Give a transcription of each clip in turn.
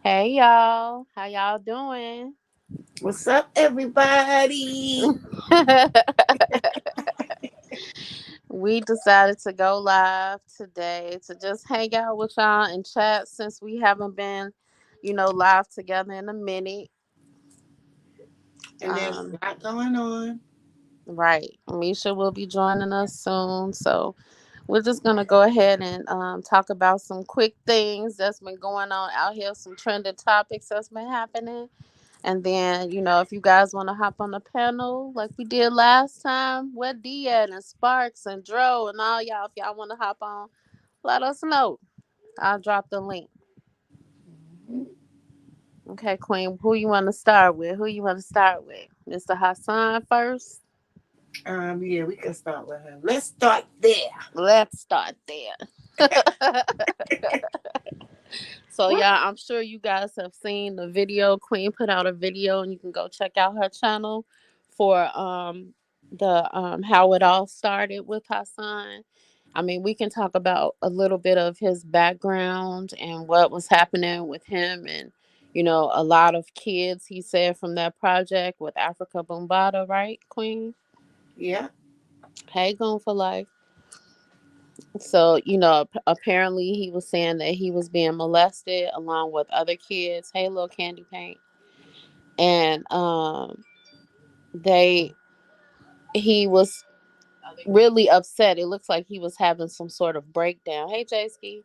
Hey y'all, how y'all doing? What's up, everybody? We decided to go live today to just hang out with y'all and chat since we haven't been, live together in a minute. And there's Um, a lot going on. right. Misha will be joining us soon. So we're just gonna go ahead and talk about some quick things that's been going on out here, some trending topics that's been happening. And then, if you guys want to hop on the panel like we did last time, where D at and Sparks and Dro and all y'all, if y'all want to hop on, let us know. I'll drop the link. Okay, Queen, who you want to start with? Who you want to start with? Mr. Hassan first? Yeah, we can start with him. Let's start there. Let's start there. So, What? yeah, I'm sure you guys have seen the video. Queen put out a video, and you can go check out her channel for the how it all started with Hassan. I mean, we can talk about a little bit of his background and what was happening with him, and a lot of kids he said from that project with Africa Bombada, right, Queen? Yeah. Hey, going for life. So, apparently he was saying that he was being molested along with other kids. Hey, little candy paint. And they he was really upset. It looks like he was having some sort of breakdown. Hey, Jayski,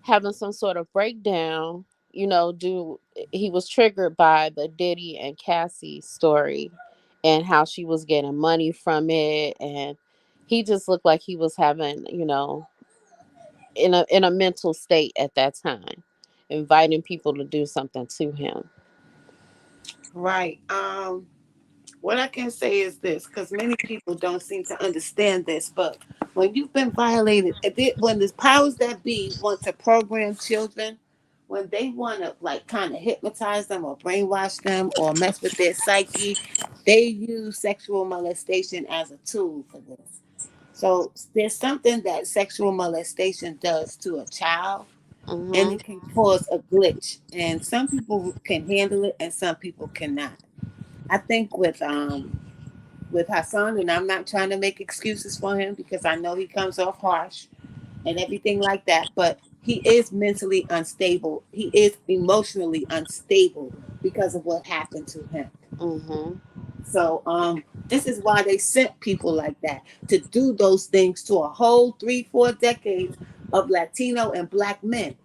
having some sort of breakdown. Do he was triggered by the Diddy and Cassie story and how she was getting money from it, and he just looked like he was having, in a mental state at that time, inviting people to do something to him. Right. What I can say is this, because many people don't seem to understand this, but when you've been violated, when the powers that be want to program children, when they want to like kind of hypnotize them or brainwash them or mess with their psyche, they use sexual molestation as a tool for this. So there's something that sexual molestation does to a child, and Mhm. it can cause a glitch. And some people can handle it, and some people cannot. I think with Hassan, and I'm not trying to make excuses for him because I know he comes off harsh and everything like that, but he is mentally unstable. He is emotionally unstable because of what happened to him. Mhm. So this is why they sent people like that to do those things to a whole 3, 4 decades of Latino and black men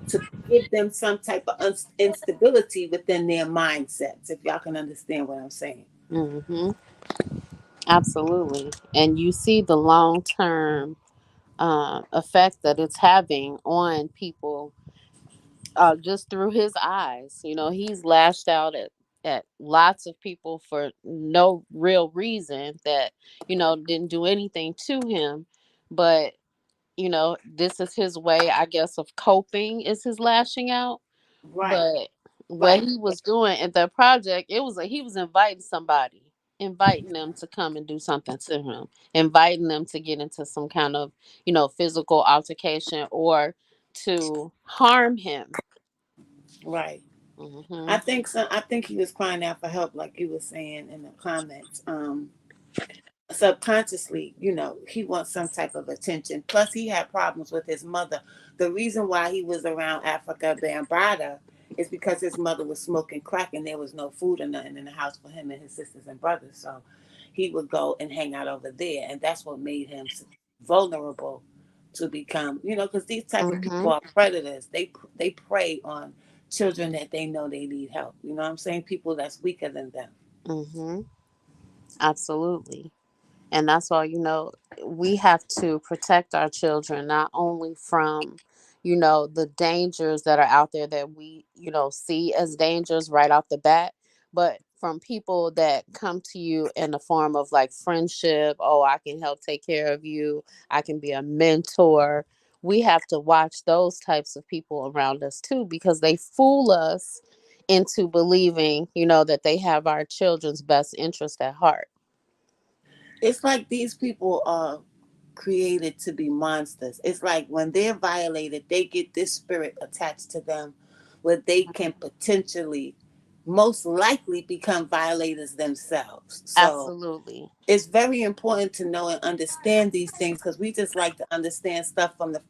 to give them some type of instability within their mindsets, if y'all can understand what I'm saying. Mhm. Absolutely. And you see the long term effect that it's having on people, just through his eyes. He's lashed out at lots of people for no real reason that didn't do anything to him, but this is his way, I guess, of coping, is his lashing out. Right, But what right, he was doing at that project, it was like he was inviting somebody, inviting them to come and do something to him, inviting them to get into some kind of, physical altercation or to harm him. right. Hmm. I think he was crying out for help, like you were saying in the comments. Subconsciously, he wants some type of attention. Plus, he had problems with his mother. The reason why he was around Africa Bambaataa is because his mother was smoking crack and there was no food or nothing in the house for him and his sisters and brothers. So he would go and hang out over there, and that's what made him vulnerable to become, because these type of Hmm. people are predators. They prey on children that they know they need help. You know what I'm saying? People that's weaker than them. Hmm. Absolutely. And that's why, we have to protect our children not only from, the dangers that are out there that we, see as dangers right off the bat, but from people that come to you in the form of like friendship. Oh, I can help take care of you. I can be a mentor. We have to watch those types of people around us too, because they fool us into believing, that they have our children's best interest at heart. It's like these people are created to be monsters. It's like when they're violated, they get this spirit attached to them where they can potentially, most likely, become violators themselves. So Absolutely. it's very important to know and understand these things, because we just like to understand stuff from the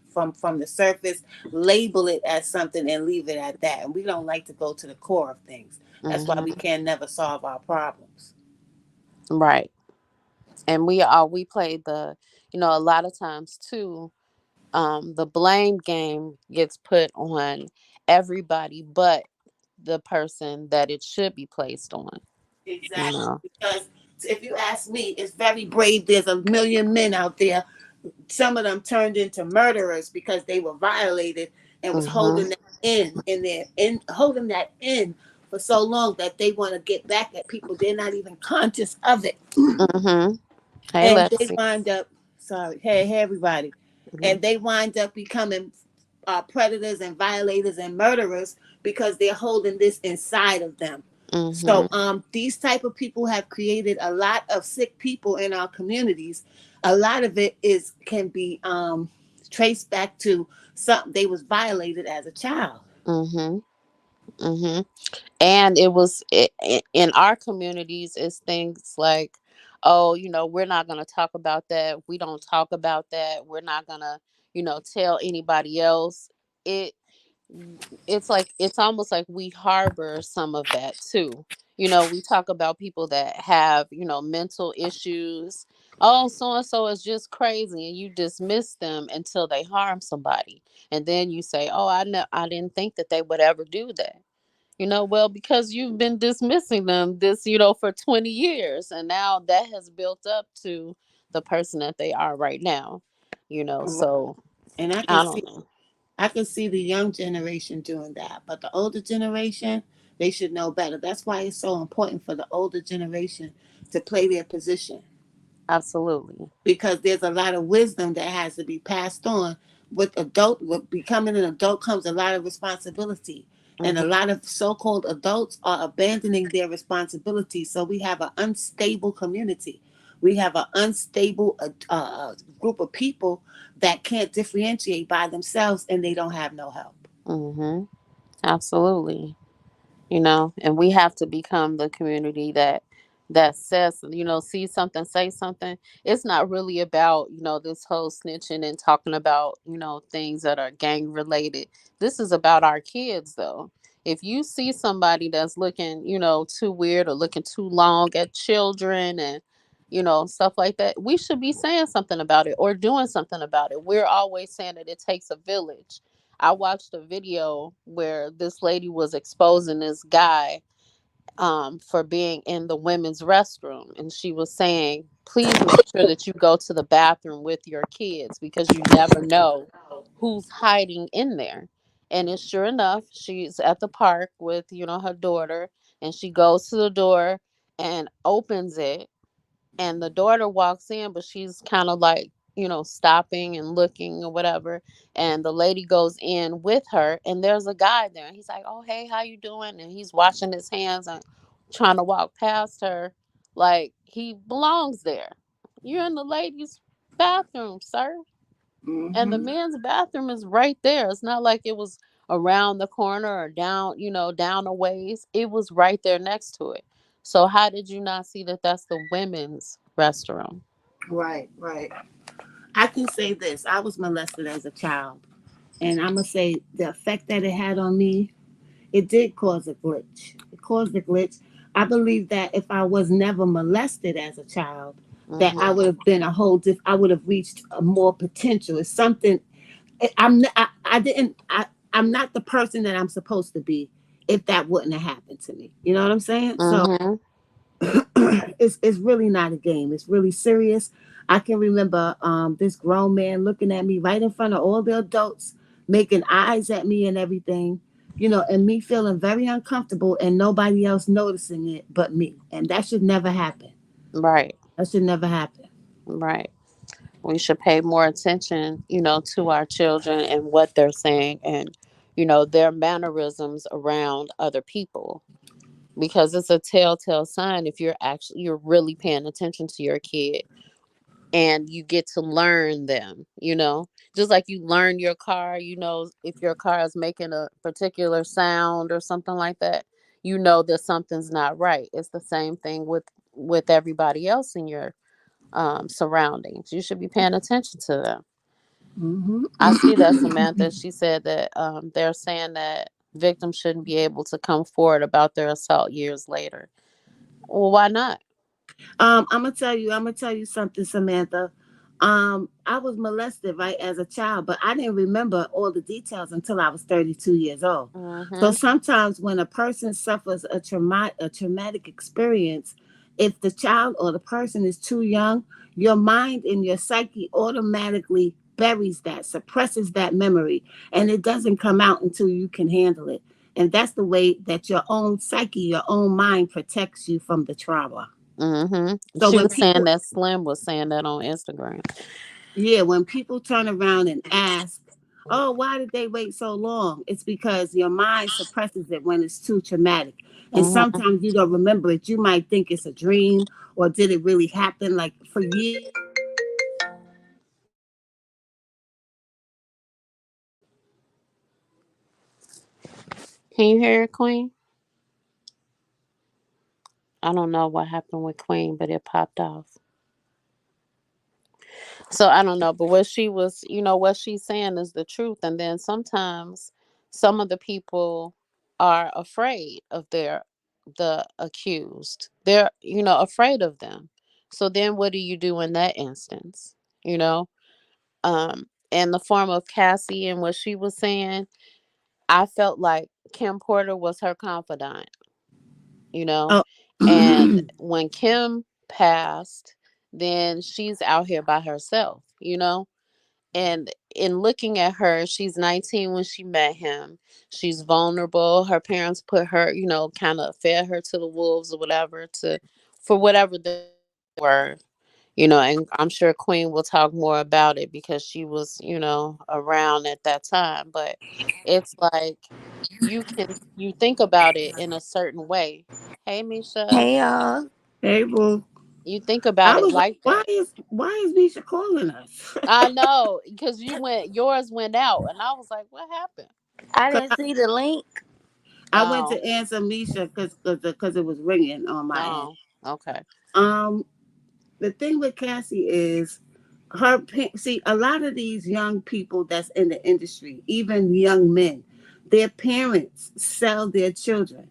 from the surface, label it as something and leave it at that, and we don't like to go to the core of things. That's why we Hmm. can never solve our problems. Right. And we play the, a lot of times too, the blame game gets put on everybody but the person that it should be placed on. You Exactly, know. because if you ask me, it's very brave. There's a million men out there. Some of them turned into murderers because they were violated and was Mhm. holding that in their in holding that in for so long that they want to get back at people. They're not even conscious of it, Mhm. Hey, and they Lexi. wind up, sorry, hey everybody, Mhm. and they wind up becoming predators and violators and murderers because they're holding this inside of them. So Mhm. these type of people have created a lot of sick people in our communities. A lot of it is can be traced back to something they was violated as a child. Mhm. Mhm. And in our communities is things like, oh, we're not going to talk about that. We don't talk about that. We're not going to, tell anybody else. It it's like it's almost like we harbor some of that too. We talk about people that have, mental issues. Oh, so and so is just crazy, and you dismiss them until they harm somebody. And then you say, "Oh, I didn't think that they would ever do that." Well, because you've been dismissing them this, for 20 years, and now that has built up to the person that they are right now. So And I don't know. I can see the young generation doing that, but the older generation, they should know better. That's why it's so important for the older generation to play their position, Absolutely. because there's a lot of wisdom that has to be passed on. With becoming an adult comes a lot of responsibility, and a Hmm. lot of so-called adults are abandoning their responsibility. So we have an unstable community. We have an unstable group of people that can't differentiate by themselves, and they don't have no help. Hmm. Absolutely. And we have to become the community that says, see something, say something. It's not really about, this whole snitching and talking about, things that are gang related. This is about our kids though. If you see somebody that's looking, too weird or looking too long at children and stuff like that, we should be saying something about it or doing something about it. We're always saying that it takes a village. I watched a video where this lady was exposing this guy for being in the women's restroom. And she was saying, please make sure that you go to the bathroom with your kids because you never know who's hiding in there. And it's sure enough, she's at the park with, her daughter, and she goes to the door and opens it, and the daughter walks in, but she's kind of like, stopping and looking or whatever. And the lady goes in with her, and there's a guy there, and he's like, oh, hey, how you doing? And he's washing his hands and trying to walk past her like he belongs there. You're in the ladies bathroom, sir. And the Hmm. men's bathroom is right there. It's not like it was around the corner or down, down a ways. It was right there next to it. So how did you not see that that's the women's restroom? Right, right. I can say this: I was molested as a child, and I'm gonna say the effect that it had on me, it did cause a glitch. It caused a glitch. I believe that if I was never molested as a child, that I Mhm. would have been a whole I would have reached a more potential. It's something I didn't I'm not the person that I'm supposed to be if that wouldn't have happened to me. You know what I'm saying? So Mhm. it's really not a game. It's really serious. I can remember this grown man looking at me right in front of all the adults, making eyes at me and everything, and me feeling very uncomfortable and nobody else noticing it but me. And that should never happen. Right. That should never happen. Right. We should pay more attention, to our children and what they're saying and their mannerisms around other people, because it's a telltale sign if you're really paying attention to your kid and you get to learn them, just like you learn your car, if your car is making a particular sound or something like that, that something's not right. It's the same thing with everybody else in your surroundings. You should be paying attention to them. Hmm. I see that Samantha, she said that they're saying that victims shouldn't be able to come forward about their assault years later. Well, why not? I'm gonna tell you something, Samantha. I was molested right as a child, but I didn't remember all the details until I was 32 years old. So Mhm. sometimes when a person suffers a traumatic experience, if the child or the person is too young, your mind and your psyche automatically buries that, suppresses that memory, and it doesn't come out until you can handle it. And that's the way that your own psyche, your own mind protects you from the trauma. So She when was saying people, that Slim was saying that on Instagram. yeah, when people turn around and ask, oh, why did they wait so long? It's because your mind suppresses it when it's too traumatic. And Mhm. sometimes you don't remember it. You might think it's a dream or did it really happen? Like for years, I was molested and I didn't remember it. Can you hear it, Queen? I don't know what happened with Queen, but it popped off. So I don't know, but what she's saying is the truth. And then sometimes some of the people are afraid of the accused. They're, afraid of them. So then what do you do in that instance? You know? In the form of Cassie and what she was saying, I felt like Kim Porter was her confidant, you know? Oh, And when Kim passed, then she's out here by herself. And in looking at her, she's 19 when she met him. She's vulnerable. Her parents put her, kind of fed her to the wolves or whatever for whatever they were. And I'm sure Queen will talk more about it because she was, around at that time. But it's like you think about it in a certain way. Hey, Misha, Hey y'all. hey, boo. you think about I it was like, like that. why is Misha calling us? I know because yours went out, and I was like, what happened? I 'Cause didn't see the link. I went Oh, to answer Misha because it was ringing on my end. oh, okay. Um, the thing with Cassie is see a lot of these young people that's in the industry, even young men, their parents sell their children.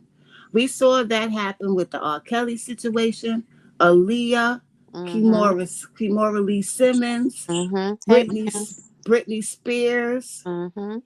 We saw that happen with the R. Kelly situation, Aaliyah, Mhm, Kimora Lee Simmons, mhm. Hey, Britney man. Britney Spears. Mhm,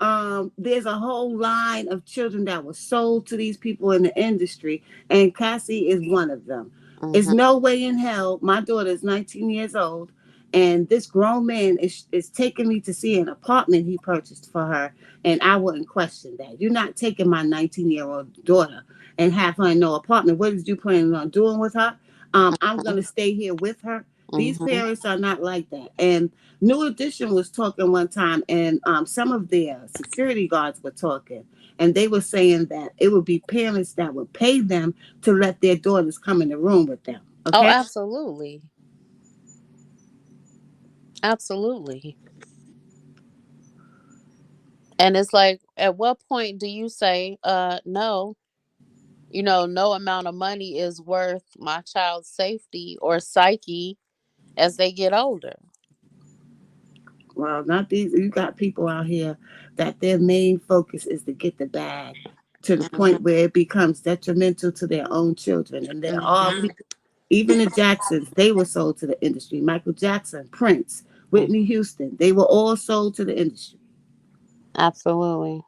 There's a whole line of children that were sold to these people in the industry, and Cassie is one of them. There's mhm, no way in hell. My daughter is 19 years old, and this grown man is taking me to see an apartment he purchased for her, and I wouldn't question that. You're not taking my 19-year-old daughter and have her in no apartment. What is you planning on doing with her? I'm mhm, gonna stay here with her. These mhm. parents are not like that, and New Edition was talking one time, and some of their security guards were talking, and they were saying that it would be parents that would pay them to let their daughters come in the room with them. Oh, Okay. absolutely, absolutely. And it's like, at what point do you say, no? No amount of money is worth my child's safety or psyche as they get older. Well, not these. You got people out here that their main focus is to get the bag to the Mhm, point where it becomes detrimental to their own children. And there are mhm, people, even the Jacksons, they were sold to the industry. Michael Jackson, Prince, mhm. Whitney Houston, they were all sold to the industry. Absolutely.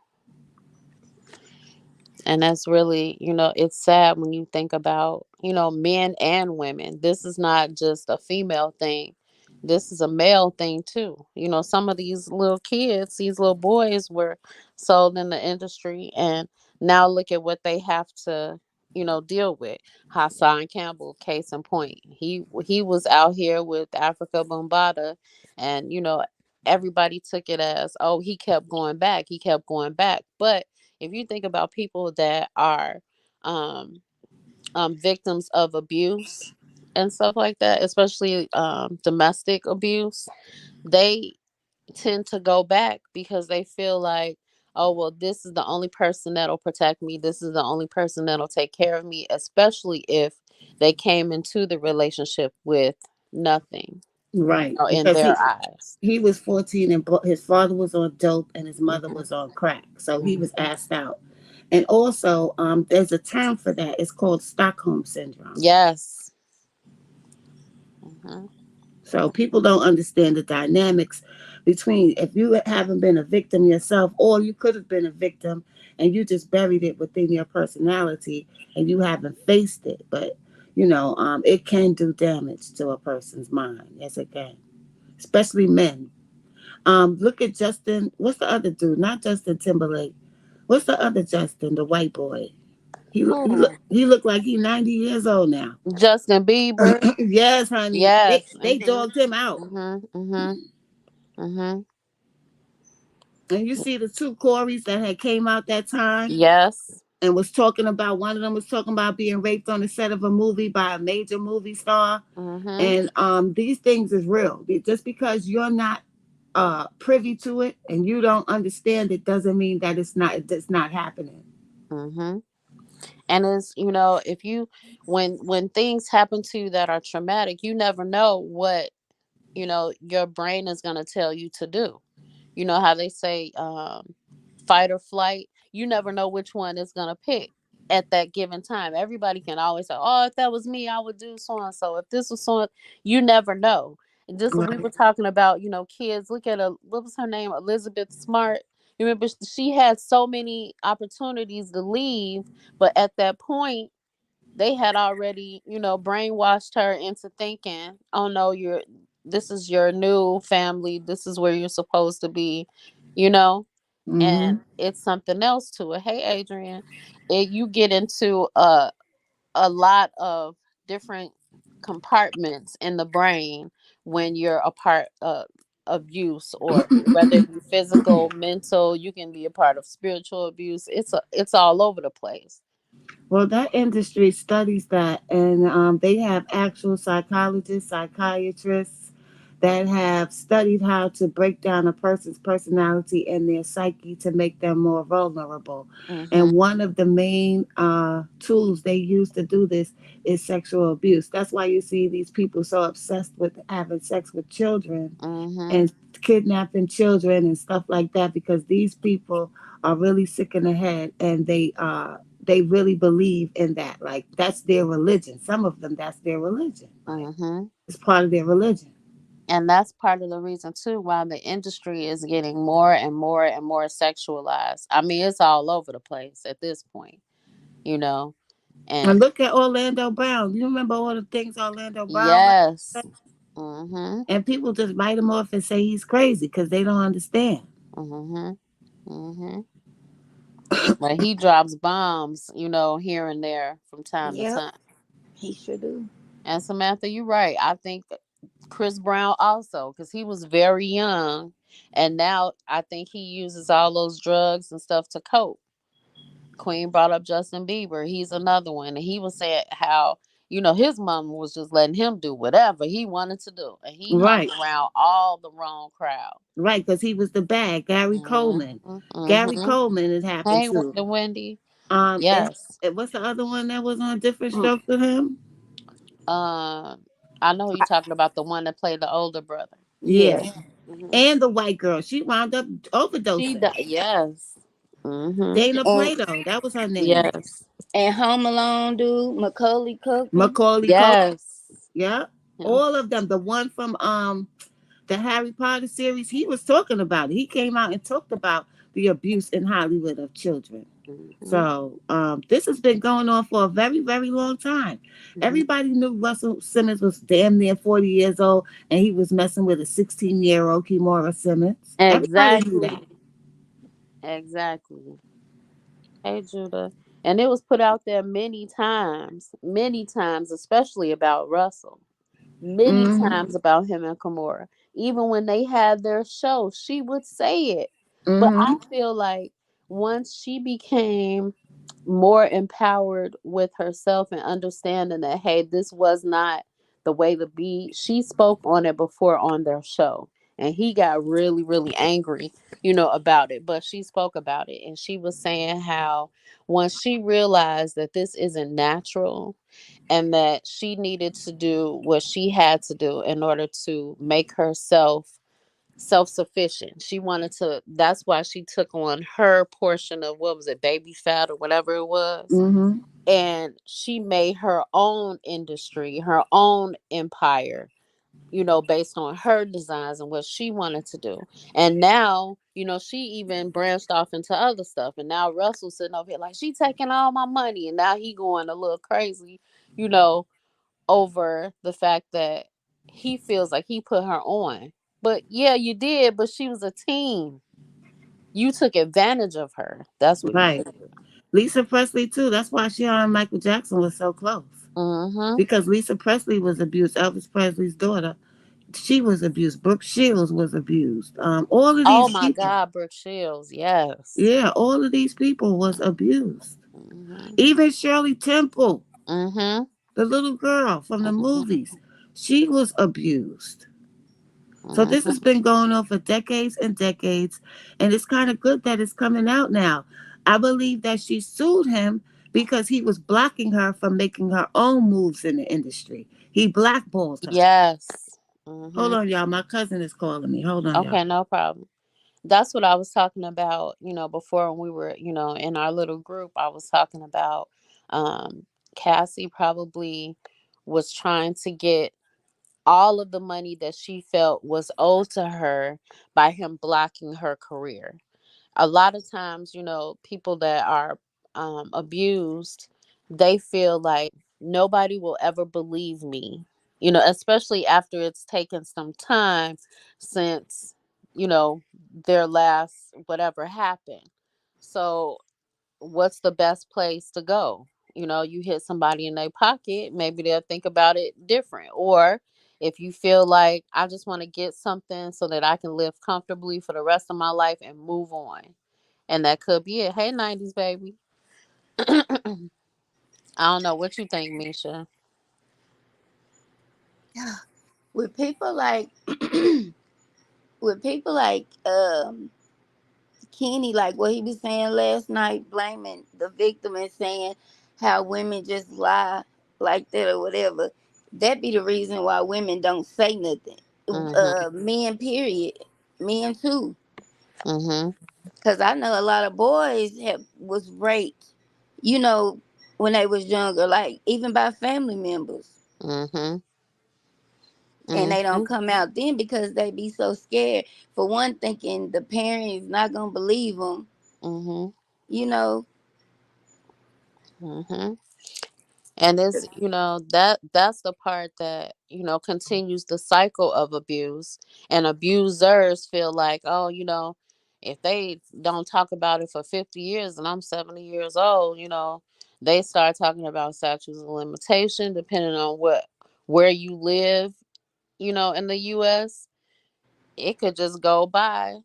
And that's really, it's sad when you think about, men and women. This is not just a female thing. This is a male thing too. Some of these little kids, these little boys were sold in the industry, and now look at what they have to, deal with. Hassan Campbell, case in point. He was out here with Africa Bombata, and everybody took it as, oh, he kept going back. He kept going back. But if you think about people that are um, victims of abuse, and stuff like that, especially domestic abuse, they tend to go back because they feel like, oh, well, this is the only person that'll protect me. This is the only person that'll take care of me, especially if they came into the relationship with nothing, Right, in because their eyes. he was 14 and his father was on dope and his mother Hmm. was on crack, so he was Hmm. asked out. And also, there's a term for that. It's called Stockholm syndrome. Yes. Hmm. So people don't understand the dynamics between, if you haven't been a victim yourself, or you could have been a victim and you just buried it within your personality and you haven't faced it. But it can do damage to a person's mind. Yes, it can, especially men. Look at Justin. What's the other dude? Not Justin Timberlake. What's the other Justin? The white boy. Who? He looked like he 90 years old now. Justin Bieber. Yes, honey. They Yes. they Hmm. dogged him out. Hmm. Hmm. Hmm. And you see the two Corys that had came out that time Yes. and was talking about, one of them was talking about being raped on the set of a movie by a major movie star. Hmm. And these things is real. Just because you're not privy to it and you don't understand it doesn't mean that it's not happening. Hmm. And it's, if you, when things happen to you that are traumatic, you never know what, your brain is going to tell you to do. You know how they say, fight or flight. You never know which one is going to pick at that given time. Everybody can always say, oh, if that was me, I would do so and so. If this was so, you never know. And just we Right. were talking about, kids. Look at what was her name, Elizabeth Smart. You remember she had so many opportunities to leave, but at that point they had already, brainwashed her into thinking, oh no, this is your new family. This is where you're supposed to be, you know, Mm-hmm. and it's something else to it. Hey, Adrian, you get into a lot of different compartments in the brain when you're a part of abuse, or whether it be physical, mental, you can be a part of spiritual abuse. It's all over the place. Well, that industry studies that, and they have actual psychologists, psychiatrists that have studied how to break down a person's personality and their psyche to make them more vulnerable. Mhm. And one of the main tools they use to do this is sexual abuse. That's why you see these people so obsessed with having sex with children Mhm. and kidnapping children and stuff like that, because these people are really sick in the head and they really believe in that. Like, that's their religion. Some of them, that's their religion. Like, Mhm. it's part of their religion. And that's part of the reason too why the industry is getting more and more and more sexualized. I mean, it's all over the place at this point, you know. And And look at Orlando Brown. You remember all the things Orlando Brown went through? yes. Mhm. And people just write him off and say he's crazy because they don't understand. Mhm. Mhm. But he drops bombs, here and there from time to Yep, time. he sure do. And Samantha, you're right. I think Chris Brown also, because he was very young, and now I think he uses all those drugs and stuff to cope. Queen brought up Justin Bieber. He's another one, and he was saying how his mom was just letting him do whatever he wanted to do, and he hung Right, around all the wrong crowd. right, because he was the bad Gary Coleman. Mm-hmm. Gary Mm-hmm. Coleman, it happened Hey, to. Wendy. And Yes. what's the other one that was on Different Mm. Strokes with him? I know who you're talking about, the one that played the older brother. Yeah. Yeah. Hmm. And the white girl, she wound up She overdosing. died. Yes. Mm-hmm. Dana And Plato, that was her name. Yes. Home Alone dude, Macaulay Culkin. Macaulay Culkin. Yes. Yeah, Him. all of them. The one from the Harry Potter series, he was talking about it. He came out and talked about the abuse in Hollywood of children. Hmm. So this has been going on for a very, very long time. Hmm. Everybody knew Russell Simmons was damn near 40 years old and he was messing with a 16-year-old Kimora Simmons. Everybody knew that. Exactly. Exactly. Hey, Judah. And it was put out there many times, especially about Russell. Many Mm-hmm. times about him and Kimura. Even when they had their show, she would say it. But I Mm-hmm. feel like once she became more empowered with herself and understanding that, hey, this was not the way to be. She spoke on it before on their show, and he got really, really angry, about it. But she spoke about it, and she was saying how once she realized that this isn't natural and that she needed to do what she had to do in order to make herself self-sufficient. She wanted to, that's why she took on her portion of, what was it, baby fat or whatever it was, Mm-hmm. and she made her own industry, her own empire, based on her designs and what she wanted to do. And now, she even branched off into other stuff. And now Russell's sitting over here like, she taking all my money. And now he going a little crazy, you know, over the fact that he feels like he put her on. But yeah, you did, but she was a teen. You took advantage of her. That's what you Right. did. Lisa Presley too. That's why she and Michael Jackson was so close. Mm-hmm. Because Lisa Presley was abused. Elvis Presley's daughter, she was abused. Brooke Shields was abused. All of Oh these my people. God, Brooke Shields. Yes. Yeah, all of these people was abused. Mm-hmm. Even Shirley Temple, Mm-hmm. the little girl from the movies, she was abused. So this has Mm-hmm. been going on for decades and decades, and it's kind of good that it's coming out now. I believe that she sued him because he was blocking her from making her own moves in the industry. He blackballed her. Yes. Hold Mm-hmm. on, y'all. My cousin is calling me. Hold on, y'all. Okay, no problem. That's what I was talking about, before when we were, in our little group. I was talking about Cassie probably was trying to get all of the money that she felt was owed to her by him blocking her career. A lot of times, people that are abused, they feel like nobody will ever believe me, especially after it's taken some time since, you know, their last whatever happened. So, what's the best place to go? You hit somebody in their pocket, maybe they'll think about it different. Or if you feel like, I just want to get something so that I can live comfortably for the rest of my life and move on, and that could be it. Hey, 90s baby. I don't know what you think, Misha. With people like with people like Kenny, like what he was saying last night, blaming the victim and saying how women just lie like that or whatever. That be the reason why women don't say nothing. Mhm. Men, period. Men too. Mhm. Cause I know a lot of boys have was raped, you know, when they was younger, like even by family members, Mhm. and they don't Mhm. come out then because they be so scared. For one, thinking the parents not gonna believe them, Mhm. you know. Mhm. And it's, that's the part that, continues the cycle of abuse. And abusers feel like, oh, if they don't talk about it for 50 years and I'm 70 years old, they start talking about statutes of limitation depending on where you live, in the US. It could just go by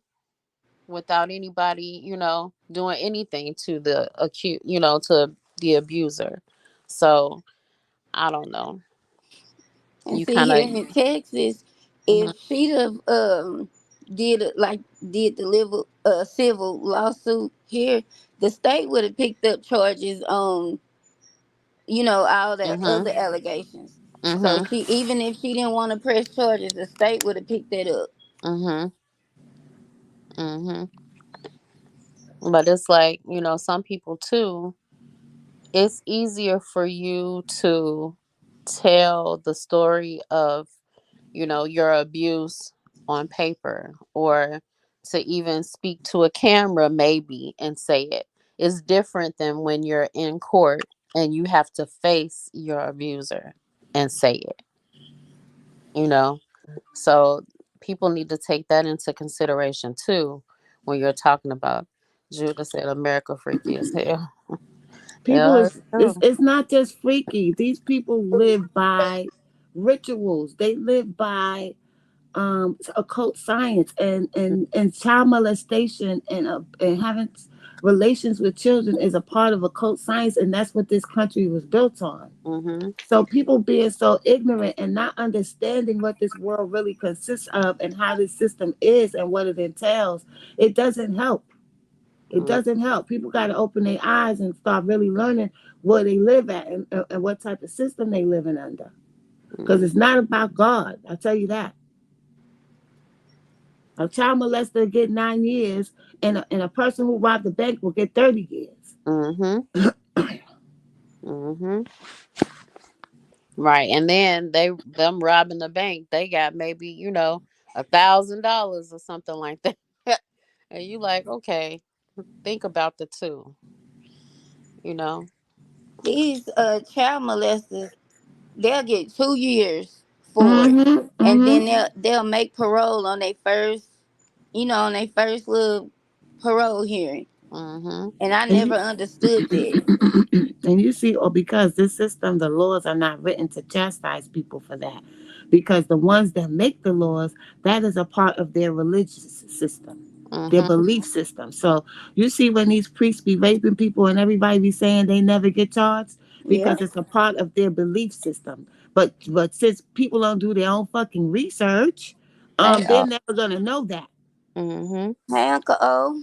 without anybody, doing anything to the acute, to the abuser. So I don't know. And You see, kind here of. in Texas, Mhm. if she'd have did the level civil lawsuit here, the state would have picked up charges on, all the Mhm. other allegations. So Mhm. she, even if she didn't want to press charges, the state would have picked that up. Mhm. Mhm. But it's like, some people too. It's easier for you to tell the story of, your abuse on paper, or to even speak to a camera maybe and say it. It's different than when you're in court and you have to face your abuser and say it, you know. So people need to take that into consideration too when you're talking about. Judah said America freaky as hell. People Yeah, it's is true. it's not just freaky. These people live by rituals. They live by occult science and child molestation and having relations with children is a part of occult science, and that's what this country was built on. Mhm. So people being so ignorant and not understanding what this world really consists of and how this system is and what it entails, it doesn't help. It Mhm. doesn't help. People got to open their eyes and start really learning where they live at and what type of system they living under. Because Mhm. it's not about God. I tell you that. A child molester get 9 years, and a person who robbed the bank will get 30 years. Mhm. Mhm. Right, and then they them robbing the bank, they got maybe $1,000 or something like that, and you like, okay, think about the two, you know. These child molesters, they'll get 2 years for it, Mm-hmm. and Mm-hmm. then they'll make parole on their first, on their first little parole hearing. Mhm. And I And never understood that. and you see, or because this system, the laws are not written to chastise people for that. Because the ones that make the laws, that is a part of their religious system, their Mhm. belief system. So you see when these priests be raping people and everybody be saying they never get charged Yeah. because it's a part of their belief system. But since people don't do their own fucking research, Hey, they're never gonna know that. Mhm. hey, Uncle O.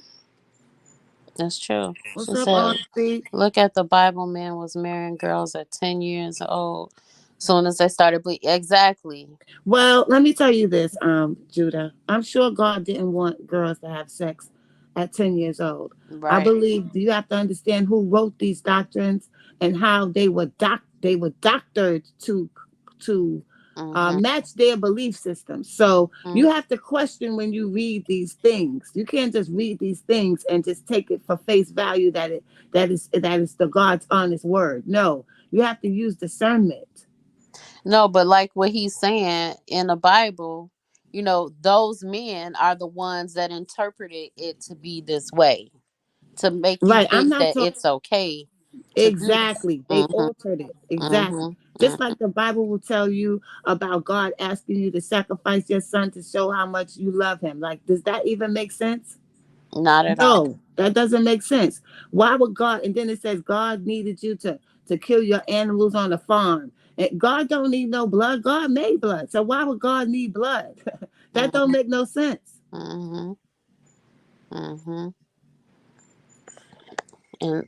That's true. What's She up, said, Auntie? "Look at the Bible. Man was marrying girls at 10 years old. Soon as they started bleeding, exactly. Well, let me tell you this, Judah. I'm sure God didn't want girls to have sex at 10 years old. I Right. believe you have to understand who wrote these doctrines and how they were doctored to Mhm. match their belief system. So Mhm. you have to question when you read these things. You can't just read these things and just take it for face value that is the God's honest word. No, you have to use discernment. No, but like what he's saying in the Bible, those men are the ones that interpreted it to be this way, to make you Right. I'm think not that talking. it's okay to do this. Exactly. They Mhm. altered it. Exactly. Mhm. Just Mhm. like the Bible will tell you about God asking you to sacrifice your son to show how much you love him. Like, does that even make sense? Not at all. No, that doesn't make sense. Why would God? And then it says God needed you to kill your animals on the farm. And God don't need no blood. God made blood. So why would God need blood? That don't Mhm. make no sense. Mhm. Mhm. And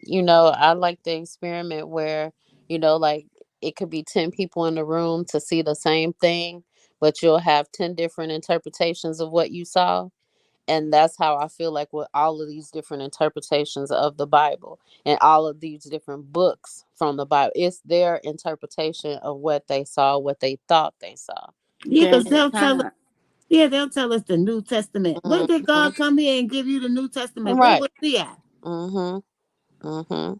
I like the experiment where, like it could be 10 people in the room to see the same thing, but you'll have 10 different interpretations of what you saw. And that's how I feel like with all of these different interpretations of the Bible and all of these different books from the Bible, it's their interpretation of what they saw, what they thought they saw. Yeah, During because that they'll tell us. time. Yeah, they'll tell us the New Testament. When did Hmm. God come here and give you the New Testament? Where Right. was he at? Mm-hmm. Mm-hmm.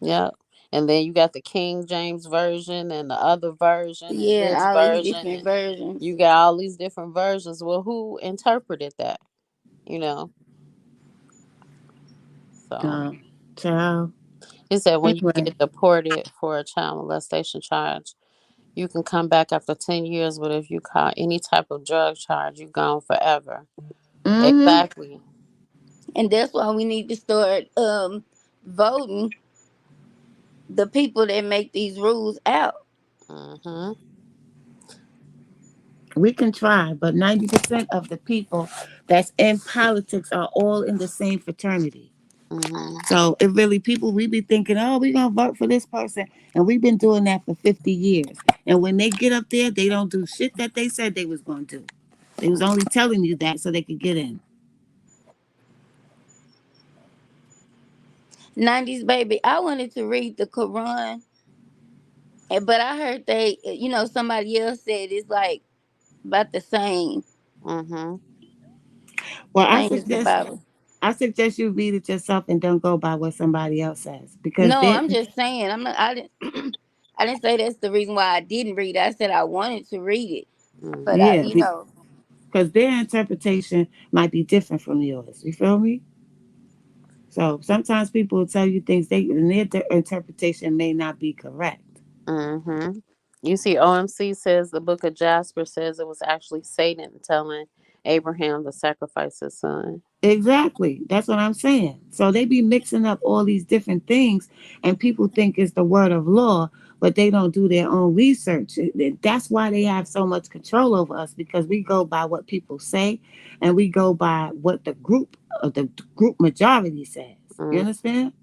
Yeah. And then you got the King James version and the other version and Yeah, and this all these version, different and versions. you got all these different versions. Well, who interpreted that? You know. So Um, Child. he said when you Anyway. get deported for a child molestation charge, you can come back after 10 years, but if you caught any type of drug charge, you gone forever. Mm-hmm. Exactly. And that's why we need to start voting the people that make these rules out. Mm-hmm. We can try, but 90% of the people that's in politics are all in the same fraternity. Mm-hmm. So it really people we be thinking, oh, we gonna vote for this person, and we've been doing that for 50 years. And when they get up there, they don't do shit that they said they was gonna do. They was only telling you that so they could get in. 90s baby, I wanted to read the Quran, but I heard somebody else said it's like about the Mm-hmm. Well, I same as the suggest Bible. I suggest you read it yourself and don't go by what somebody else says because No, they I'm just saying. I'm not. I didn't. I didn't say that's the reason why I didn't read it. I said I wanted to read it, but Mm-hmm. yeah, because their interpretation might be different from yours. You feel me? So sometimes people will tell you things and their interpretation may not be correct. Mm-hmm. You see, OMC says the book of Jasper says it was actually Satan telling Abraham to sacrifice his son. Exactly. That's what I'm saying. So they be mixing up all these different things, and people think it's the word of law, but they don't do their own research. That's why they have so much control over us, because we go by what people say, and we go by what the group majority says. You Mm. understand?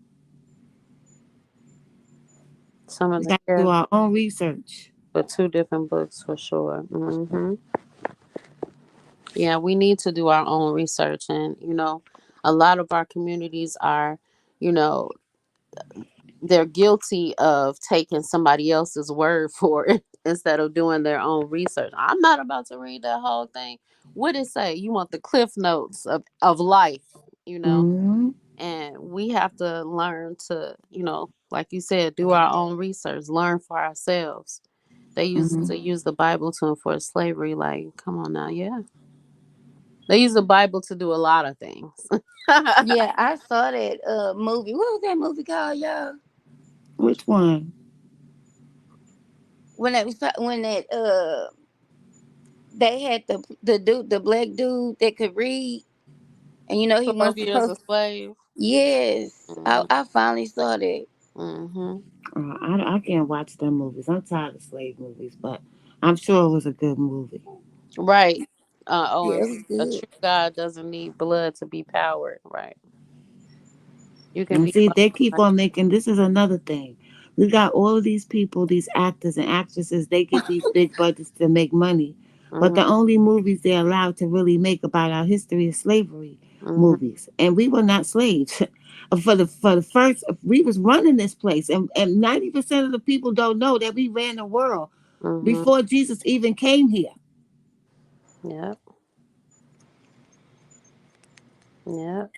Some of We the, got to do yeah, our own research. but two different books for sure. Yeah, we need to do our own research, and a lot of our communities are, you know, they're guilty of taking somebody else's word for it instead of doing their own research. I'm not about to read that whole thing. What it say? You want the cliff notes of life, you know? Hmm. And we have to learn to, like you said, do our own research, learn for ourselves. They used Hmm. to use the Bible to enforce slavery. Like, come on now, yeah. They use the Bible to do a lot of things. Yeah, I saw that movie. What was that movie called, y'all? Which one? When that they had the black dude that could read, and he 12 wasn't years a supposed. slave. Yes, Hmm. I finally saw that. Hmm. I can't watch them movies. I'm tired of slave movies, but I'm sure it was a good movie. Right. Yeah, And it was a good. true God doesn't need blood to be powered. Right. You can And be see, black. they keep on making this is another thing. We got all of these people, these actors and actresses, they get these big budgets to make money. But Mm-hmm. the only movies they're allowed to really make about our history is slavery Mm-hmm. movies. And we were not slaves. For the first we was running this place, and 90% of the people don't know that we ran the world Mm-hmm. before Jesus even came here. Yep. Yep.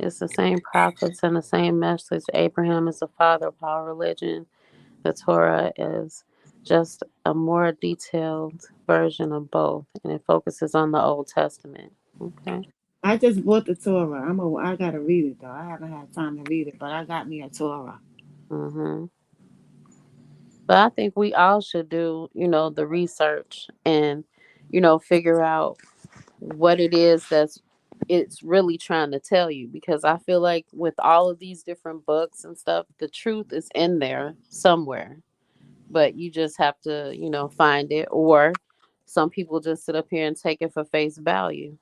It's the same prophets and the same message. Abraham is the father of our religion. The Torah is just a more detailed version of both, and it focuses on the Old Testament. Okay. I just bought the Torah. I gotta read it though. I haven't had time to read it, but I got me a Torah. Mm-hmm. But I think we all should do, the research and, figure out what it is that's it's really trying to tell you, because I feel like with all of these different books and stuff, the truth is in there somewhere, but you just have to, find it, or some people just sit up here and take it for face value.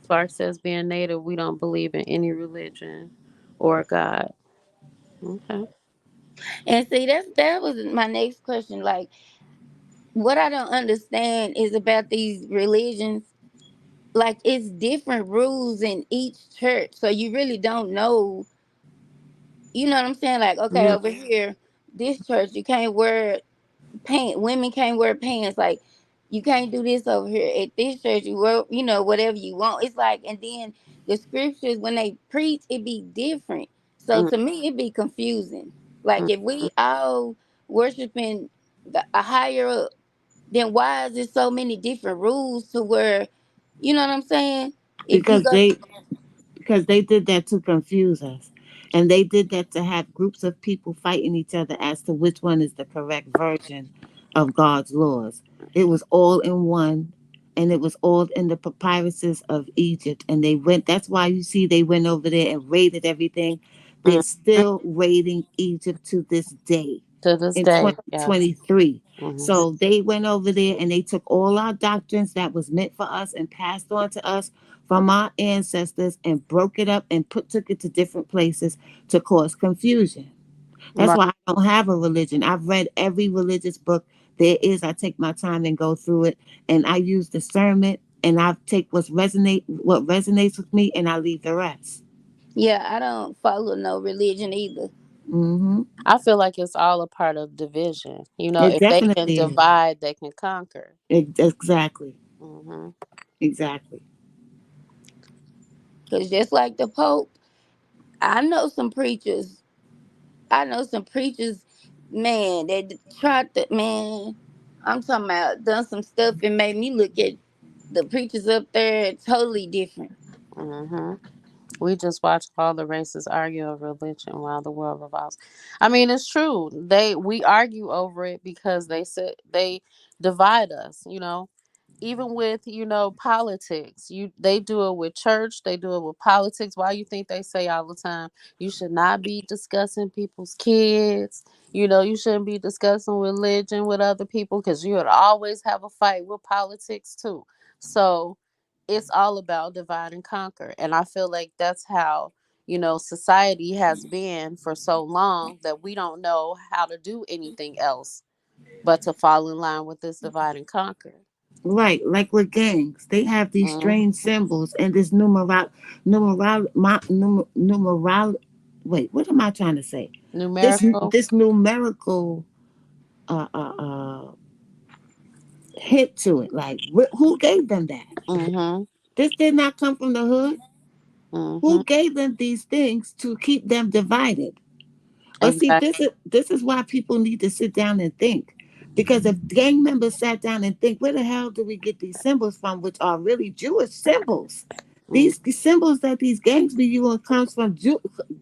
Spark says, being native, we don't believe in any religion or God. Okay. And see, that was my next question. Like, what I don't understand is about these religions. Like, it's different rules in each church, so you really don't know. You know what I'm saying? Like, okay, Mm-hmm. over here, this church, you can't wear pants. Women can't wear pants. Like, you can't do this over here. At this church, you wear, whatever you want. It's like, and then the scriptures, when they preach, it be different. So to me, it be confusing. Like, if Mm-hmm. we all worshiping a higher up, then why is there so many different rules to where, you know what I'm saying? If you because go, they because they did that to confuse us, and they did that to have groups of people fighting each other as to which one is the correct version of God's laws. It was all in one, and it was all in the papyruses of Egypt, and they went. That's why you see they went over there and raided everything. They're Mm-hmm. still raiding Egypt to this day To this in day, yes. 2023. Mm-hmm. So they went over there and they took all our doctrines that was meant for us and passed on to us from our ancestors and broke it up and took it to different places to cause confusion. That's Right. why I don't have a religion. I've read every religious book there is. I take my time and go through it, and I use discernment, and I take what resonates with me, and I leave the rest. yeah, I don't follow no religion either. Hmm. I feel like it's all a part of division. It If they can definitely is. divide, they can conquer. Exactly. Hmm. Exactly. Because just like the Pope, I know some preachers. I know some preachers, man, that tried to, man, I'm talking about done some stuff and made me look at the preachers up there totally different. Hmm. We just watch all the races argue over religion while the world revolves. I mean, it's true. We argue over it because they said they divide us. even with, politics, they do it with church, they do it with politics. Why you think they say all the time, you should not be discussing people's kids, you shouldn't be discussing religion with other people, because you would always have a fight with politics too. So it's all about divide and conquer, and I feel like that's how society has been for so long, that we don't know how to do anything else but to fall in line with this divide and conquer. Right, like with gangs, they have these Mm, strange symbols and this numeral. Wait, what am I trying to say? numerical. This numerical uh, uh, uh, hit to it. Like, who gave them that? Mhm. This did not come from the hood. Mhm. Who gave them these things to keep them divided? But see, Exactly. this is why people need to sit down and think. Because if gang members sat down and think, where the hell do we get these symbols from, which are really Jewish symbols? Mm, These symbols that these gangs be using comes from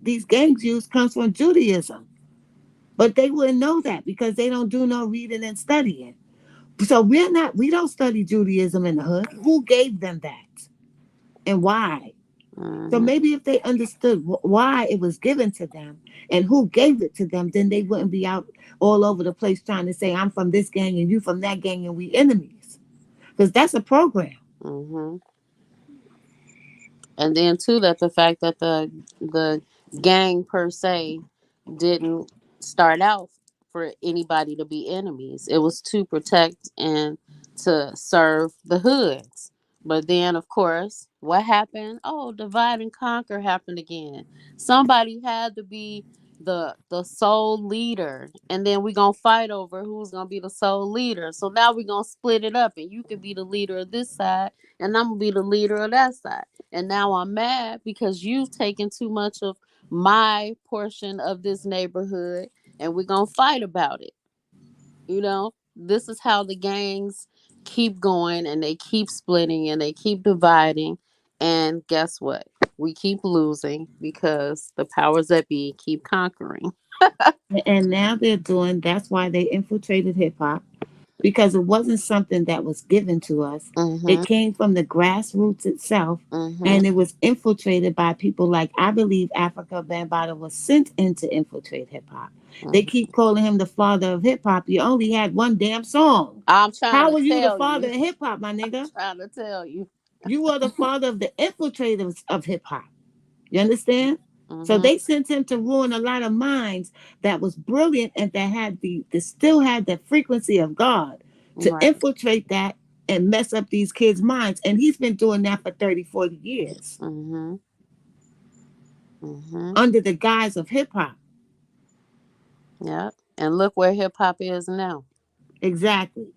these gangs use comes from Judaism. But they wouldn't know that because they don't do no reading and studying. So we don't study Judaism in the hood. Who gave them that and why? So mhm. maybe if they understood why it was given to them and who gave it to them, then they wouldn't be out all over the place trying to say, I'm from this gang and you from that gang and we enemies. Because that's a program. Mhm. And then too, that the fact that the gang per se didn't start out for anybody to be enemies. It was to protect and to serve the hoods. But then, of course, what happened? Oh, divide and conquer happened again. Somebody had to be the sole leader, and then we gonna fight over who's gonna be the sole leader. So now we gonna split it up, and you can be the leader of this side, and I'm gonna be the leader of that side. And now I'm mad because you've taken too much of my portion of this neighborhood, and we're gonna fight about it. This is how the gangs keep going, and they keep splitting and they keep dividing. And guess what? We keep losing because the powers that be keep conquering. And now they're doing, that's why they infiltrated hip hop because it wasn't something that was given to us. It Mm-hmm. came from the grassroots itself, Mm-hmm. and it was infiltrated by people like, I believe Africa Bambaataa was sent in to infiltrate hip hop. They Mm-hmm. keep calling him the father of hip hop. You only had one damn song. I'm trying How to were you the tell father you. of hip hop, my nigga? Trying to tell you. You were the father of the infiltrators of hip hop. You understand? So Mm-hmm. they sent him to ruin a lot of minds that was brilliant and that had the still had the frequency of God to Right. infiltrate that and mess up these kids' minds. And he's been doing that for 30, 40 years Mm-hmm. Mm-hmm. under the guise of hip hop. Yep. And look where hip hop is now. Exactly.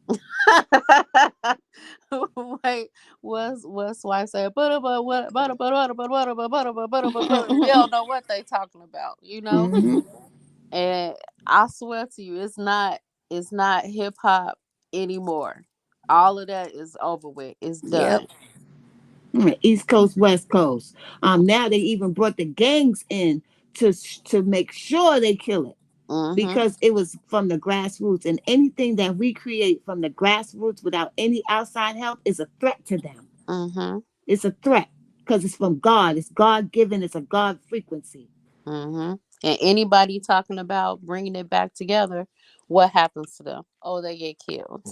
Wait, what's why I say but what but you don't know what they talking about. Hmm. And I swear to you, it's not hip hop anymore. All of that is over with. It's Yep. done. East Coast, West Coast. Now they even brought the gangs in to make sure they kill it Mm-hmm. because it was from the grassroots, and anything that we create from the grassroots without any outside help is a threat to them. Mm-hmm. It's a threat because it's from God. It's God given. It's a God frequency. Mm-hmm. And anybody talking about bringing it back together, what happens to them? Oh, they get killed.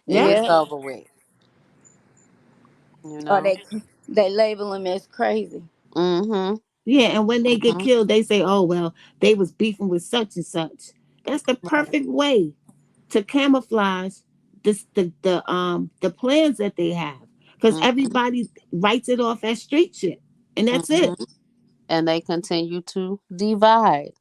And Yeah. it's Yep. over with. You Or know. they label them as crazy. Mm-hmm. Yeah, and when they get Mm-hmm. killed, they say, "Oh well, they was beefing with such and such." That's the Right. perfect way to camouflage the plans that they have, because Mm-hmm. everybody writes it off as street shit, and that's it. Mm-hmm. And they continue to divide.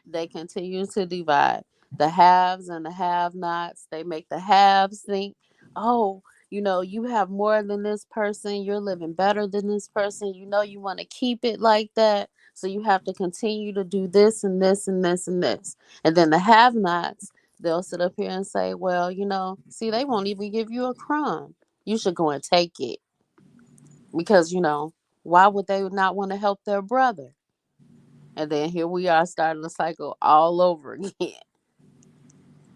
They continue to divide the haves and the have nots. They make the haves think, oh, you have more than this person. You're living better than this person. You want to keep it like that. So you have to continue to do this and this and this and this. And then the have nots, they'll sit up here and say, well, see, they won't even give you a crumb. You should go and take it because, why would they not want to help their brother? And then here we are starting the cycle all over again.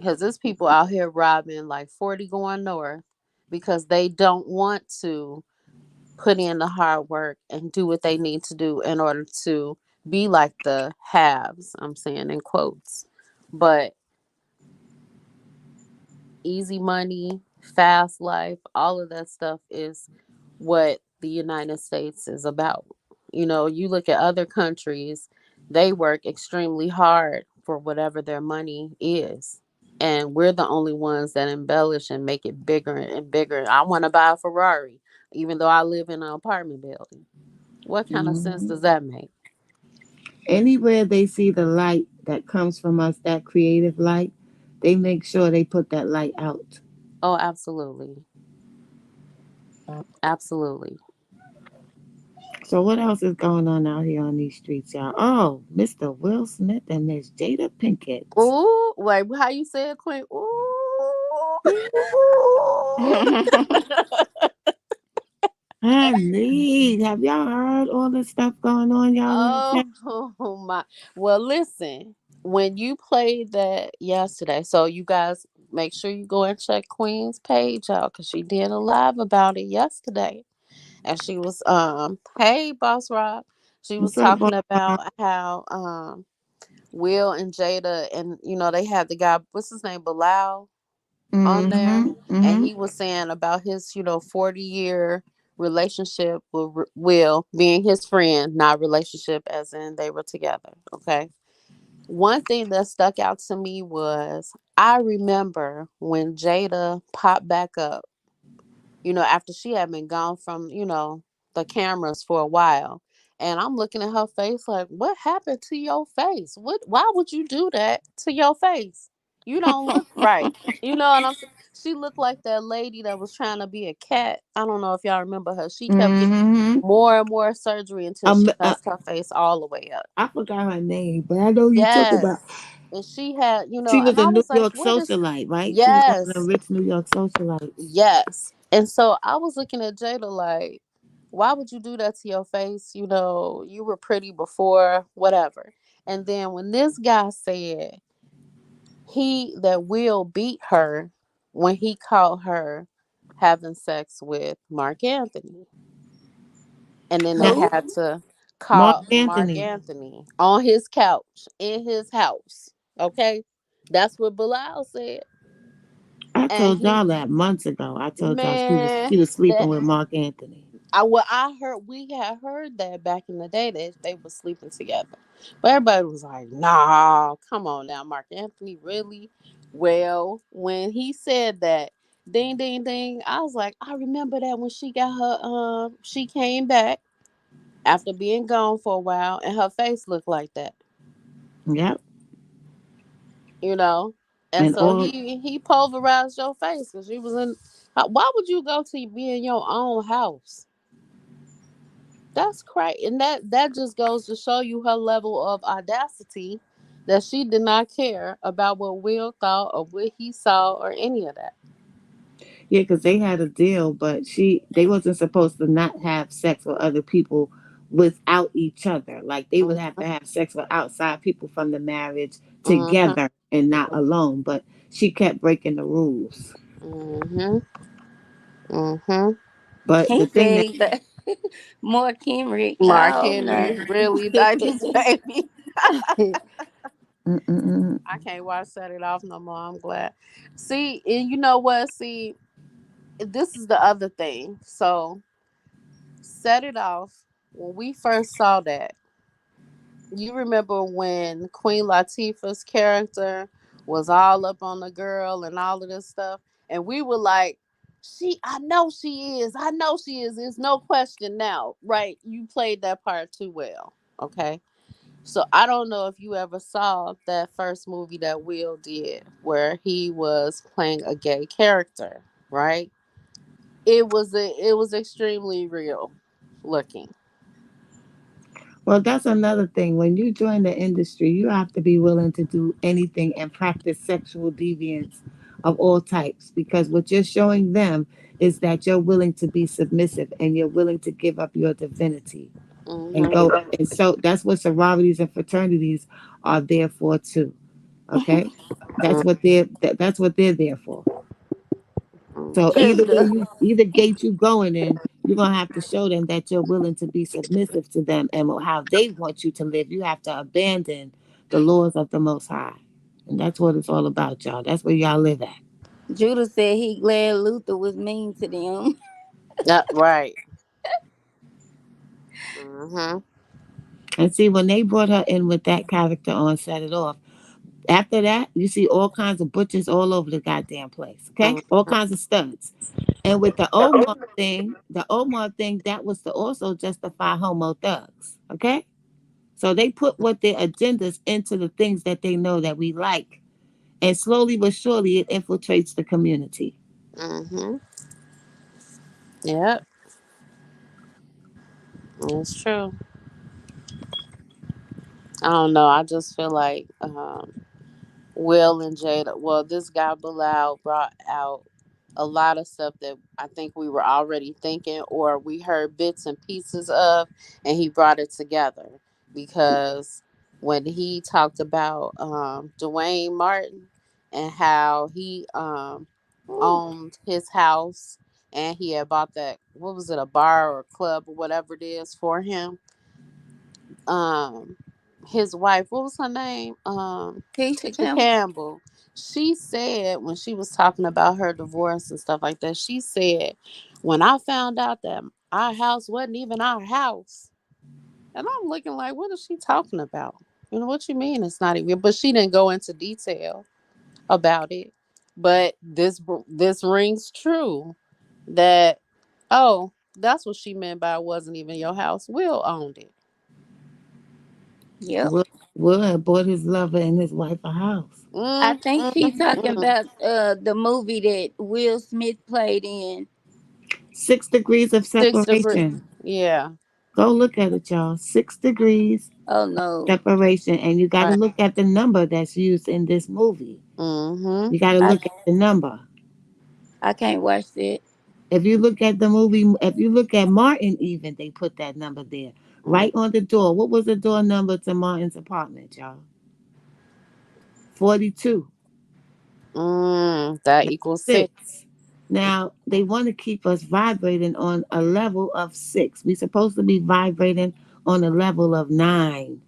Because there's people out here robbing like 40 going north because they don't want to put in the hard work and do what they need to do in order to be like the haves. I'm saying in quotes. But easy money, fast life, all of that stuff is what the United States is about. You know, you look at other countries, they work extremely hard for whatever their money is. And we're the only ones that embellish and make it bigger and bigger. I want to buy a Ferrari, even though I live in an apartment building. What kind of sense Hmm. does that make? Anywhere they see the light that comes from us, that creative light, they make sure they put that light out. Oh, absolutely. Absolutely. So what else is going on out here on these streets, y'all? Oh, Mr. Will Smith and Miss Jada Pinkett. Ooh, wait, how you say it, Queen? Ooh. Ooh, honey, have y'all heard all this stuff going on, y'all in the Oh chat? my. Well, listen, when you played that yesterday, so you guys make sure you go and check Queen's page out because she did a live about it yesterday. And she was hey Boss Rob. She was What's up, boy? talking about how Will and Jada and they had the guy, what's his name, Bilal on there, Mm-hmm. and Mm-hmm. he was saying about his 40-year relationship with Will being his friend, not relationship as in they were together. Okay. One thing that stuck out to me was I remember when Jada popped back up, after she had been gone from, the cameras for a while. And I'm looking at her face like, what happened to your face? Why would you do that to your face? You don't look right. You know what I'm saying? She looked like that lady that was trying to be a cat. I don't know if y'all remember her. She kept getting Mm-hmm. more and more surgery until she messed her face all the way up. I forgot her name, but I know you talk about. Yes. And she had, She was and a I New was like, York what is, socialite, right? She was one of the yes. rich New York socialites. Yes. And so I was looking at Jada like, why would you do that to your face? You were pretty before, whatever. And then when this guy said that Will beat her when he caught her having sex with Mark Anthony. And then they Now, Who? had to Mark call Mark Anthony. Anthony on his couch in his house. Okay? That's what Bilal said. I And told y'all that months ago. I told y'all man, she was sleeping that with Mark Anthony. I heard, we had heard that back in the day that they were sleeping together, but everybody was like, "Nah, come on now, Mark Anthony, really?" Well, when he said that, ding, ding, ding, I was like, I remember that when she got her, she came back after being gone for a while, and her face looked like that, Yep. you know. And And so all he pulverized your face because you was in. Why would you go to be in your own house? That's crazy, and that just goes to show you her level of audacity, that she did not care about what Will thought or what he saw or any of that. yeah, because they had a deal, but they wasn't supposed to not have sex with other people without each other. Like they would have to have sex with outside people from the marriage Mm-hmm. together and not alone. But she kept breaking the rules. Mm-hmm. Mm-hmm. But He the thing that said that Mark Henry. Mark Oh Henry no. really died his baby. mm-mm-mm. I can't watch Set It Off no more. I'm glad. See, and you know what? See, this is the other thing. So, Set It Off, when we first saw that, you remember when Queen Latifah's character was all up on the girl and all of this stuff, and we were like, I know she is. I know she is. There's no question now, right? You played that part too well. Okay. So I don't know if you ever saw that first movie that Will did where he was playing a gay character, right? It was extremely real looking. Well, that's another thing. When you join the industry, you have to be willing to do anything and practice sexual deviance of all types because what you're showing them is that you're willing to be submissive and you're willing to give up your divinity and Mhm. go. And so that's what sororities and fraternities are there for too. Okay, that's what they're there for. So Jada. either gate you going in, you're gonna have to show them that you're willing to be submissive to them and how they want you to live. You have to abandon the laws of the Most High, and that's what it's all about, y'all. That's where y'all live at. Judah said he glad Luther was mean to them. Yeah, right. Mm-hmm. And see, when they brought her in with that character on, set it off. After that, you see all kinds of butchers all over the goddamn place. Okay, all kinds of studs. And with the Omar thing, that was to also justify homo thugs. Okay, so they put what their agendas into the things that they know that we like, and slowly but surely it infiltrates the community. Mm-hmm. Yep, it's true. I don't know. I just feel like Will and Jada. Well, this guy Bilal brought out a lot of stuff that I think we were already thinking, or we heard bits and pieces of, and he brought it together because when he talked about Dwayne Martin and how he owned his house and he had bought that, what was it, a bar or club or whatever it is for him. um his wife, what was her name, Keisha Tisha Campbell. Campbell, she said when she was talking about her divorce and stuff like that, she said, when I found out that our house wasn't even our house, and I'm looking like, what is she talking about? You know what you mean it's not even, but she didn't go into detail about it. But this rings true that, oh, that's what she meant by it wasn't even your house. Will owned it. Yep. Will, Will had bought his lover and his wife a house. I Mm, think mm, she talking mm. about the movie that Will Smith played in. 6 degrees of 6 degrees. separation. Yeah. Go look at it, y'all. 6 degrees Oh no. separation, and you got to Right. look at the number that's used in this movie. Mm-hmm. You got to I look at the number. I can't watch that. If you look at the movie, if you look at Martin, even they put that number there Mm, right on the door. What was the door number to Martin's apartment, y'all? 42. that That's equals six. six. Now they want to keep us vibrating on a level of six. We're supposed to be vibrating on a level of nine.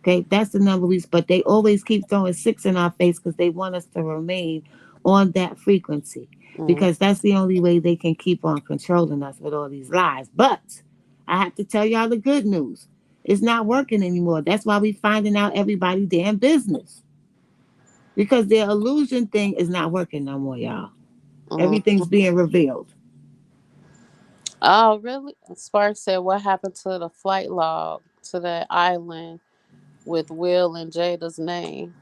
Okay, that's the number but they always keep throwing six in our face because they want us to remain on that frequency Mm, because that's the only way they can keep on controlling us with all these lies. But I have to tell y'all the good news. It's not working anymore. That's why we finding out everybody damn business because their illusion thing is not working no more, y'all. mm. Everything's being revealed. Oh, really? Spark said, what happened to the flight log to that island with Will and Jada's name?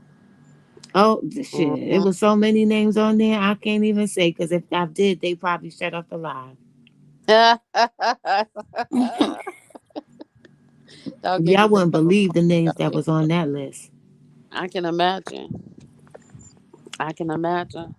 Oh shit! It Mm-hmm. was so many names on there. I can't even say because if I did, they probably shut off the live. Don't give Y'all me the wouldn't believe the names don't that give- was on that list. I can imagine. I can imagine.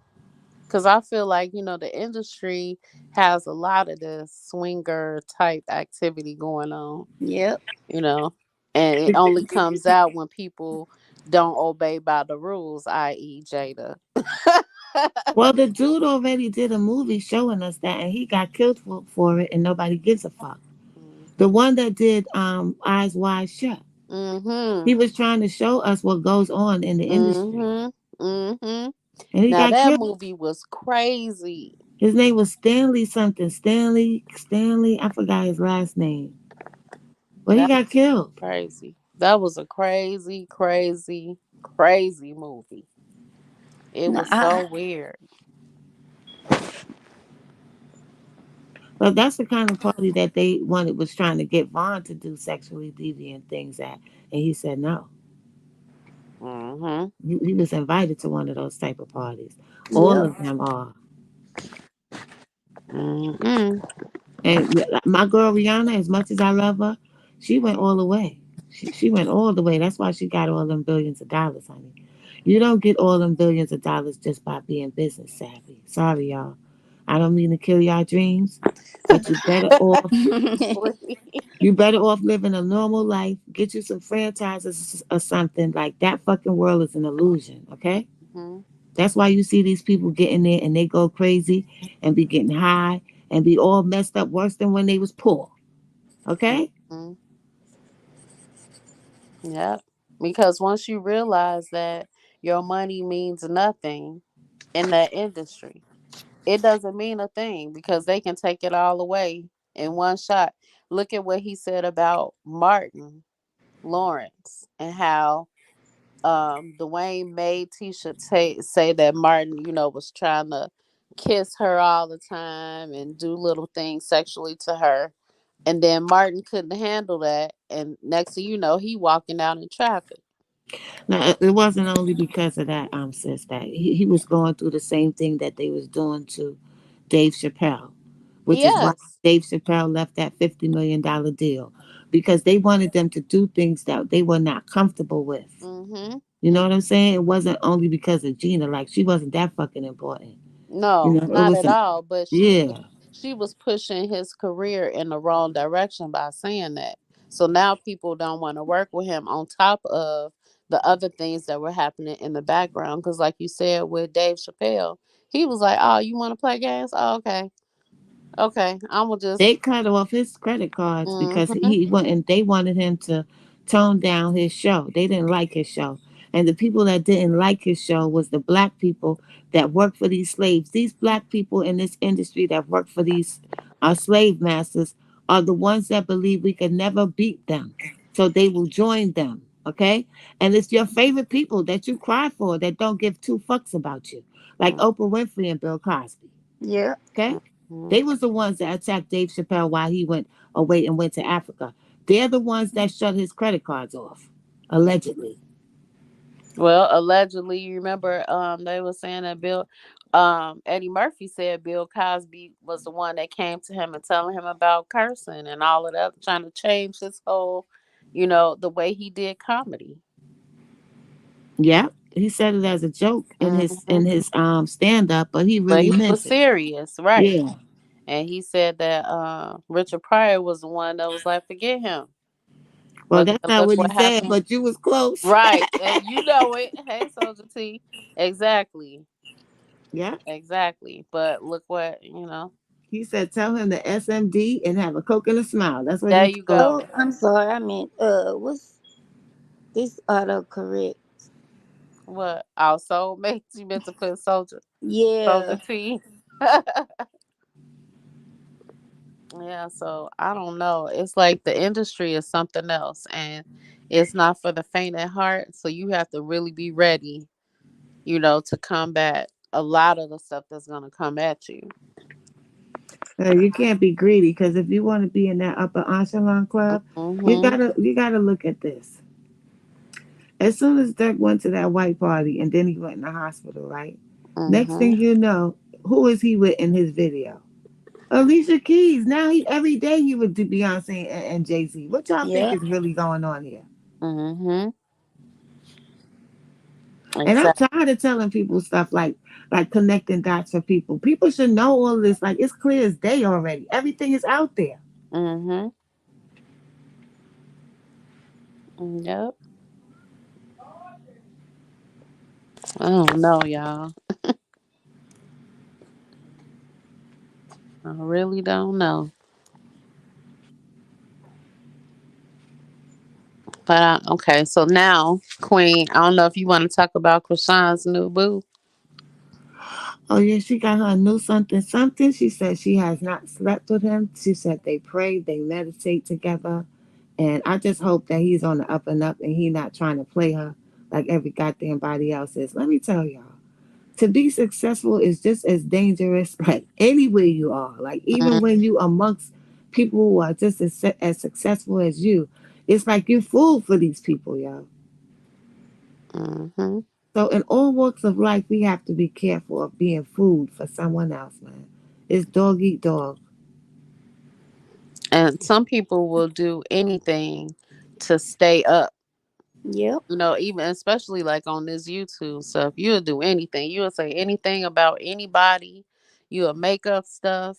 Because I feel like, the industry has a lot of this swinger type activity going on, Yep. you know, and it only comes out when people don't obey by the rules, i.e., Jada. Well, the dude already did a movie showing us that, and he got killed for it, and nobody gives a fuck. The one that did Eyes Wide Shut, Mm-hmm. he was trying to show us what goes on in the industry, Mm-hmm. Mm-hmm. and he Now got that killed. movie was crazy. His name was Stanley something. Stanley. I forgot his last name, but he That got killed. crazy. That was a crazy, crazy, crazy movie. It No, was so weird. But that's the kind of party that they wanted was trying to get Vaughn to do sexually deviant things at, and he said no. Mm-hmm. He was invited to one of those type of parties. All yep. of them are. Mm-hmm. And my girl Rihanna, as much as I love her, she went all the way. She went all the way. That's why she got all them billions of dollars, honey. You don't get all them billions of dollars just by being business savvy. Sorry, y'all. I don't mean to kill your dreams, but you better off living a normal life. Get you some franchises or something. Like that fucking world is an illusion, okay? Mhm. That's why you see these people getting there and they go crazy and be getting high and be all messed up worse than when they was poor. Okay? Mhm. Yep. Because once you realize that your money means nothing in that industry, it doesn't mean a thing because they can take it all away in one shot. Look at what he said about Martin Lawrence and how Dwayne made Tisha say that Martin, was trying to kiss her all the time and do little things sexually to her. And then Martin couldn't handle that. And next thing you know, he walking out in traffic. Now it wasn't only because of that, sis, that he was going through the same thing that they was doing to Dave Chappelle, which is why Yes. Dave Chappelle left that $50 million deal. Because they wanted them to do things that they were not comfortable with. Mm-hmm. You know what I'm saying? It wasn't only because of Gina, like she wasn't that fucking important. You No, know, it not was at some all. But yeah. she was pushing his career in the wrong direction by saying that. So now people don't want to work with him on top of the other things that were happening in the background. Because, like you said with Dave Chappelle, he was like, "Oh, you want to play games? Oh, okay, okay. I'm gonna just." They cut off his credit cards because Mm-hmm. he went and they wanted him to tone down his show. They didn't like his show. And the people that didn't like his show was the black people that worked for these slaves. These black people in this industry that work for these slave masters are the ones that believe we could never beat them. So they will join them. Okay? And it's your favorite people that you cry for that don't give two fucks about you. Like Oprah Winfrey and Bill Cosby. Yeah. Okay? Mm-hmm. They was the ones that attacked Dave Chappelle while he went away and went to Africa. They're the ones that shut his credit cards off, allegedly. Well, allegedly, you remember they were saying that Eddie Murphy said Bill Cosby was the one that came to him and telling him about cursing and all of that, trying to change his whole, the way he did comedy. Yeah, he said it as a joke in his Hmm. stand up, but he But really he meant was it. serious, right? Yeah. And he said that Richard Pryor was the one that was like, forget him. Well, But that's then not look what he what said, happened. but you was close. Right. And you know it. Hey, Soldier T. Exactly. Yeah. Exactly. But look what, He said, tell him the SMD and have a Coke and a smile. That's what there he you told Oh, go. I'm sorry. I meant what's this autocorrect? What? Our soulmates? You meant to put Soldier Yeah. T. Yeah, so I don't know. It's like the industry is something else and it's not for the faint at heart. So you have to really be ready, to combat a lot of the stuff that's gonna come at you. you can't be greedy because if you want to be in that upper echelon club, Mm-hmm. you gotta look at this. As soon as Dirk went to that white party and then he went in the hospital, right? Next Mm-hmm. thing you know, who is he with in his video? Alicia Keys. Now he every day he would do Beyonce and Jay Z. What y'all think Yeah. is really going on here? Mm-hmm. And I'm Exactly. tired of telling people stuff like connecting dots for people. People should know all this. Like it's clear as day already. Everything is out there. Mm-hmm. Yep. I don't know, y'all. I really don't know. But okay, so now, Queen, I don't know if you want to talk about Krishan's new boo. Oh yeah, she got her a new something something. She said she has not slept with him. She said they pray, they meditate together. And I just hope that he's on the up and up and he not trying to play her like every goddamn body else is. Let me tell y'all, to be successful is just as dangerous like anywhere you are. Like even when you amongst people who are just as successful as you, it's like you're food for these people, y'all. Mm-hmm. So in all walks of life, we have to be careful of being food for someone else, man. It's dog eat dog. And some people will do anything to stay up. Yep. Even especially like on this YouTube stuff, you'll do anything. You'll say anything about anybody. You'll make up stuff.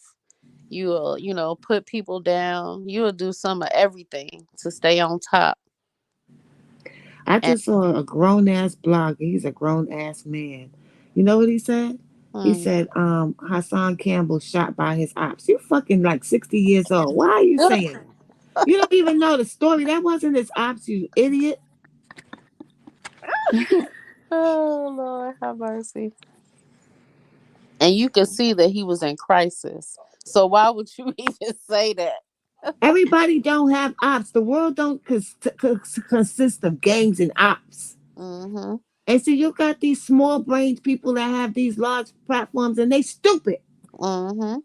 You'll, put people down. You'll do some of everything to stay on top. I And just saw a grown ass blogger. He's a grown ass man. You know what he said? He mm. said, Hassan Campbell shot by his ops. You fucking like 60 years old. Why are you saying that? You don't even know the story. That wasn't his ops, you idiot. Oh Lord, have mercy. And you could see that he was in crisis. So why would you even say that? Everybody don't have ops. The world don't consist of gangs and ops. Mm-hmm. And so you got these small brained people that have these large platforms and they stupid. Mm-hmm.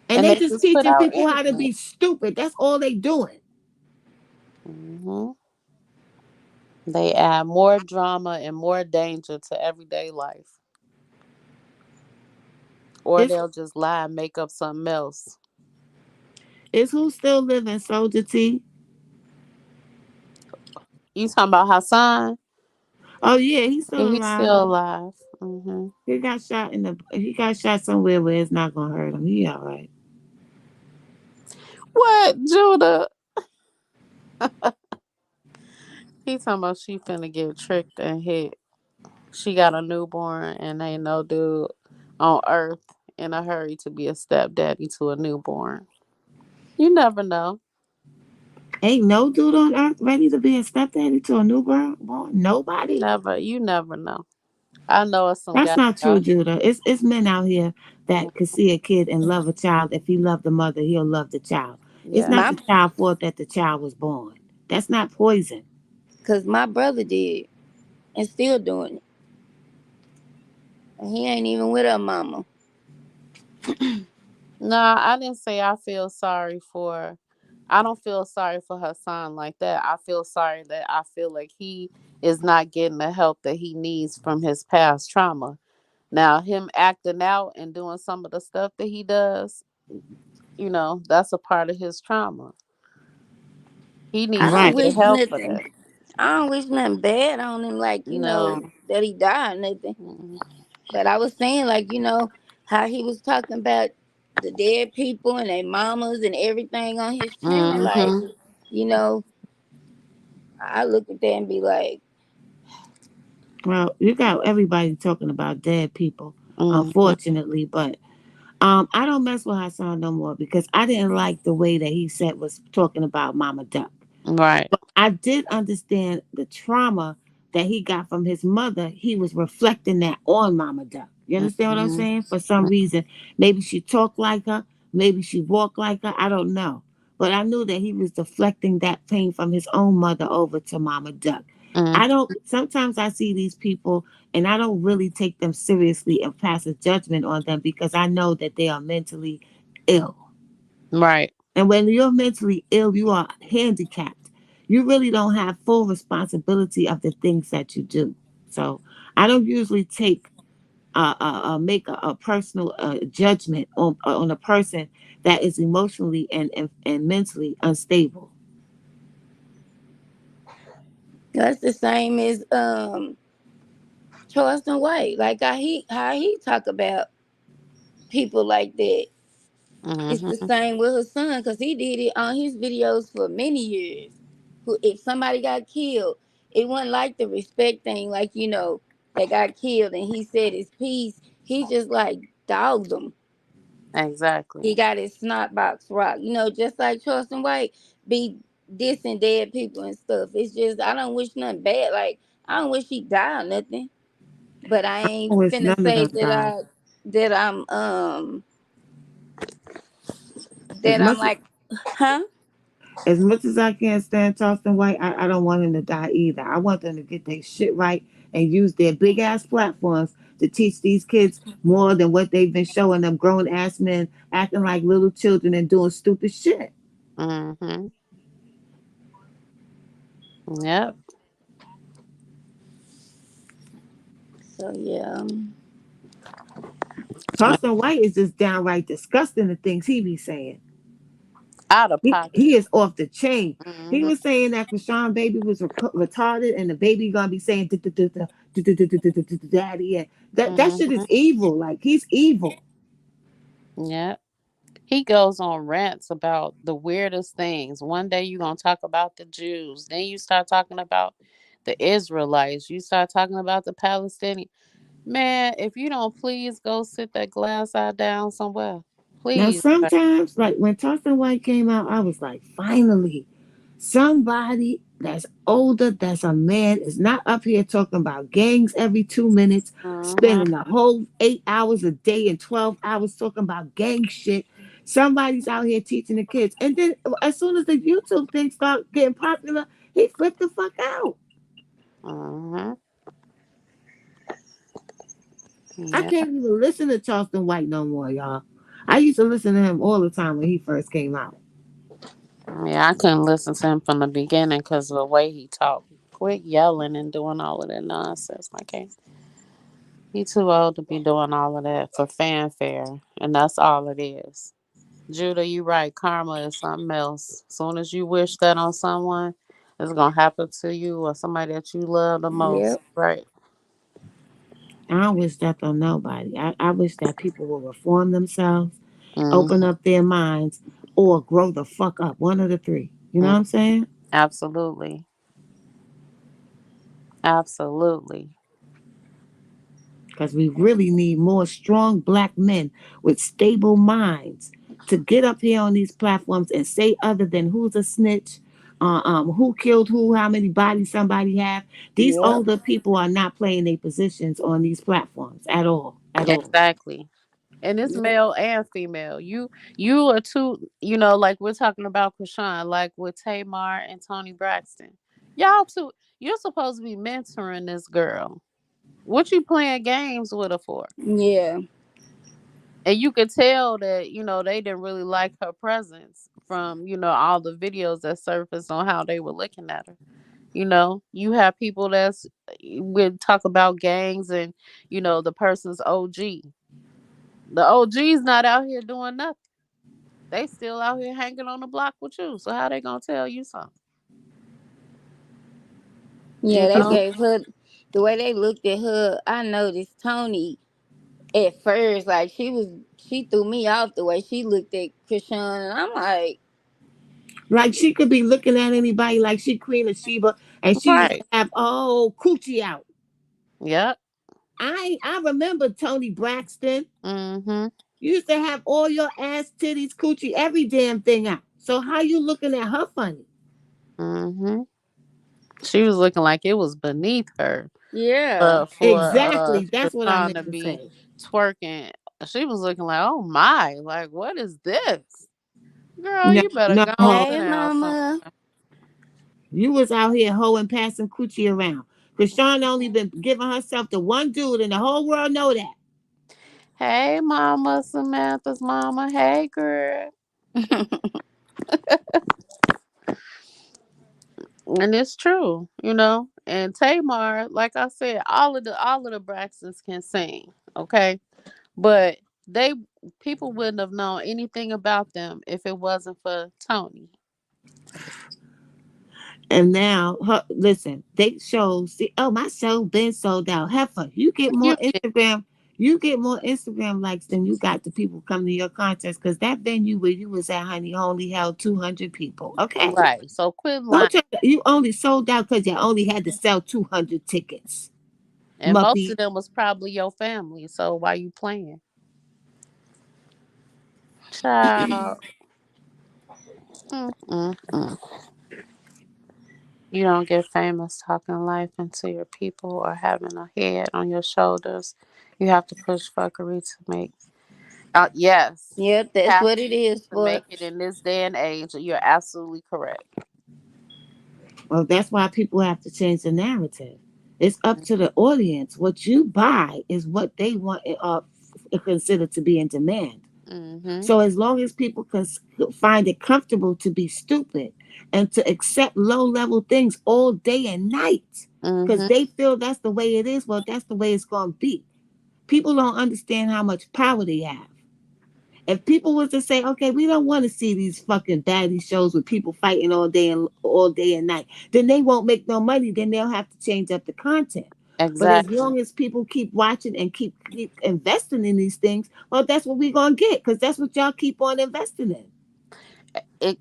And And they they just just put teaching out people how to anything. be stupid. That's all they doing. Mm-hmm. They add more drama and more danger to everyday life. Or It's they'll just lie and make up something else. it's who still living, Soldier T. You talking about Hassan? Oh yeah, he's Yeah, still he's alive. still alive. Mm-hmm. He got shot somewhere where it's not gonna hurt him. He all right. What, Judah? He talking about she finna get tricked and hit. She got a newborn and ain't no dude on earth in a hurry to be a stepdaddy to a newborn. You never know. Ain't no dude on earth ready to be a stepdaddy to a newborn born. Nobody. You never know. I know it's some That's guys not true, out Judah. It's men out here here. that could see a kid and love a child. If he loved the mother, he'll love the child. It's Yeah. not My the child's fault that the child was born. That's not poison. Cause my brother did and still doing it. And he ain't even with her mama. No, I didn't say I feel sorry for. I don't feel sorry for Hassan like that. I feel sorry that I feel like he is not getting the help that he needs from his past trauma. Now, him acting out and doing some of the stuff that he does, that's a part of his trauma. He I needs to don't Right. get wish help for nothing. that. I don't wish nothing bad on him, like, No. that he died or nothing. Mm-hmm. But I was saying, like, how he was talking about the dead people and their mamas and everything on his channel. Like, Mm-hmm. you know, I look at that and be like, Well, you got everybody talking about dead people, Mm-hmm. unfortunately, but I don't mess with Hassan no more because I didn't like the way that he said was talking about Mama Duck. Right. I did understand the trauma that he got from his mother. He was reflecting that on Mama Duck. You understand what I'm Mm-hmm. saying? For some reason, maybe she talked like her, maybe she walked like her. I don't know. But I knew that he was deflecting that pain from his own mother over to Mama Duck. I Mm-hmm. don't, sometimes I see these people and I don't really take them seriously and pass a judgment on them because I know that they are mentally ill. Right. And when you're mentally ill, you are handicapped. You really don't have full responsibility of the things that you do. So I don't usually make a personal judgment on a person that is emotionally and mentally unstable. that's the same as Charleston White. Like how he talk about people like that. It's the Mm-hmm. same with his son because he did it on his videos for many years. Who, if somebody got killed, it wasn't like the respect thing, like they got killed and he said his piece. He just like dogged them. Exactly. He got his snot box rock, just like Charleston White be dissing dead people and stuff. It's just I don't wish nothing bad. Like I don't wish he died or nothing, but I I ain't wish finna none of say them that died. As I'm much like, huh? as I can't stand Charleston White, I don't want him to die either. I want them to get their shit right and use their big ass platforms to teach these kids more than what they've been showing them grown ass men acting like little children and doing stupid shit. Mm-hmm. Yep. So yeah. Charleston White is just downright disgusting the things he be saying. Out of He pocket. is off the chain. He Mm-hmm. was saying that Krishan baby was retarded and the baby gonna be saying daddy. And that shit is Mhm. evil. Like he's evil. Yeah. He goes on rants about the weirdest things. One day you're gonna talk about the Jews, then you start talking about the Israelites, you start talking about the Palestinians. Man, if you don't please go sit that glass eye down somewhere. Now Please. sometimes, like when Charleston White came out, I was like, finally, somebody that's older, that's a man, is not up here talking about gangs every 2 minutes, Mm-hmm. spending the whole 8 hours a day and 12 hours talking about gang shit. Somebody's out here teaching the kids. And then as soon as the YouTube thing started getting popular, he flipped the fuck out. Mm-hmm. I Yeah. can't even listen to Charleston White no more, y'all. I used to listen to him all the time when he first came out. Yeah, I couldn't listen to him from the beginning because of the way he talked. Quit yelling and doing all of that nonsense. I can't. He too old to be doing all of that for fanfare, and that's all it is. Judah, you right. Karma is something else. Soon as you wish that on someone, it's gonna happen to you or somebody that you love the most. Yep. Right. I don't wish that on nobody. I wish that people will reform themselves, open Mm-hmm. up their minds, or grow the fuck up. One of the three. You know what I'm saying? Absolutely. Absolutely. Because we really need more strong black men with stable minds to get up here on these platforms and say other than who's a snitch, who killed who, how many bodies somebody have. These Yep. older people are not playing their positions on these platforms at all. At all. Exactly. And it's Yep. male and female. You are two, like we're talking about Krishan, like with Tamar and Tony Braxton. Y'all two, you're supposed to be mentoring this girl. What you playing games with her for? Yeah. And you could tell that, they didn't really like her presence from, all the videos that surfaced on how they were looking at her. You have people that's would talk about gangs and, the person's OG. The OG's not out here doing nothing. They still out here hanging on the block with you. So how they gonna tell you something? You Yeah, they know? gave her the way they looked at her. I noticed Tony at first, like she threw me off the way she looked at Krishan, and I'm like, Like she could be looking at anybody like she Queen of Sheba and she used to Right. have coochie out. Yep. I remember Tony Braxton. Mm-hmm. You used to have all your ass, titties, coochie, every damn thing out. So how you looking at her funny? Mm-hmm. She was looking like it was beneath her. yeah, For Exactly. That's what I Krishan meant to to be say. twerking, she was looking like, oh my, like what is this? Girl, No, you better no, go on hey sit down mama, somewhere. you was out here hoeing, passing coochie around. Krishan only been giving herself to one dude, and the whole world know that. Hey mama, Samantha's mama. Hey girl. And it's true, And Tamar, like I said, all of the Braxtons can sing, okay? But they people wouldn't have known anything about them if it wasn't for Tony. And now, listen, they show. See, oh, my show been sold out. Heifer, You did You get more Instagram likes than you got the people coming to your contest because that venue where you was at, honey, only held 200 people. Okay, right. So quit lying. don't try. You only sold out because you only had to sell 200 tickets. And most Muppy. of them was probably your family. So why you playing? Child. Mm-mm-mm. You don't get famous talking life into your people or having a head on your shoulders. You have to push fuckery to make. Yes, yep, you that's have what it is to for. make it in this day and age. You're absolutely correct. Well, that's why people have to change the narrative. It's up to the audience. What you buy is what they want consider to be in demand. Mm-hmm. So as long as people can find it comfortable to be stupid and to accept low level things all day and night, because Mm-hmm. they feel that's the way it is, well, that's the way it's going to be. People don't understand how much power they have. If people was to say, okay, we don't want to see these fucking baddie shows with people fighting all day and night, then they won't make no money. Then they'll have to change up the content. But as Exactly. long as people keep watching and keep investing in these things, well, that's what we're gonna get because that's what y'all keep on investing in. And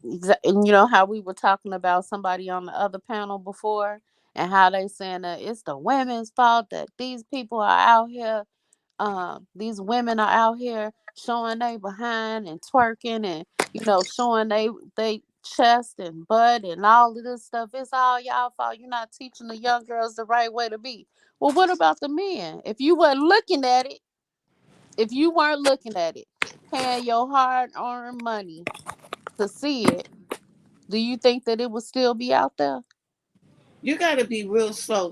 you know how we were talking about somebody on the other panel before, and how they saying that it's the women's fault that these people are out here, these women are out here showing they behind and twerking, and showing they chest and butt and all of this stuff. It's all y'all fault. You're not teaching the young girls the right way to be. Well, what about the men? If you weren't looking at it, paying your hard earned money to see it, do you think that it would still be out there? You got to be real slow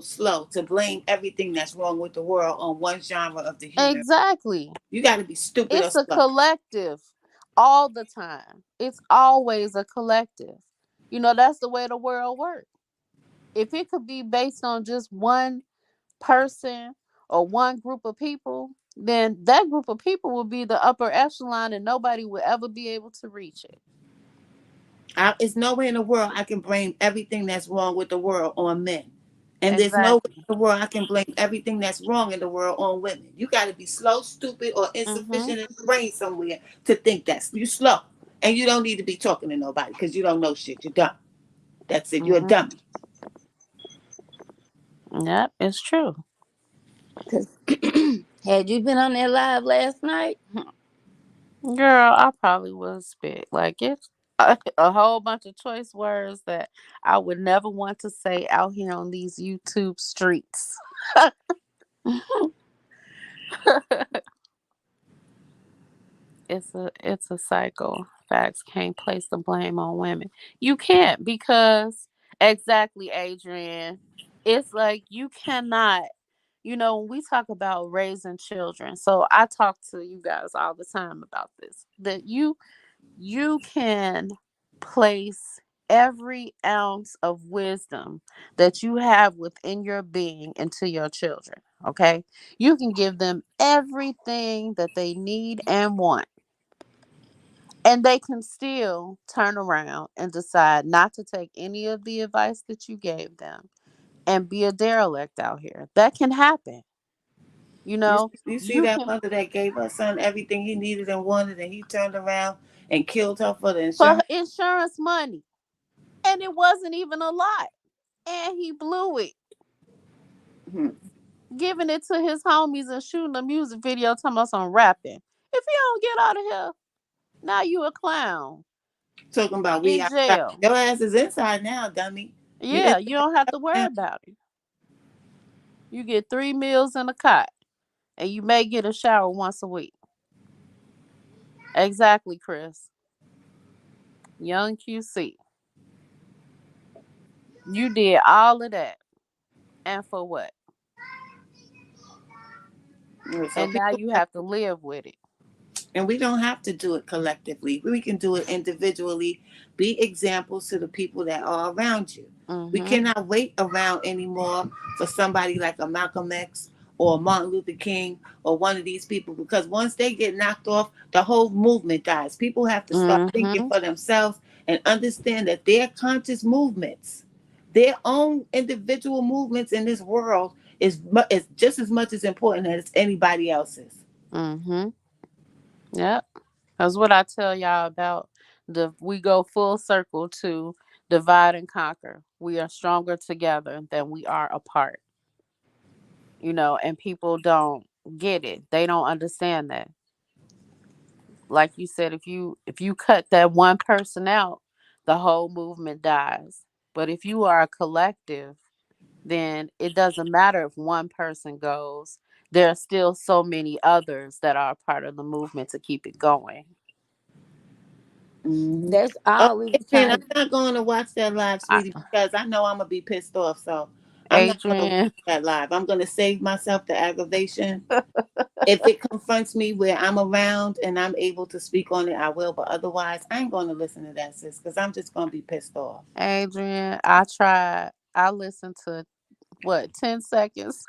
to blame everything that's wrong with the world on one genre of the human. Exactly. You got to be stupid or It's a slow. collective all the time. It's always a collective. That's the way the world works. If it could be based on just one person or one group of people, then that group of people will be the upper echelon and nobody will ever be able to reach it. It's nowhere in the world I can blame everything that's wrong with the world on men. And there's nowhere Exactly. in the world I can blame everything that's wrong in the world on women. You got to be slow, stupid, or Mhm. insufficient in the brain somewhere to think that. You slow. And you don't need to be talking to nobody because you don't know shit. You're dumb. That's it. You're a Mhm. dummy. Yep, it's true. Cause had you been on that live last night, Girl, I probably would spit. Like it's a whole bunch of choice words that I would never want to say out here on these YouTube streets. It's a cycle. Facts, can't place the blame on women. You can't, because exactly, Adrian. It's like you cannot. When we talk about raising children, so I talk to you guys all the time about this. That you can place every ounce of wisdom that you have within your being into your children. Okay, you can give them everything that they need and want, and they can still turn around and decide not to take any of the advice that you gave them and be a derelict out here. That can happen. You You, know, you see you that can, mother that gave her son everything he needed and wanted, and he turned around and killed her for the for insurance? insurance money, and it wasn't even a lot, and he blew it, Hmm. giving it to his homies and shooting a music video talking about some rapping. If you don't get out of here, now you a clown Talking about we in outside. jail. Your ass is inside now, dummy. You Yeah, you inside don't have to worry now. about it. You get 3 meals in a cot, and you may get a shower once a week. Exactly, Chris. Young QC. You did all of that. And for what? Yeah, so And now people, you have to live with it. and we don't have to do it collectively. We can do it individually. Be examples to the people that are around you. We Mm-hmm. cannot wait around anymore for somebody like a Malcolm X or Martin Luther King or one of these people, because once they get knocked off, the whole movement dies. People have to start thinking Mm-hmm. for themselves and understand that their conscious movements, their own individual movements in this world is just as much as important as anybody else's. Mm-hmm. Yep. That's what I tell y'all about. We go full circle to divide and conquer. We are stronger together than we are apart. And people don't get it. They don't understand that. Like you said, if you cut that one person out, the whole movement dies. But if you are a collective, then it doesn't matter if one person goes. There are still so many others that are a part of the movement to keep it going. Hmm. that's Oh, all we was Adrian, I'm trying. not going to watch that live, I, sweetie, because I know I'm gonna be pissed off. So I'm not going to watch Adrian, that live. I'm gonna save myself the aggravation. If it confronts me where I'm around and I'm able to speak on it, I will. But otherwise, I ain't going to listen to that, sis, because I'm just going to be pissed off. Adrian, I tried. I listened to what, 10 seconds.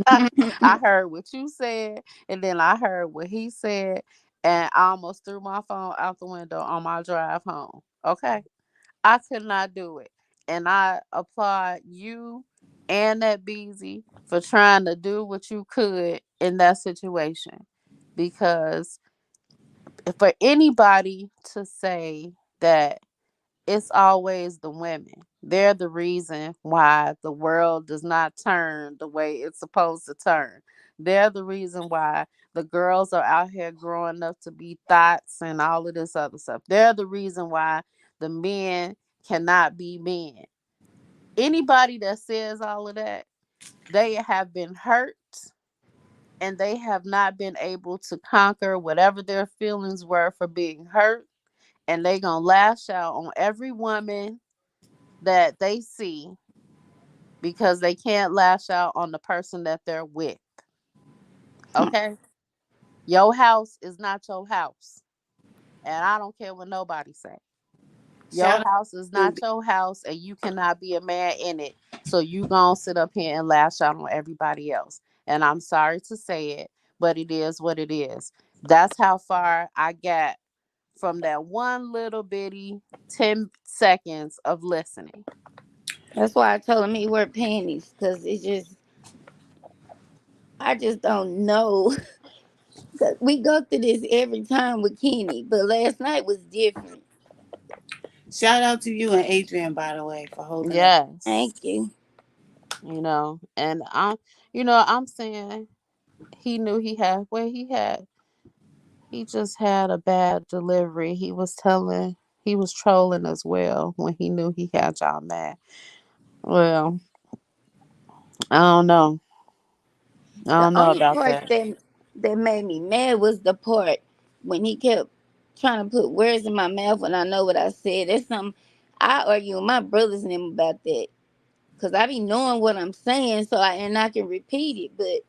I heard what you said, and then I heard what he said, and I almost threw my phone out the window on my drive home. Okay, I could not do it, and I applaud you and that Beezy for trying to do what you could in that situation. Because for anybody to say that it's always the women, they're the reason why the world does not turn the way it's supposed to turn. They're the reason why the girls are out here growing up to be thoughts and all of this other stuff. They're the reason why the men cannot be men. Anybody that says all of that, they have been hurt and they have not been able to conquer whatever their feelings were for being hurt, and they gonna lash out on every woman that they see because they can't lash out on the person that they're with. Okay? Your house is not your house. And I don't care what nobody say. Your Shout out house is to not your house and you cannot be a man in it. So you gonna sit up here and lash out on everybody else. And I'm sorry to say it, but it is what it is. That's how far I got from that one little bitty 10 seconds of listening. That's why I told him he wear panties, because it just, I just don't know. 'Cause we go through this every time with Kenny, but last night was different. shout out to you and Adrian, by the way, for holding it. Yes. Thank you. And I'm saying he knew he just had a bad delivery. He was trolling as well when he knew he had y'all mad. Well, I don't know. I The don't know only about part that. that made me mad was the part when he kept trying to put words in my mouth when I know what I said. That's something I argue with my brothers and them about that. Cause I be knowing what I'm saying, I can repeat it. But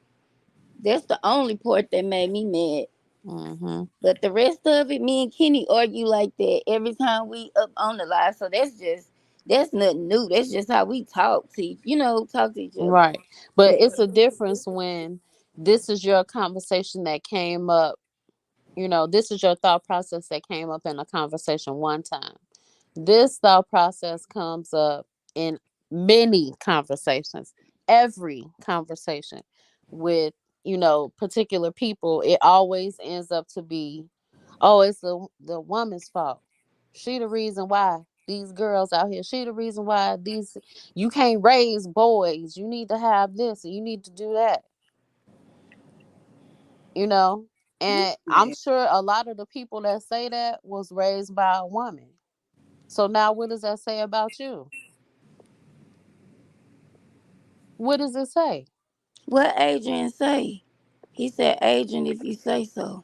that's the only part that made me mad. Hmm. But the rest of it, me and Kenny argue like that every time we up on the live. So that's nothing new. That's just how we talk to each other. Right. But But it's a difference when this is your conversation that came up. This is your thought process that came up in a conversation one time. This thought process comes up in many conversations, every conversation with, particular people. It always ends up to be, oh, it's the woman's fault. She the reason why these girls out here. She the reason why you can't raise boys. You need to have this and you need to do that, you know? And I'm Yeah. sure a lot of the people that say that was raised by a woman. So now what does that say about you? What does it say? what Adrian say? He said, Adrian, if you say so.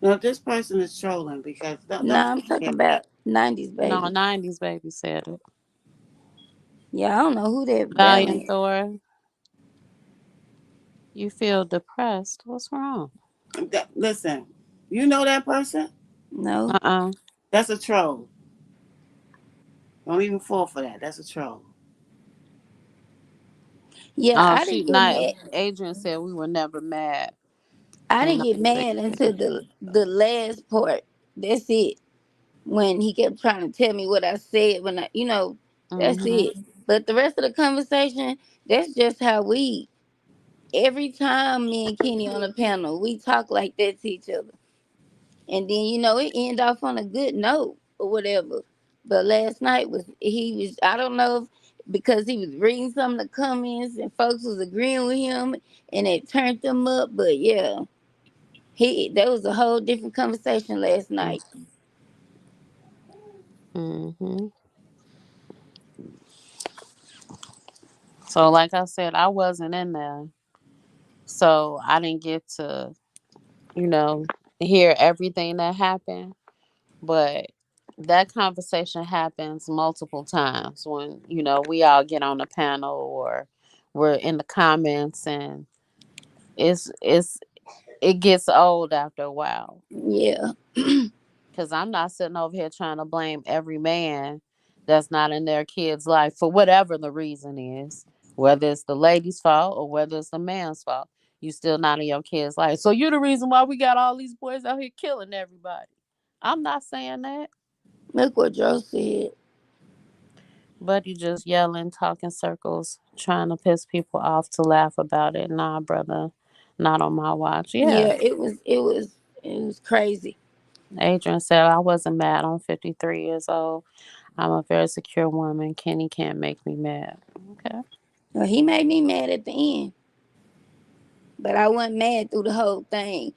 No, this person is trolling because don't Nah, I'm talking forget. about 90s No, baby. 90s baby said it. Yeah, I don't know who that Valiant Valiant. Thor, you feel depressed. What's wrong? Listen, you know that person? No. Uh-uh. That's a troll. Don't even fall for that. That's a troll. Yeah, Oh, I she didn't get not. mad. Adrian said we were never mad. I And didn't get 90s baby mad said until the last part. That's it. When he kept trying to tell me what I said that's mm-hmm. it. But the rest of the conversation, that's just how we every time me and Kenny on the panel, we talk like that to each other. And then it end off on a good note or whatever. But last night he was I don't know if because he was reading some of the comments and folks was agreeing with him and it turned them up. But yeah, he that was a whole different conversation last night. Mm-hmm. So like I said, I wasn't in there. So I didn't get to, you know, hear everything that happened. But that conversation happens multiple times when, we all get on the panel or we're in the comments, and it's it gets old after a while. Yeah. Cause I'm not sitting over here trying to blame every man that's not in their kid's life for whatever the reason is, whether it's the lady's fault or whether it's the man's fault. You still not in your kid's life. So you're the reason why we got all these boys out here killing everybody. I'm not saying that. Look what Joe said. But you just yelling, talking circles, trying to piss people off to laugh about it. Nah, brother, not on my watch. Yeah. Yeah, it was crazy. Adrian said, I wasn't mad. I'm 53 years old. I'm a very secure woman. Kenny can't make me mad. Okay. Well, he made me mad at the end, but I wasn't mad through the whole thing.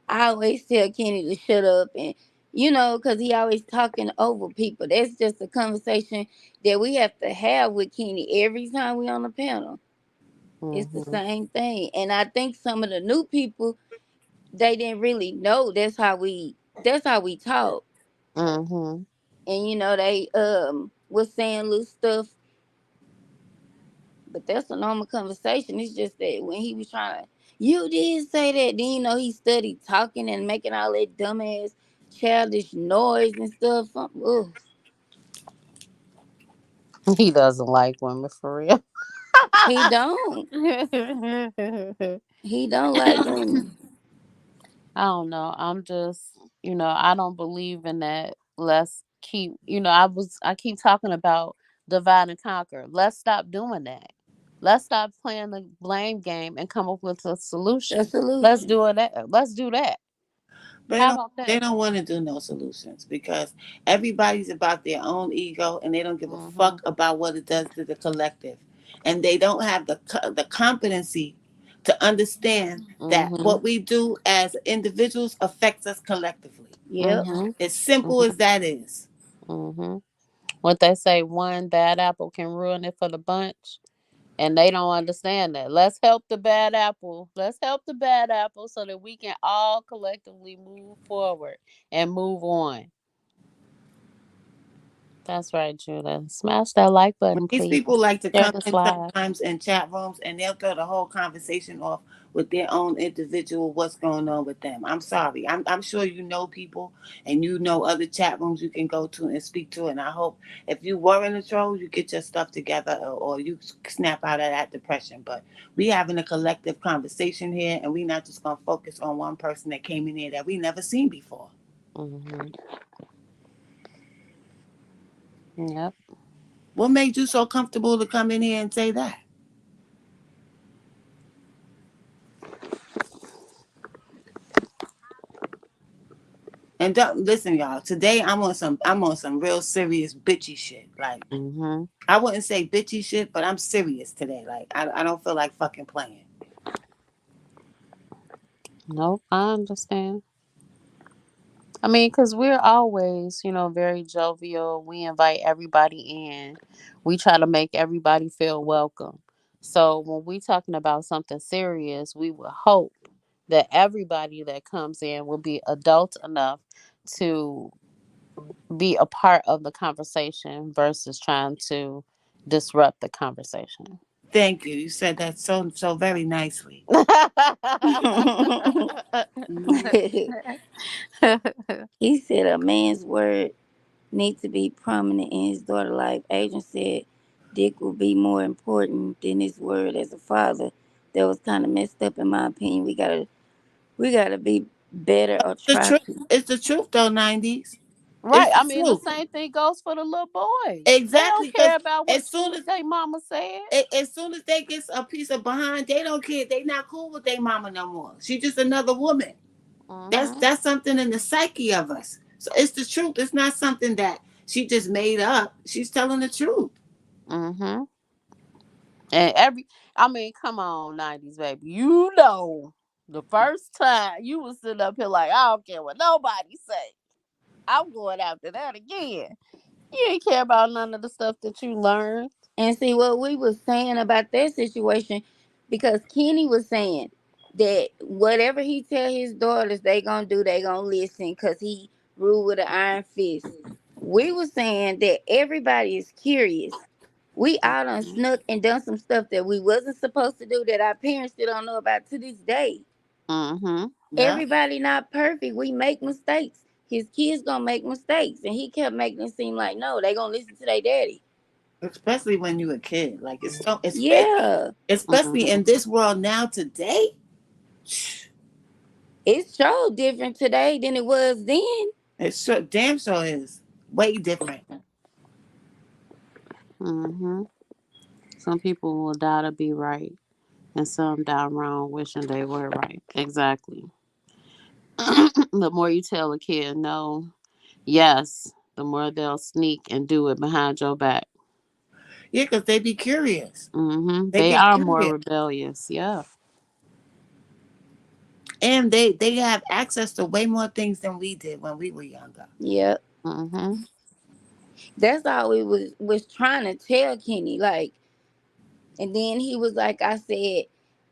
I always tell Kenny to shut up, and because he always talking over people. That's just a conversation that we have to have with Kenny every time we on the panel. It's the Mm-hmm. same thing, and I think some of the new people, they didn't really know that's how we talk, Mm-hmm. and they was saying little stuff. But that's a normal conversation. It's just that when he was trying to, you did say that. Then he studied talking and making all that dumbass, childish noise and stuff. Ugh. He doesn't like women for real. He don't. He don't like women. I don't know. I'm just, I don't believe in that. Let's keep, I keep talking about divide and conquer. Let's stop doing that. Let's stop playing the blame game and come up with a The solution. Let's solution. do it. Let's do that. But How about they that? don't want to do no solutions because everybody's about their own ego and they don't give a Mhm. fuck about what it does to the collective. And they don't have the competency to understand that Mhm. what we do as individuals affects us collectively. Yep. Mhm. As simple as Mhm. that is. Mhm. What they say, one bad apple can ruin it for the bunch. And they don't understand that. Let's help the bad apple. Let's help the bad apple so that we can all collectively move forward and move on. That's right, Judah. Smash that like When button, these please. people like to Share come this in live. sometimes in chat rooms and they'll throw the whole conversation off with their own individual what's going on with them. I'm sorry. I'm sure you know people and you know other chat rooms you can go to and speak to. And I hope if you were in a troll, you get your stuff together or you snap out of that depression. But we having a collective conversation here and we not just gonna focus on one person that came in here that we never seen before. Hmm. Yep. What made you so comfortable to come in here and say that? And don't listen, y'all. Today I'm on some real serious bitchy shit. Like Hmm. I wouldn't say bitchy shit, but I'm serious today. Like I don't feel like fucking playing. Nope, I understand. I mean, because we're always, very jovial. We invite everybody in. We try to make everybody feel welcome. So when we talking about something serious, we would hope that everybody that comes in will be adult enough to be a part of the conversation versus trying to disrupt the conversation. Thank you. You said that so very nicely. He said a man's word needs to be prominent in his daughter's life. Agent said Dick will be more important than his word as a father. That was kind of messed up in my opinion. We gotta be better or The try truth. to. It's the truth though. 90s. Right. It's the I mean, the truth. same thing goes for the little boys. They Exactly. don't Because care about as what soon as they mama said. as soon as they get a piece of behind, they don't care. They not cool with their mama no more. She just another woman. That's Mhm. that's something in the psyche of us. So it's the truth. It's not something that she just made up. She's telling the truth. Mhm. And I mean, come on, 90s baby. The first time you was sitting up here like, I don't care what nobody say. I'm going after that again. You ain't care about none of the stuff that you learned. And see what we was saying about that situation, because Kenny was saying that whatever he tell his daughters they gonna do, they gonna listen because he ruled with an iron fist. We was saying that everybody is curious. We all done Mhm. snuck and done some stuff that we wasn't supposed to do that our parents still don't know about to this day. Mhm. Yeah. Everybody not perfect. We make mistakes. His kids gonna make mistakes, and he kept making it seem like no, they gonna listen to their daddy. Especially when you a kid. Like it's so Yeah, especially Mhm. in this world now today. it's so different today than it was then. It sure damn sure is way different. Mhm. Some people will die to be right, and some die wrong, wishing they were right. Exactly. The more you tell a kid no, yes, the more they'll sneak and do it behind your back. Yeah, because they be curious. They They get are more curious. rebellious. Yeah. And they have access to way more things than we did when we were younger. Yeah. Mhm. That's all we was trying to tell Kenny. Like, and then he was like, I said,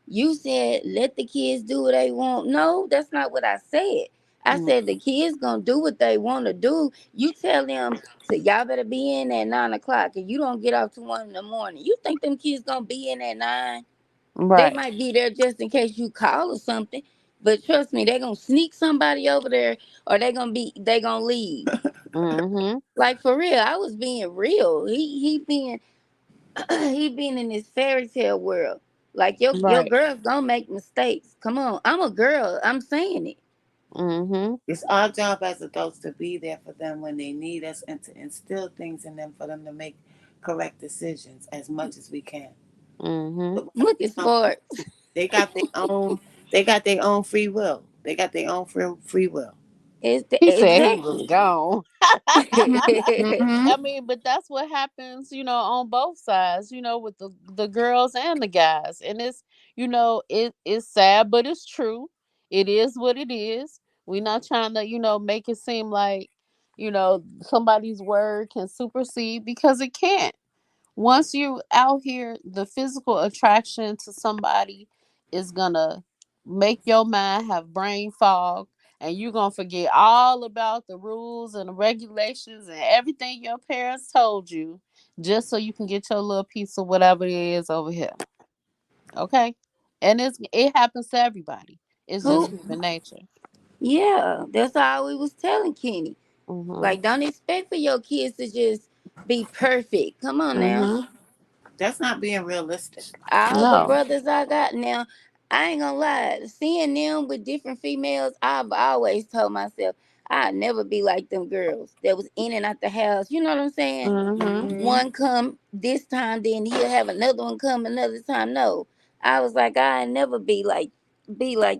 you said let the kids do what they want. No, that's not what I said. I Mm. said the kids gonna do what they want to do. You tell them to y'all better be in at 9 o'clock, and you don't get off to 1 in the morning. You think them kids gonna be in at 9? They Right. might be there just in case you call or something. But trust me, they gonna sneak somebody over there, or they gonna leave. Mhm. Like for real, I was being real. He being he been in this fairy tale world. Like your Right. girl's gonna make mistakes. Come on, I'm a girl. I'm saying it. Mhm. It's our job as adults to be there for them when they need us and to instill things in them for them to make correct decisions as much as we can. Mhm. But I'm looking smart. they got their own they got their own free will. They got their own free will. He said he was Exactly. gone. Hmm. I mean, but that's what happens, on both sides, with the girls and the guys. And it's sad, but it's true. It is what it is. We're not trying to, make it seem like, somebody's word can supersede, because it can't. Once you out here, the physical attraction to somebody is gonna make your mind have brain fog, and you're gonna forget all about the rules and the regulations and everything your parents told you, just so you can get your little piece of whatever it is over here. Okay. And it happens to everybody. It's just Who? human nature. Yeah, that's all we was telling Kenny. Mhm. Like, don't expect for your kids to just be perfect. Come on now. Mhm. That's not being realistic. All the No. brothers I got now, I ain't gonna lie. Seeing them with different females, I've always told myself I'd never be like them girls that was in and out the house. You know what I'm saying? Mhm. Hmm. One come this time, then he'll have another one come another time. No, I was like, I never be like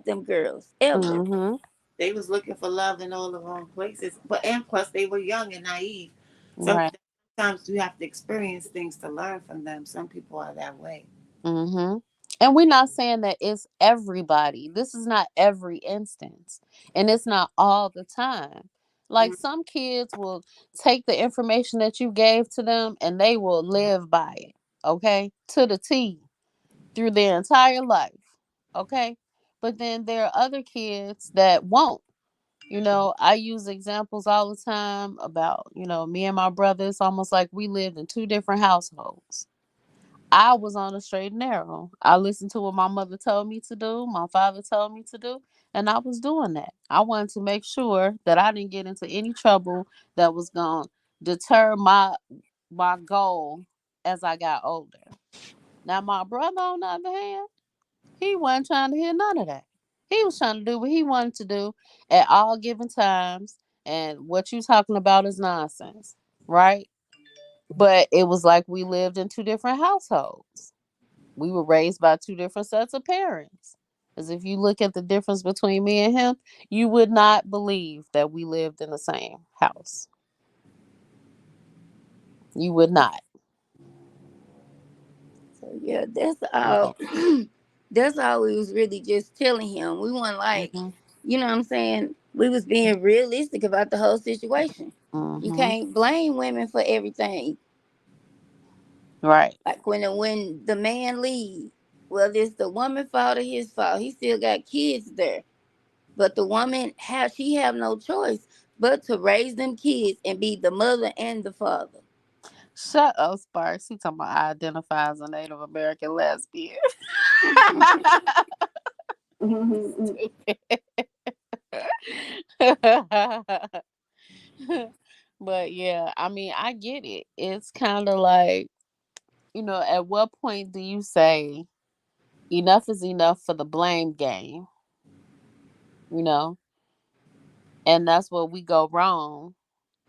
them girls ever. Mhm. They was looking for love in all the wrong places. But and plus they were young and naive. Right. Sometimes you have to experience things to learn from them. Some people are that way. Mm-hmm. And we're not saying that it's everybody. This is not every instance. And it's not all the time. Like, Mhm. some kids will take the information that you gave to them and they will live by it. Okay? To the T, through their entire life. Okay? But then there are other kids that won't. I use examples all the time about, me and my brother. It's almost like we lived in two different households. I was on the straight and narrow. I listened to what my mother told me to do, my father told me to do, and I was doing that. I wanted to make sure that I didn't get into any trouble that was going to deter my goal as I got older. Now, my brother, on the other hand, he wasn't trying to hear none of that. He was trying to do what he wanted to do at all given times, and what you talking about is nonsense, right? But it was like we lived in two different households. We were raised by two different sets of parents. Because if you look at the difference between me and him, you would not believe that we lived in the same house. You would not. So yeah, that's all. That's all we was really just telling him. We weren't like, Mm-hmm. you know what I'm saying? We was being realistic about the whole situation. You Mm-hmm. can't blame women for everything. Right. Like when the man leave, well, it's the woman fault or his fault. He still got kids there, but the woman she have no choice but to raise them kids and be the mother and the father. Shut up, Sparks. He talking about I identify as a Native American lesbian. But yeah, I mean, I get it. It's kind of like, at what point do you say enough is enough for the blame game? You know, and that's where we go wrong.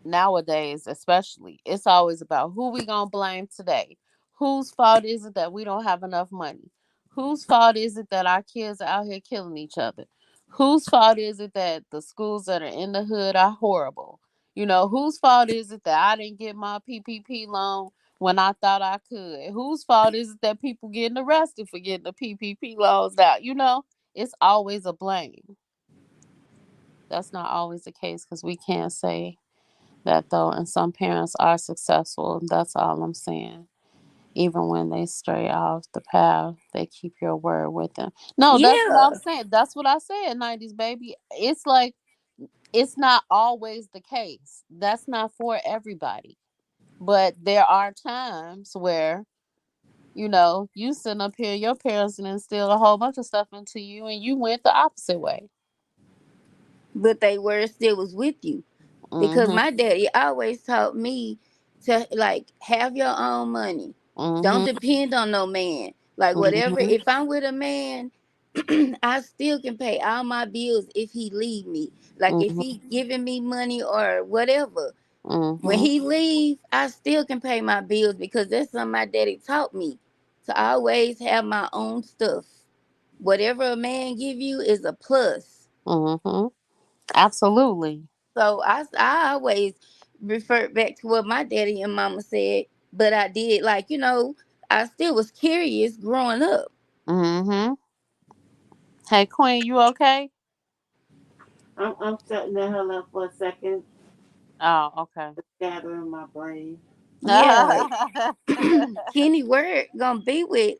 nowadays especially, it's always about who we gonna blame today. Whose fault is it that we don't have enough money? Whose fault is it that our kids are out here killing each other? Whose fault is it that the schools that are in the hood are horrible? You know, whose fault is it that I didn't get my PPP loan when I thought I could? Whose fault is it that people getting arrested for getting the PPP loans out? You know, it's always a blame. That's not always the case because we can't say that though, and some parents are successful. That's all I'm saying. Even when they stray off the path, they keep your word with them. No, that's what I'm Yeah, saying. That's what I said, 90s baby. It's like it's not always the case. That's not for everybody. But there are times where, you know, you sitting up here, your parents and instilled a whole bunch of stuff into you and you went the opposite way. but they word still was with you. Because Mm-hmm. my daddy always taught me to like have your own money. Don't Mm-hmm. depend on no man. Like whatever, Mm-hmm. if I'm with a man, I still can pay all my bills if he leave me. Like if Mm-hmm. he giving me money or whatever. When Mm-hmm. he leave, I still can pay my bills because that's something my daddy taught me. To always have my own stuff. Whatever a man give you is a plus. Mm-hmm. Absolutely. So I always revert back to what my daddy and mama said, but I did like, I still was curious growing up. Mm-hmm. Hey Queen, you okay? I'm shutting the hell up for a second, Oh, okay. gathering my brain. Yeah. Kenny Word gonna be with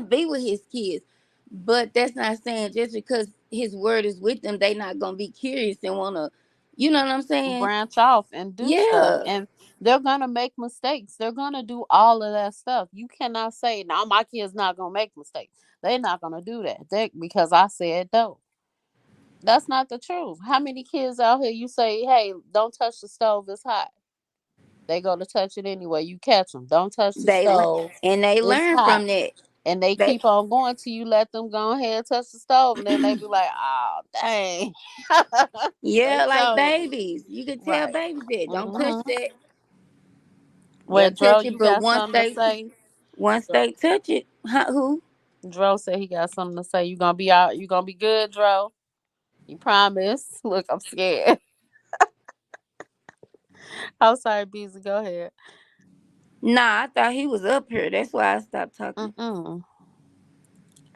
be with his kids. But that's not saying just because his word is with them, they not gonna be curious and wanna, you know what I'm saying? Branch off and do stuff. Yeah. And they're gonna make mistakes. They're gonna do all of that stuff. You cannot say, "No, my kid's not gonna make mistakes." They're not gonna do that. Because I said no. That's not the truth. How many kids out here you say, "Hey, don't touch the stove, it's hot." They go to touch it anyway. You catch them. Don't touch the They learn stove, and they it's learn hot. from that. And they They keep on going till you let them go ahead and touch the stove, and then they be like, "Oh, dang." They Yeah, like told me. babies. You can tell Right. babies that don't touch Hmm. that. They'll Wait, Dro, touch you it, but got once something to they say? once Dro, they touch it, huh, who? Dro said he got something to say. You gonna be out? You gonna be good, Dro? You promise? Look, I'm scared. I'm sorry, Beezy. Go ahead. Nah, I thought he was up here. That's why I stopped talking. Mm-mm.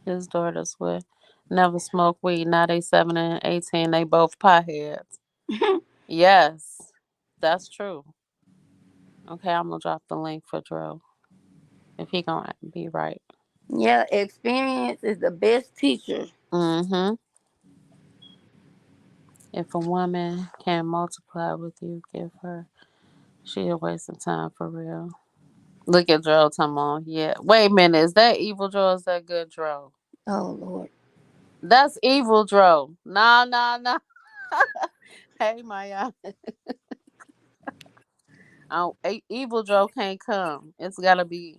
His daughters would never smoke weed. Now they 7 and 18. They both potheads. Yes, that's true. Okay, I'm gonna drop the link for Dro if he gonna be right. Yeah, experience is the best teacher. Mm-hmm. If a woman can multiply with you, give her. She a waste of time for real. Look at Dro. Come on, yeah. Wait a minute, is that evil Dro? Or is that good Dro? Oh Lord. That's evil Dro. Nah, nah, nah. Hey, Maya. Oh, evil Dro can't come. It's gotta be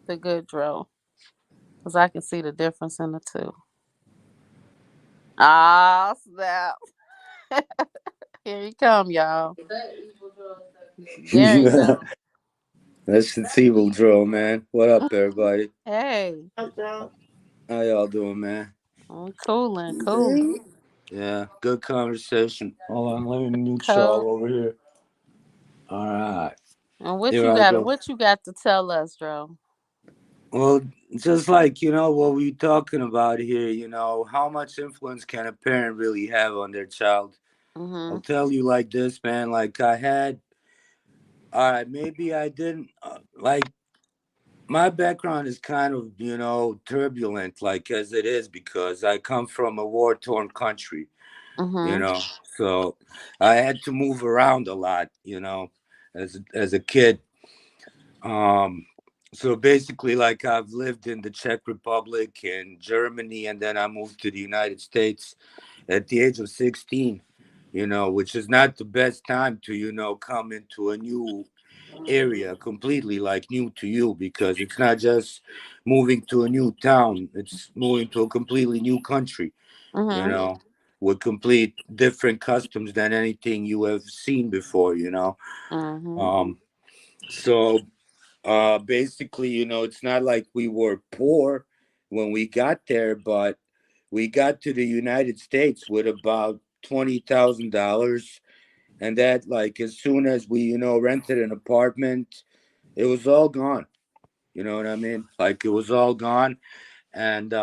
the good Dro, cause I can see the difference in the two. Ah, snap! Here he come, y'all. There he Yeah, go. that's the evil drill, man. What up, everybody? Hey, Up, Joe? How y'all doing, man? I'm cooling, cooling, Good. Yeah, good conversation. Hold on, let me mute cool. y'all over here. All right, And what here you I got? go. What you got to tell us, Dro? Well, just like what we talking about here, how much influence can a parent really have on their child? I'll Mhm. tell you like this, man. Like I had, all right, maybe I didn't like my background is kind of turbulent, like as it is because I come from a war torn country. you Mhm. know. So I had to move around a lot, as a kid. Um, so basically, like I've lived in the Czech Republic and Germany, and then I moved to the United States at the age of 16. Which is not the best time to come into a new area completely like new to you because it's not just moving to a new town, it's moving to a completely new country you Mhm. know with complete different customs than anything you have seen before, you know. Mhm. Um, so basically, you know, it's not like we were poor when we got there, but we got to the United States with about $20,000, and that, like, as soon as we, you know, rented an apartment, it was all gone. You know what I mean? Like, it was all gone, and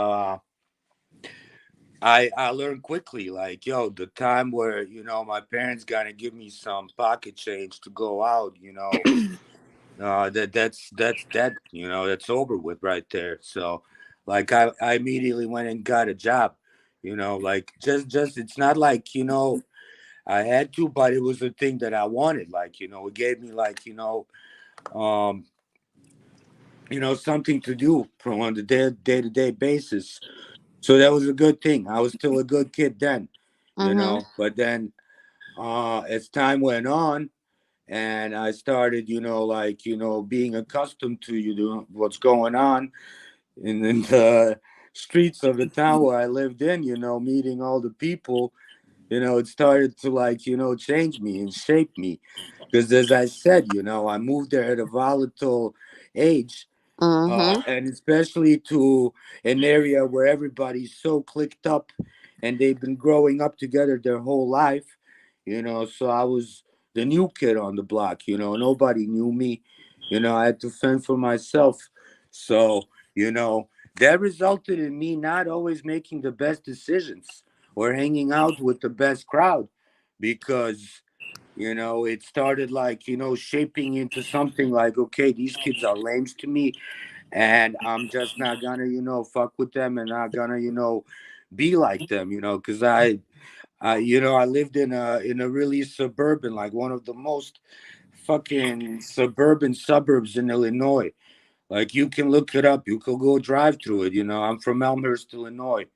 I learned quickly, like, yo, the time where, you know, my parents gotta give me some pocket change to go out, you know, that's that, you know, that's over with right there. So, like, I immediately went and got a job, you know, like, just it's not like, you know, I had to, but it was a thing that I wanted. Like, you know, it gave me, like, um, something to do from on the day to day basis. So that was a good thing. I was still a good kid then, you Mhm. know. But then, as time went on, and I started, you know, like, you know, being accustomed to, you know, what's going on in the streets of the town where I lived in, you know, meeting all the people, you know, it started to, like, you know, change me and shape me. Because as I said, you know, I moved there at a volatile age, Mhm. and especially to an area where everybody's so clicked up and they've been growing up together their whole life, you know. So I was the new kid on the block, you know, nobody knew me, you know, I had to fend for myself. So, you know, that resulted in me not always making the best decisions or hanging out with the best crowd, because, you know, it started, like, you know, shaping into something like, okay, these kids are lames to me, and I'm just not gonna, you know, fuck with them, and not gonna, you know, be like them, you know, because you know, I lived in a really suburban, like one of the most fucking suburban suburbs in Illinois. Like, you can look it up, you could go drive through it. You know, I'm from Elmhurst, Illinois.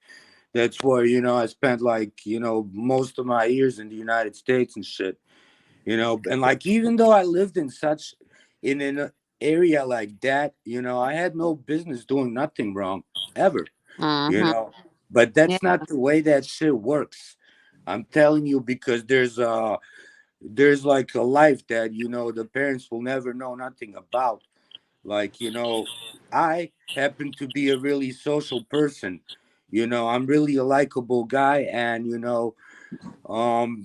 That's where, you know, I spent, like, you know, most of my years in the United States and shit. You know, and, like, even though I lived in such in an area like that, you know, I had no business doing nothing wrong ever, you Mhm. know. But that's Yeah. not the way that shit works. I'm telling you, because there's like a life that, you know, the parents will never know nothing about. Like, you know, I happen to be a really social person. You know, I'm really a likable guy, and, you know,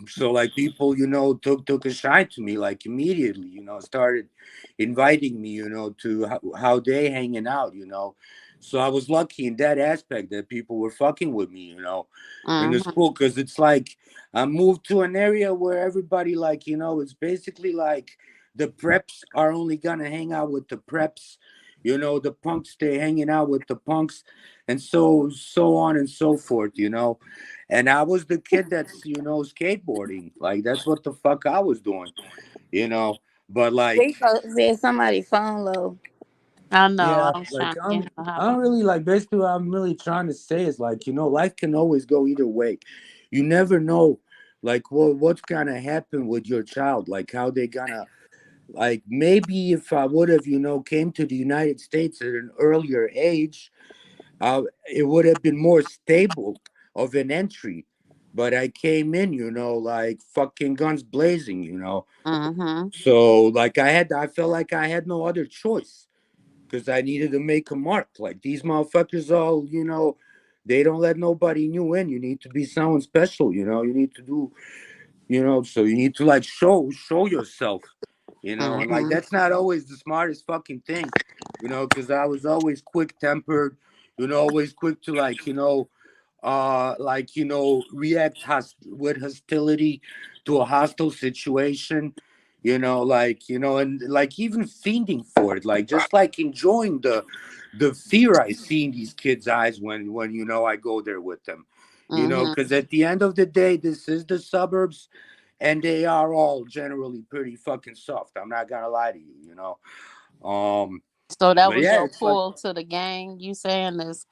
so, like, people, you know, took a shine to me, like, immediately, you know, started inviting me, you know, to how they hanging out, you know. So I was lucky in that aspect that people were fucking with me, you know, in the Mhm. school, because it's like I moved to an area where everybody, like, you know, it's basically like the preps are only gonna hang out with the preps, you know, the punks stay hanging out with the punks, and so on and so forth, you know. And I was the kid that's, you know, skateboarding. Like, that's what the fuck I was doing, you know. But, like, Rico said somebody phone low. I know. yeah, I was like, trying to get him to I hop on. don't really, like, basically what I'm really trying to say is, like, you know, life can always go either way. You never know, like, what's gonna happen with your child, like, how they gonna, like, maybe if I would have, you know, came to the United States at an earlier age, it would have been more stable of an entry. But I came in, you know, like fucking guns blazing, you know. Mhm. So, like, I felt like I had no other choice, because I needed to make a mark. Like, these motherfuckers all, you know, they don't let nobody new in. You need to be someone special, you know. You need to do, you know, so you need to, like, show yourself, you know. And, like, Mhm. that's not always the smartest fucking thing, you know, because I was always quick tempered, you know, always quick to, like, like, you know, react with hostility to a hostile situation, you know, like, you know, and, like, even fiending for it, like, just, like, enjoying the fear I see in these kids' eyes when, you know, I go there with them, you know, Mhm. because at the end of the day, this is the suburbs, and they are all generally pretty fucking soft. I'm not gonna lie to you, you know. um So that but was yeah, your it's like pull to the gang. You saying this,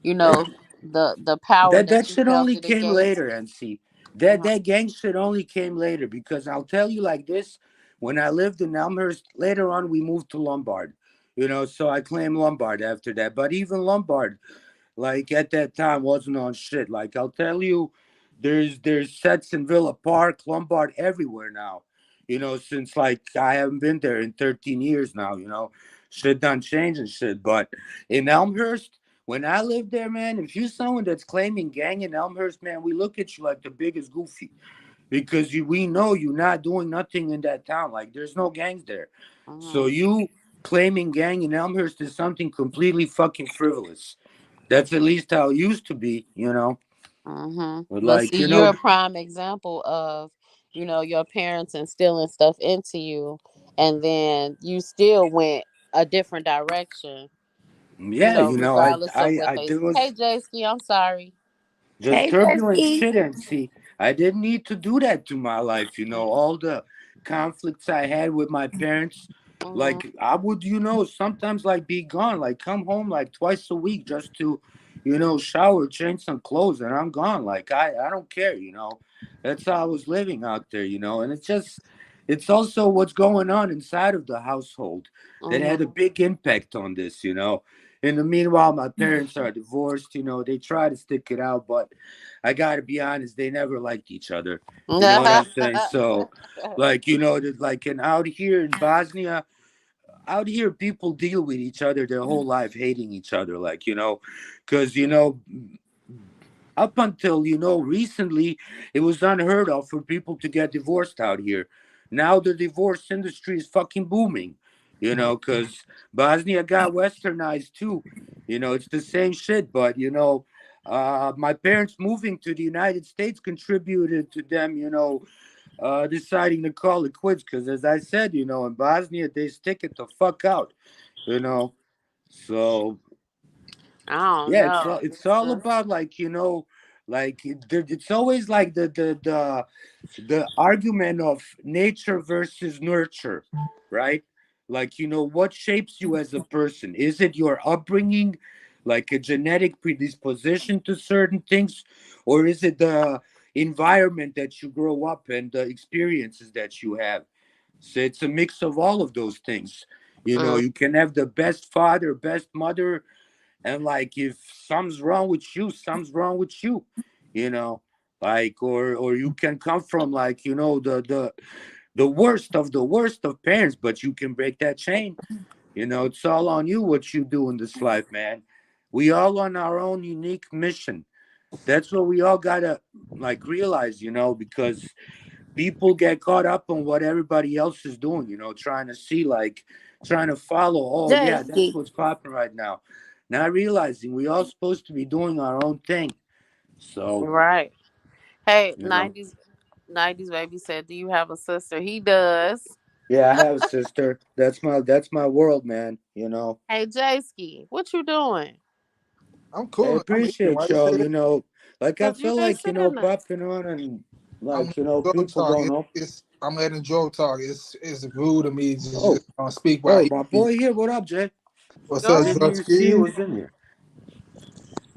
you know, the power that that you shit felt only that it came gave. later, and see, that gang shit only came later, because I'll tell you like this: when I lived in Elmhurst, later on we moved to Lombard, you know, so I claimed Lombard after that. But even Lombard, like, at that time, wasn't on shit. Like, I'll tell you, there's sets in Villa Park, Lombard, everywhere now. Since like I haven't been there in 13 years now. Shit done changed and shit. But in Elmhurst, when I lived there, man, if you're someone that's claiming gang in Elmhurst, man, we look at you like the biggest goofy because we know you're not doing nothing in that town. Like there's no gangs there. So Mhm. you claiming gang in Elmhurst is something completely fucking frivolous. That's at least how it used to be. Mhm. But But like, see, you're a prime example of, your parents instilling stuff into you, and then you still went a different direction. yeah, Regardless of what I they. there Hey, was Jayski, I'm sorry. just Hey, turbulent Dusty. shit, and see, I didn't need to do that to my life. All the conflicts I had with my parents. Mhm. Like I would, sometimes like be gone, like come home like twice a week just to, shower, change some clothes, and I'm gone. Like I don't care. That's how I was living out there. And it's also what's going on inside of the household that had a Mhm. big impact on this. In the meanwhile, my parents are divorced. They try to stick it out, but I gotta be honest, they never liked each other. You know what I'm saying? So, like, like, and out here in Bosnia, out here, people deal with each other their whole life, hating each other, like, because, up until recently it was unheard of for people to get divorced out here. Now the divorce industry is fucking booming, because Bosnia got westernized too. It's the same shit, but my parents moving to the United States contributed to them deciding to call it quits, because as I said, in Bosnia they stick it the fuck out. you know so I don't yeah, it's all, know. it's It's all just. about, like, like it's always like the argument of nature versus nurture, right? Like, what shapes you as a person? Is it your upbringing, like a genetic predisposition to certain things, or is it the environment that you grow up and the experiences that you have? So it's a mix of all of those things. Mm, You can have the best father, best mother, and like if something's wrong with you, something's wrong with you, you know like, or you can come from, like, the worst of the worst of parents, but you can break that chain. It's all on you what you do in this life, man. We all on our own unique mission. That's what we all gotta, like, realize, because people get caught up on what everybody else is doing, trying to see, like, trying to follow, oh yeah, that's Dusty. what's popping right now, not realizing we all supposed to be doing our own thing. So, right. Hey, you know 90s baby said, "Do you have a sister?" He does. yeah, I have a sister. That's my world, man. Hey, Jayski, what you doing? I'm I cool. I'm eating. Why appreciate you say y'all, that? like I Cause you felt been like, saying that. popping on, and I'm like, letting people talk. don't know. I'm letting Joe talk. It's rude of me to just Oh, speak while oh, he my speak. boy here, what up, Jay? What's I up, Go didn't ahead. even see you Drusky? was in here.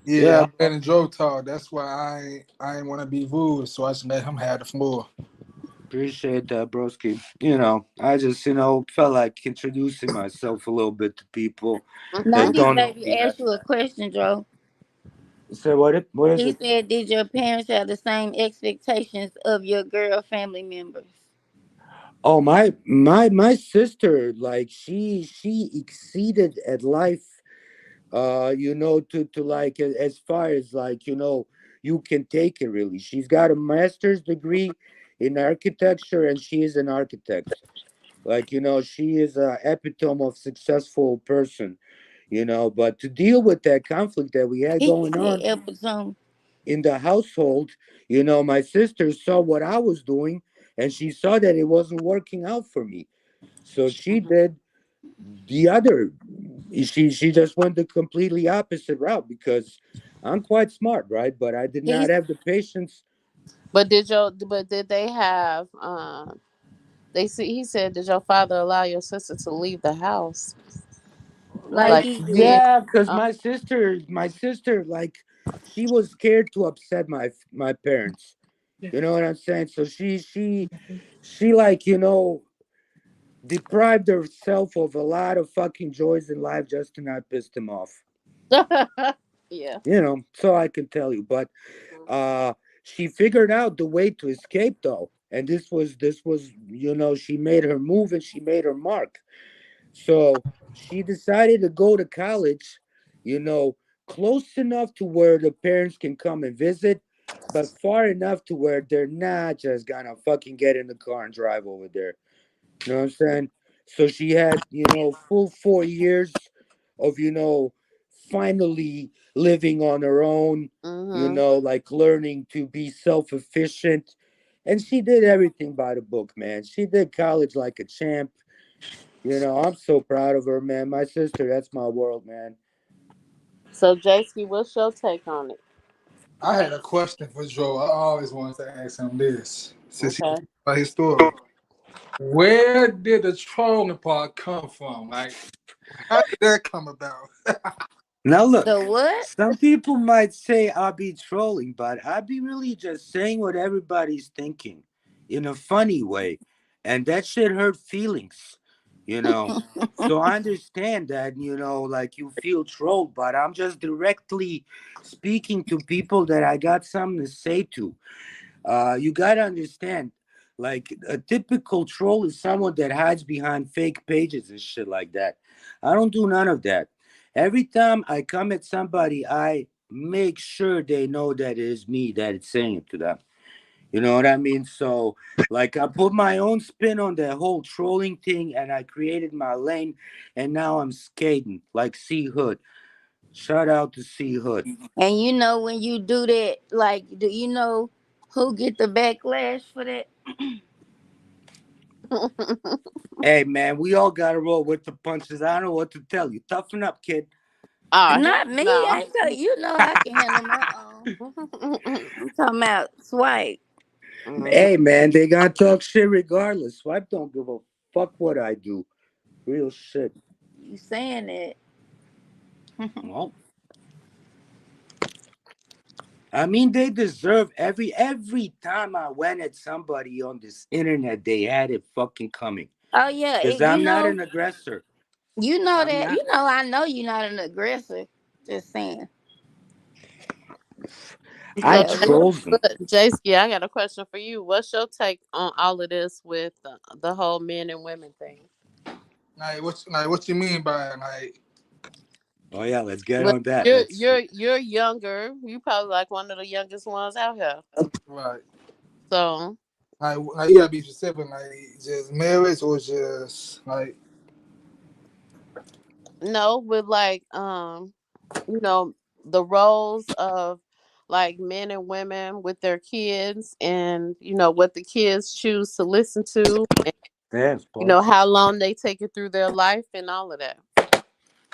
Yeah, Yeah. I'm letting Joe talk. That's why I ain't want to be rude, so I just let him have the floor. Appreciate that, broski. I just, felt like introducing myself a little bit to people that Mhm. 90s don't know baby me asked yet. you a question, Joe. Say what is He it? said, did your parents have the same expectations of your girl family members? Oh, my sister, like, she exceeded at life, to like, as far as, like, you can take it, really. She's got a master's degree in architecture, and she is an architect. Like, she is a epitome of successful person. But to deal with that conflict that we had He going said on epitome. in the household, my sister saw what I was doing, and she saw that it wasn't working out for me. So she Mhm. did the other. She just went the completely opposite route, because I'm quite smart, right? But I did not He's have the patience. But did they have they see he said, did your father allow your sister to leave the house? like Like Like, he he did. said, yeah, because Uh, my sister, like, she was scared to upset my parents. You know what I'm saying? So she, like, deprived herself of a lot of fucking joys in life just to not piss them off. yeah. So I can tell you. But uh she figured out the way to escape though, and this was she made her move and she made her mark. So she decided to go to college, you know, close enough to where the parents can come and visit, but far enough to where they're not just gonna fucking get in the car and drive over there. You know what I'm saying? So she had, full 4 years of, finally living on her own, Mhm. like learning to be self efficient. And she did everything by the book, man. She did college like a champ. I'm so proud of her, man. My sister, that's my world, man. So, JC, what's your take on it? I had a question for Joe. I always wanted to ask him this since he was Okay. talking about his story. Where did the trolling part come from? Like, how did that come about? Now, The look, what? some people might say I be trolling, but I be really just saying what everybody's thinking in a funny way. And that shit hurt feelings, you know. So I understand that, like you feel trolled, but I'm just directly speaking to people that I got something to say to. You gotta understand, like a typical troll is someone that hides behind fake pages and shit like that. I don't do none of that. Every time I come at somebody, I make sure they know that it is me that is saying it to them. You know what I mean? So, like, I put my own spin on the whole trolling thing, and I created my lane, and now I'm skating like C Hood. Shout out to C Hood. And you know when you do that, like, do you know who get the backlash for that? Hey man, we all gotta roll with the punches. I don't know what to tell you. Toughen up, kid. Oh, hell Not me. no. I ain't tell you know I can handle my own. I'm talking about swipe. Mhm. Hey man, they gotta talk shit regardless. Swipe don't give a fuck what I do. Real shit. You saying it? Well, I mean they deserve every time I went at somebody on this internet, they had it fucking coming. Oh yeah, Cause you I'm not know, an aggressor. you know I'm that. not. You know, I know you're not an aggressor. Just saying. I Yeah, So, real. trolls them. but JC, I got a question for you. What's your take on all of this with the whole men and women thing? What you mean by like? Oh yeah, let's get Well, on that. you're Let's you're you're younger. You probably like one of the youngest ones out here. Right. So Like you gotta be specific, like just marriage or just like no, with like you know, the roles of like men and women with their kids, and what the kids choose to listen to, and dance, pause. how long they take it through their life and all of that.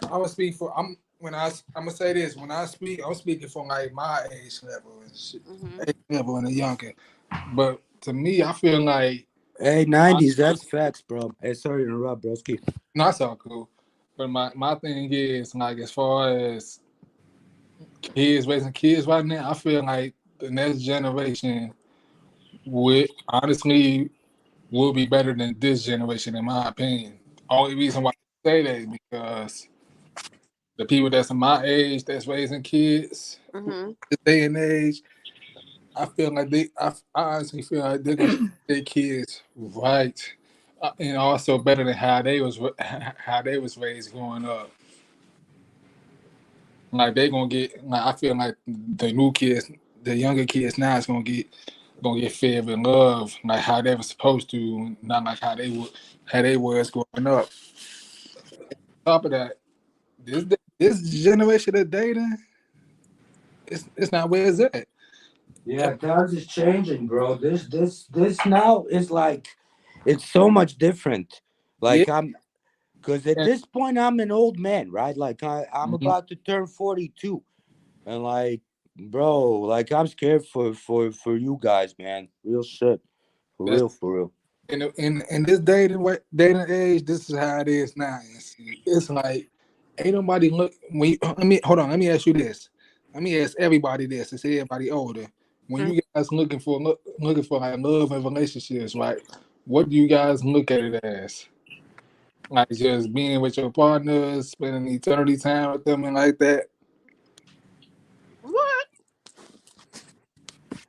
I'm gonna speak for I'm gonna say this when I speak I'm speaking from like my age level and shit, Hmm. age level and the younger. But to me, I feel like Hey, I, 90s, that's facts, bro. Hey, sorry to interrupt, broski. no, that's all cool. But my thing is like as far as kids raising kids right now, I feel like the next generation would honestly will be better than this generation in my opinion. Only reason why I say that is because the people that's in my age that's raising kids Hmm. this day and age, I feel like I honestly feel like they're gonna teach their kids right, and also better than how they was raised growing up. Like they gonna get like I feel like the new kids, the younger kids now is gonna get fed with love like how they were supposed to, not like how they was growing up. Top of that, this generation of dating, it's not where it's at. Yeah, times is changing, bro. This now is like it's so much different. Yeah. Like I'm because at And, this point I'm an old man, right? Like I'm mhm. about to turn 42. And like, bro, like I'm scared for you guys, man. Real shit. For That's real, for real. in this dating age, this is how it is now. It's like ain't nobody look when you, let me hold on. Let me ask you this. Let me ask everybody this. Since everybody older, when you guys looking for like love and relationships, right? What do you guys look at it as? Like just being with your partners, spending eternity time with them, and like that. What?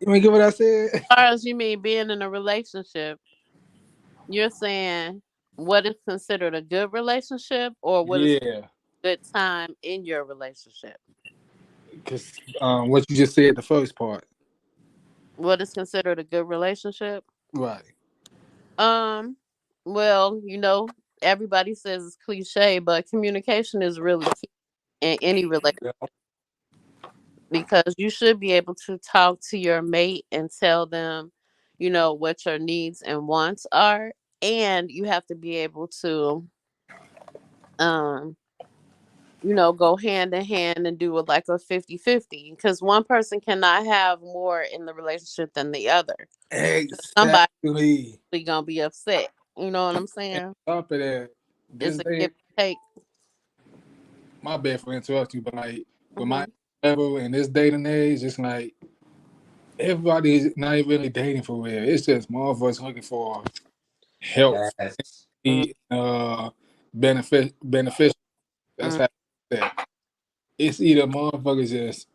You ain't get what I said? As far as you mean being in a relationship, you're saying what is considered a good relationship or what is Yeah, a good time in your relationship? because what you just said, the first part, What is considered a good relationship? right? Um, well, everybody says it's cliche, but communication is really key in any relationship Yeah. because you should be able to talk to your mate and tell them, what your needs and wants are. And you have to be able to, um, go hand in hand and do it like a 50-50 because one person cannot have more in the relationship than the other. Somebody Exactly. gonna be upset. You know what I'm And saying? on top of that, It's this a day, give and take. my bad for interrupting you, but like with my Hmm. level in this dating age, it's like everybody's not even really dating for real. It's just motherfuckers looking for help, Yes. beneficial. That's Hmm. how that. It's either motherfuckers just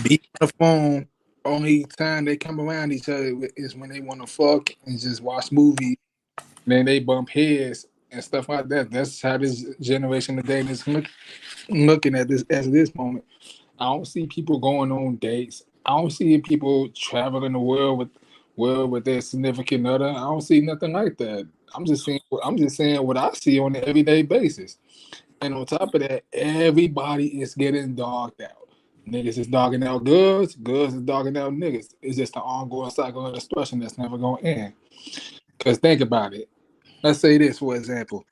be on the phone. Only time they come around each other is when they want to fuck and just watch movies. Then they bump heads and stuff like that. That's how this generation of dating is looking at this at this moment. I don't see people going on dates. I don't see people traveling the world with their significant other. I don't see nothing like that. I'm just saying what I see on an everyday basis. And on top of that, everybody is getting dogged out. Niggas is dogging out girls, girls is dogging out niggas. It's just an ongoing cycle of destruction that's never gonna end. Cause think about it. Let's say this for example.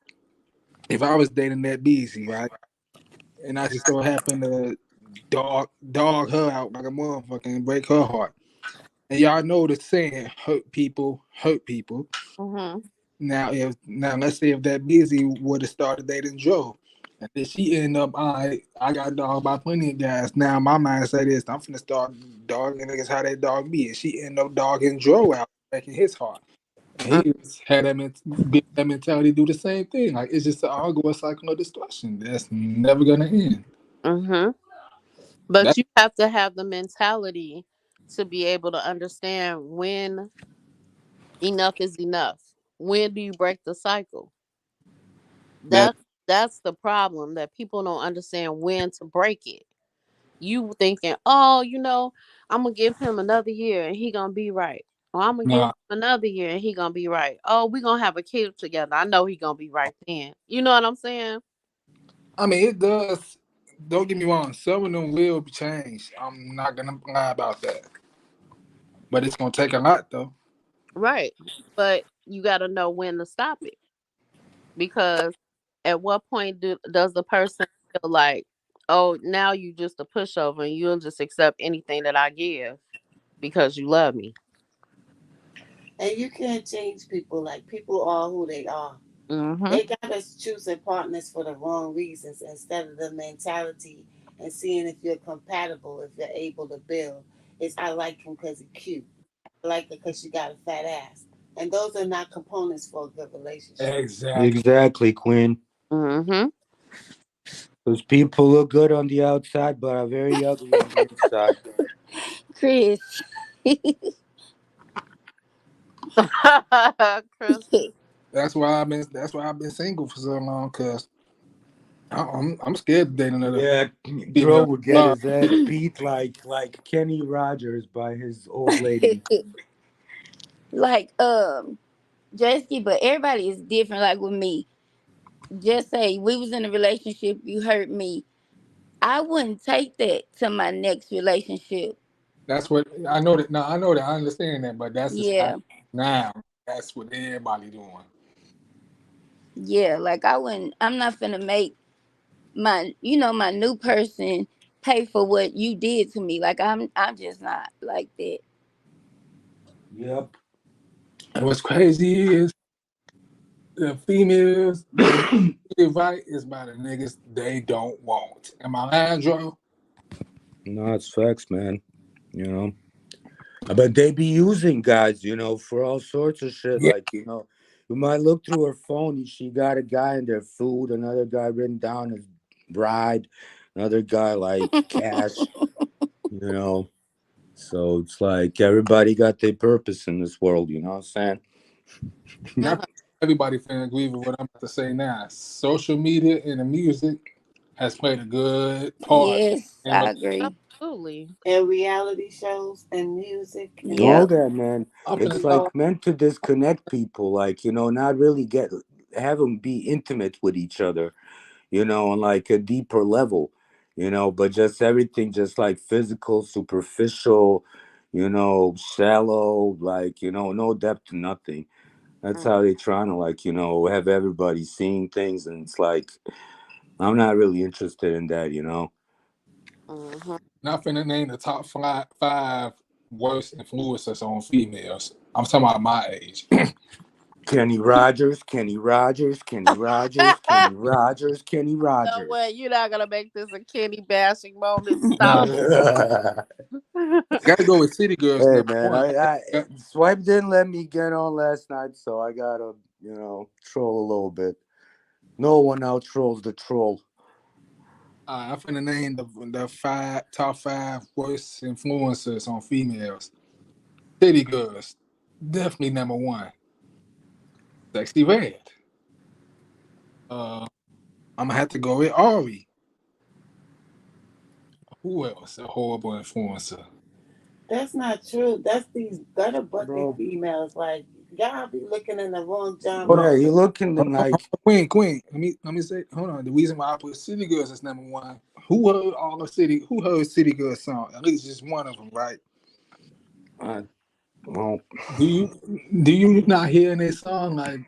If I was dating that Beezy, right? And I just so happen to dog her out like a motherfucker and break her heart. And y'all know the saying, hurt people. Hmm. Now let's say if that busy would have started dating Joe. And then she end up, I got dogged by plenty of guys. Now my mindset is I'm finna start dogging niggas how they dog me. And she end up dogging Joe out, breaking his heart. And he just had that mentality do the same thing. Like it's just an ongoing cycle of destruction that's never gonna end. Hmm. But That's you have to have the mentality to be able to understand when enough is enough. When do you break the cycle? that That's the problem that people don't understand when to break it. You thinking, oh, I'm gonna give him another year and he gonna be right. Or I'm gonna give him nah. another year and he gonna be right. Oh, we gonna have a kid together. I know he gonna be right then. You know what I'm saying? I mean it does. Don't get me wrong. Some of them will be changed. I'm not gonna lie about that. But it's gonna take a lot though. Right. But you gotta know when to stop it. Because at what point does the person feel like, oh, now you just a pushover and you'll just accept anything that I give because you love me? And you can't change people. Like people are who they are. Mm-hmm. They got us choosing partners for the wrong reasons instead of the mentality and seeing if you're compatible, if you're able to build. It's I like him because he's cute. I like it because she got a fat ass. And those are not components for a good relationship. Exactly. Exactly, Queen. Mm-hmm. Those people look good on the outside, but are very ugly on the inside. Chris. Chris. That's why I've been single for so long. Cause I'm scared to date another Yeah, bro female. would get his head beat like Kenny Rogers by his old lady. Like Jesky, but everybody is different. Like with me, just say we was in a relationship, you hurt me. I wouldn't take that to my next relationship. That's what I know that. No, I know that. I understand that, but that's just how Yeah, now. That's what everybody doing. yeah. Like I wouldn't. I'm not gonna make my new person pay for what you did to me. Like I'm just not like that. Yep. And what's crazy is the females that get right is by the niggas they don't want. Am I lying, Joe? No, it's facts, man. You know. But they be using guys, for all sorts of shit. Yeah. Like, you might look through her phone and she got a guy in their food, another guy written down as bride, another guy like cash, you know. So it's like everybody got their purpose in this world, you know what I'm saying? Not everybody finna agree with what I'm about to say now. Social media and the music has played a good part Yes, in I agree. Absolutely. And reality shows and music And and all Yep. that, man. I'm finna It's TV. like meant to disconnect people, like, not really have them be intimate with each other, on like a deeper level, but just everything just like physical, superficial, shallow, like, no depth to nothing. That's how they're trying to like, have everybody seeing things. And it's like, I'm not really interested in that. Mm-hmm. not finna name the top five worst influences on females. I'm talking about my age. Kenny Rogers, Kenny Rogers, Kenny Rogers, Kenny Rogers, Kenny No way, Rogers. you're not gonna make this a Kenny bashing moment. Stop Nah, Hey it. gotta go with City Girls number man, one. I Swipe didn't let me get on last night, so I gotta, troll a little bit. No one out trolls the troll. I'm finna name the top five worst influencers on females. City Girls, definitely number one. Sexy Red. Uh, I'm gonna have to go with Ari. Who else? A horrible influencer. That's not true. That's these gutter bucket Bro, females. Like y'all be looking in the wrong Hold genre. yeah, you looking in on, like, Queen. Let me say. Hold on. The reason why I put City Girls as number one. Who heard all the City? Who heard City Girls song? At least just one of them, right? uh, well, Do you do you not hear in their song like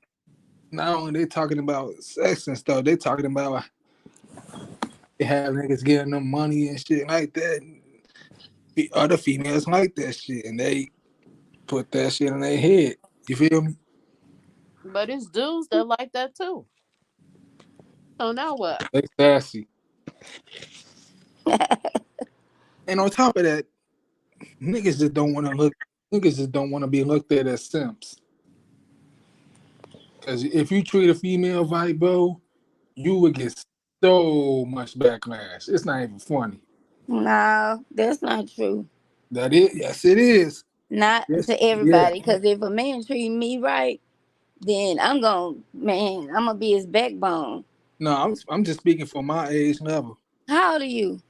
not only they talking about sex and stuff, they talking about they have niggas getting them money and shit like that. The other females like that shit, and they put that shit in their head. You feel me? But it's dudes that like that too. So now what? They sassy. And on top of that, niggas just don't want to look. Niggas just don't want to be looked at as simps. Because if you treat a female right, bro, you would get so much backlash. It's not even funny. No, that's not true. That is, yes, it is. Not Yes, to yeah. everybody. Because if a man treat me right, then I'm gonna be his backbone. No, I'm just speaking for my age level. How old are you?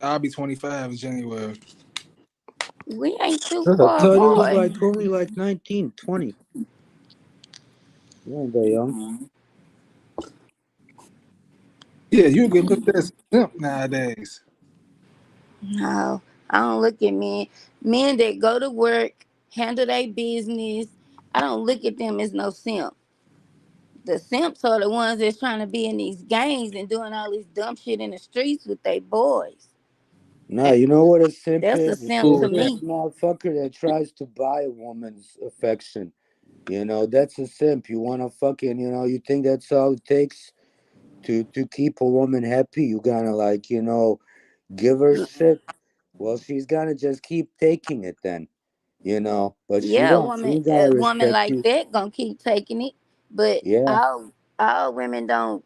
I'll be 25 in January. We ain't too I far thought it was apart. like only like 19, 20. You ain't that young. Yeah, you get looked at as a simp nowadays. No, I don't look at men. Men that go to work, handle their business. I don't look at them as no simp. The simps are the ones that's trying to be in these gangs and doing all this dumb shit in the streets with their boys. Nah, you know what a simp That's a is? simp Cool to with that. It's a me. motherfucker that tries to buy a woman's affection. That's a simp. You want to fucking, you think that's all it takes to keep a woman happy? You gotta like, give her shit. Well, she's gonna just keep taking it then, but she Yeah, don't. She ain't a gonna woman respect like you. that gonna keep taking it. But Yeah. all women don't.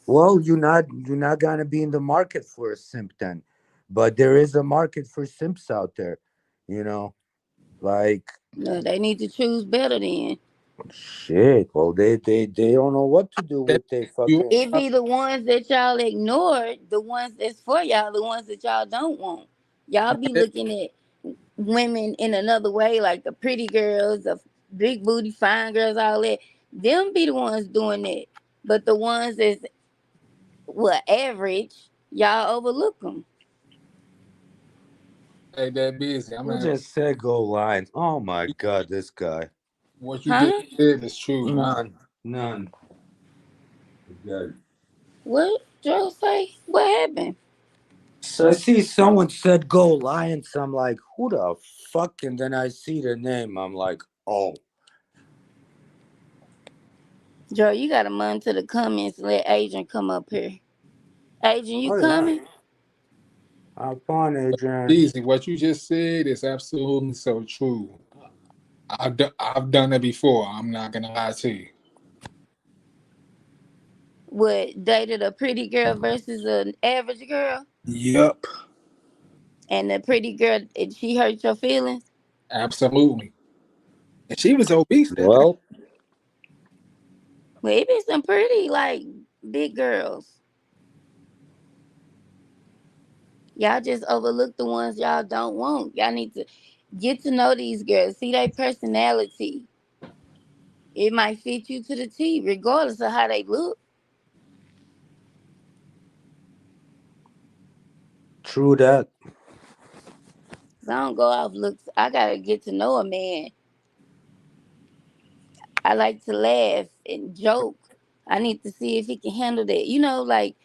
Well, you're not gonna be in the market for a simp then, but there is a market for simps out there. You know, like No, they need to choose better then. shit. Well, they don't know what to do That with their you fucking. It be the ones that y'all ignore, the ones that's for y'all, the ones that y'all don't want. Y'all be that, looking at women in another way, like the pretty girls, the big booty, fine girls, all that. Them be the ones doing it. But the ones that's average, y'all overlook them. ain't that busy. I'm Who not. just said go lines? Oh my god, this guy. What you just Huh? said is true. None. Good. What Joe say? What happened? So I see someone said go Lions. I'm like, who the fuck? And then I see the name. I'm like, oh, Joe, you gotta monitor the comments. Let Adrian come up here. Adrian, you oh yeah. coming? Have fun, Adrian. Easy. What you just said is absolutely so true. I've done it before. I'm not gonna lie to you. What dated a pretty girl versus an average girl? Yep. And the pretty girl, she hurt your feelings. Absolutely. And she was obese that time. Well, Well, it be some pretty like big girls. Y'all just overlook the ones y'all don't want. Y'all need to get to know these girls, see their personality. It might fit you to the T, regardless of how they look. true that. 'Cause I don't go off looks. I gotta get to know a man. I like to laugh and joke. I need to see if he can handle that. Like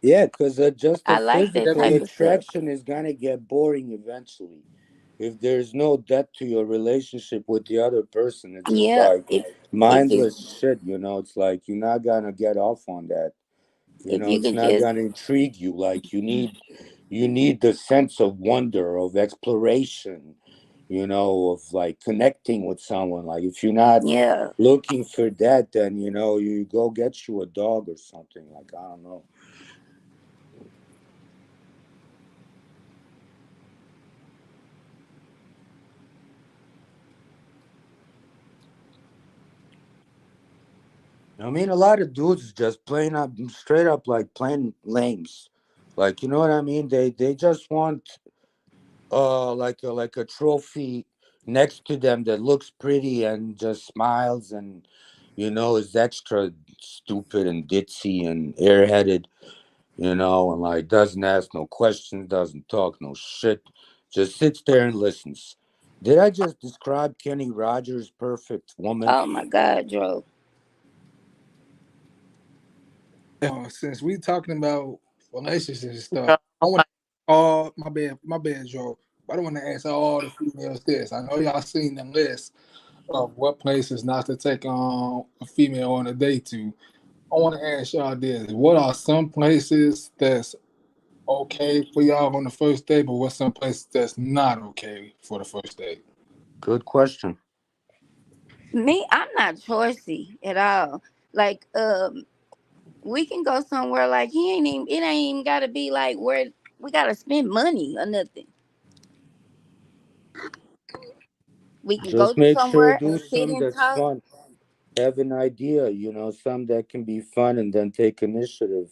Yeah, because just a I like that physical type Definitely. of stuff. attraction is gonna get boring eventually. If there's no depth to your relationship with the other person, it's just Yeah, like if it's mindless shit. It's like you're not gonna get off on that. if you It's can not just gonna intrigue you. Like you need the sense of wonder, of exploration. Of like connecting with someone. Like if you're not yeah. looking for that, then you go get you a dog or something. Like I don't know. I mean, a lot of dudes just playing up straight up like playing lames. Like, you know what I mean? They just want like a trophy next to them that looks pretty and just smiles and is extra stupid and ditzy and airheaded, and like doesn't ask no questions, doesn't talk no shit, just sits there and listens. Did I just describe Kenny Rogers' perfect woman? Oh my God, Joe. Since we talking about relationships and stuff, Girl, I don't want fight. to all my bad, Joe. But I want to ask all the females this. I know y'all seen the list of what places not to take on a female on a date to. I want to ask y'all this: what are some places that's okay for y'all on the first date, but what's some places that's not okay for the first date? Good question. Me, I'm not choicy at all. Like, we can go somewhere like he ain't even. It ain't even gotta be like where we gotta spend money or nothing. We can go Just make sure somewhere do and sit some and that's talk. fun. Have an idea, some that can be fun and then take initiative.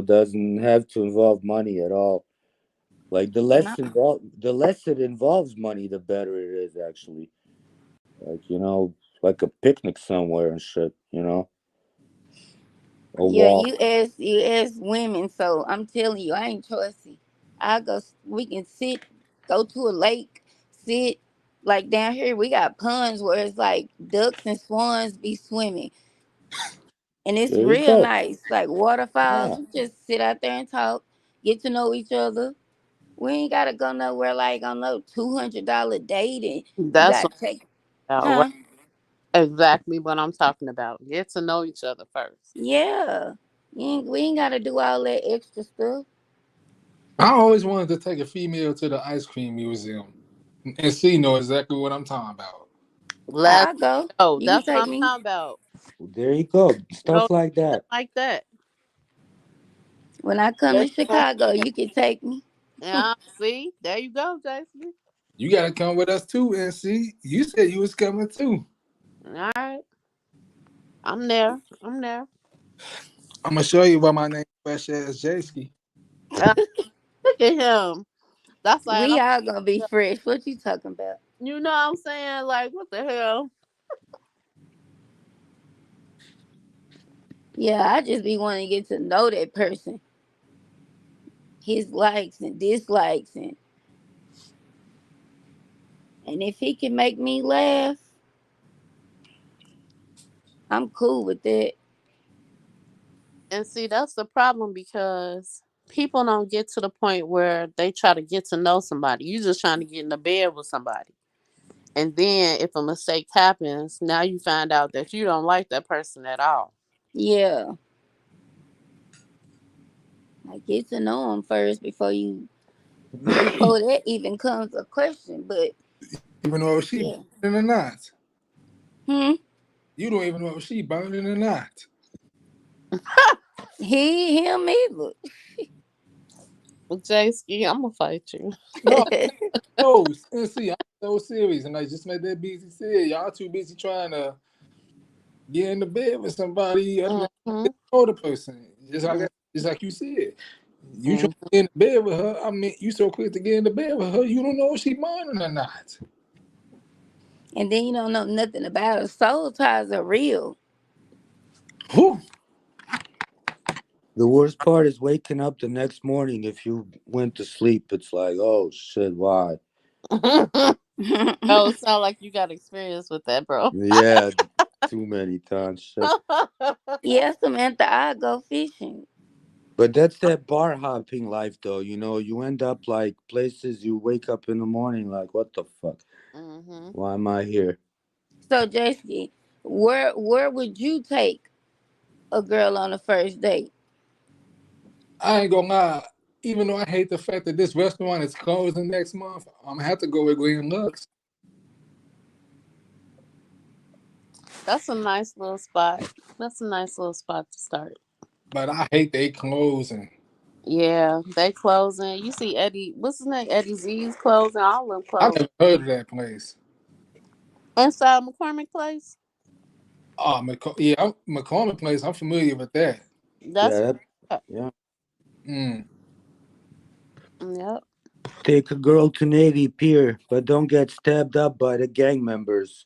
Doesn't have to involve money at all. Like No. the less it involves money, the better it is actually. Like, like a picnic somewhere and shit, a Yeah, walk. you ask women, so I'm telling you, I ain't choicy. I go. We can sit, go to a lake, sit. Like down here, we got ponds where it's like ducks and swans be swimming, and it's There you real go. nice. Like waterfalls, Yeah. we just sit out there and talk, get to know each other. We ain't gotta go nowhere like on no $200 date, and you That's what gotta take, I'm about, right? huh? Exactly what I'm talking about. Get to know each other first. Yeah, we ain't gotta do all that extra stuff. I always wanted to take a female to the ice cream museum and see know exactly what I'm talking about. Let's I'll go. go. You can That's what take I'm me. talking about. There you go. You know, Stuff like shit that. like that. When I come to Just like Chicago, you can take me. Yeah, see, there you go, Jason. You gotta come with us too and see. You said you was coming too. All right, I'm there. I'm there. I'm gonna show you why my name is Fresh as Jayski. Uh, Look at him. That's like We all gonna be fresh. What you talking about? you know what I'm saying? Like, what the hell? Yeah, I just be wanting to get to know that person, his likes and dislikes, and if he can make me laugh, I'm cool with that. And see, that's the problem because people don't get to the point where they try to get to know somebody. You just trying to get in the bed with somebody. And then if a mistake happens, now you find out that you don't like that person at all. Yeah, like get to know him first before that even comes a question. But Even though if she yeah, burning or not. hmm, You don't even know if she burning or not. him either. Jayski, I'm gonna fight you. No, no. And see, I'm so serious, and like just like that busy said, y'all too busy trying to get in the bed with somebody other than Mm-hmm. know the person. Just like you said, you trying to Mm-hmm. get in the bed with her. I mean, you so quick to get in the bed with her, you don't know if she minding or not. And then you don't know nothing about it. Soul ties are real. Whew. The worst part is waking up the next morning if you went to sleep. It's like, oh shit, why? Oh, it sound like you got experience with that, bro. Yeah, too many times. Shit. Yeah, Samantha, I go fishing. But that's that bar hopping life, though. You end up like places you wake up in the morning like, what the fuck? Mm-hmm. Why am I here? So, JC, where would you take a girl on the first date? I ain't gonna lie. Even though I hate the fact that this restaurant is closing next month, I'm gonna have to go with Green Lux. That's a nice little spot. That's a nice little spot to start. But I hate they closing. Yeah, they closing. You see Eddie, what's his name? Eddie Z's closing. All of them I closing. never heard of that place. Inside McCormick Place. Oh, yeah, McCormick Place. I'm familiar with that. That's Yeah, where yeah. Mm. yep. Take a girl to Navy Pier, but don't get stabbed up by the gang members.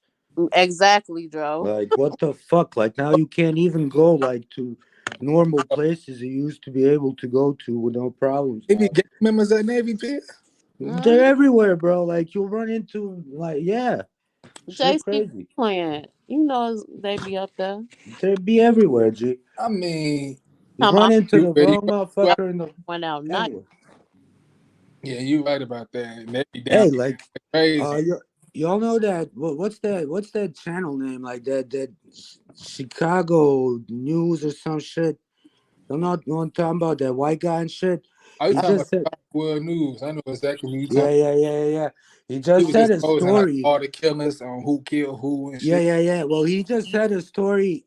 Exactly, Joe. Like, what the fuck? Like, now you can't even go, like, to normal places you used to be able to go to with no problems Maybe now. gang members at Navy Pier. They're Mm-hmm. everywhere, bro. Like, you'll run into, like, yeah, shit JC crazy. playing. They be up there. They be everywhere, G. I mean, You Come run on, into you the ready? wrong Right. motherfucker in the went out night. everywhere. Yeah, you right about that. They be down Hey, like, crazy. y'all know that? What's that channel name? Like that Chicago News or some shit. I'm not going talking about that white guy and shit. Are you He talking just said, about World News? I know exactly what you yeah, talking. yeah, yeah, yeah. He He just was said just a posting like story. all the killers on who killed who and Yeah, shit. yeah, yeah. Well, he just said a story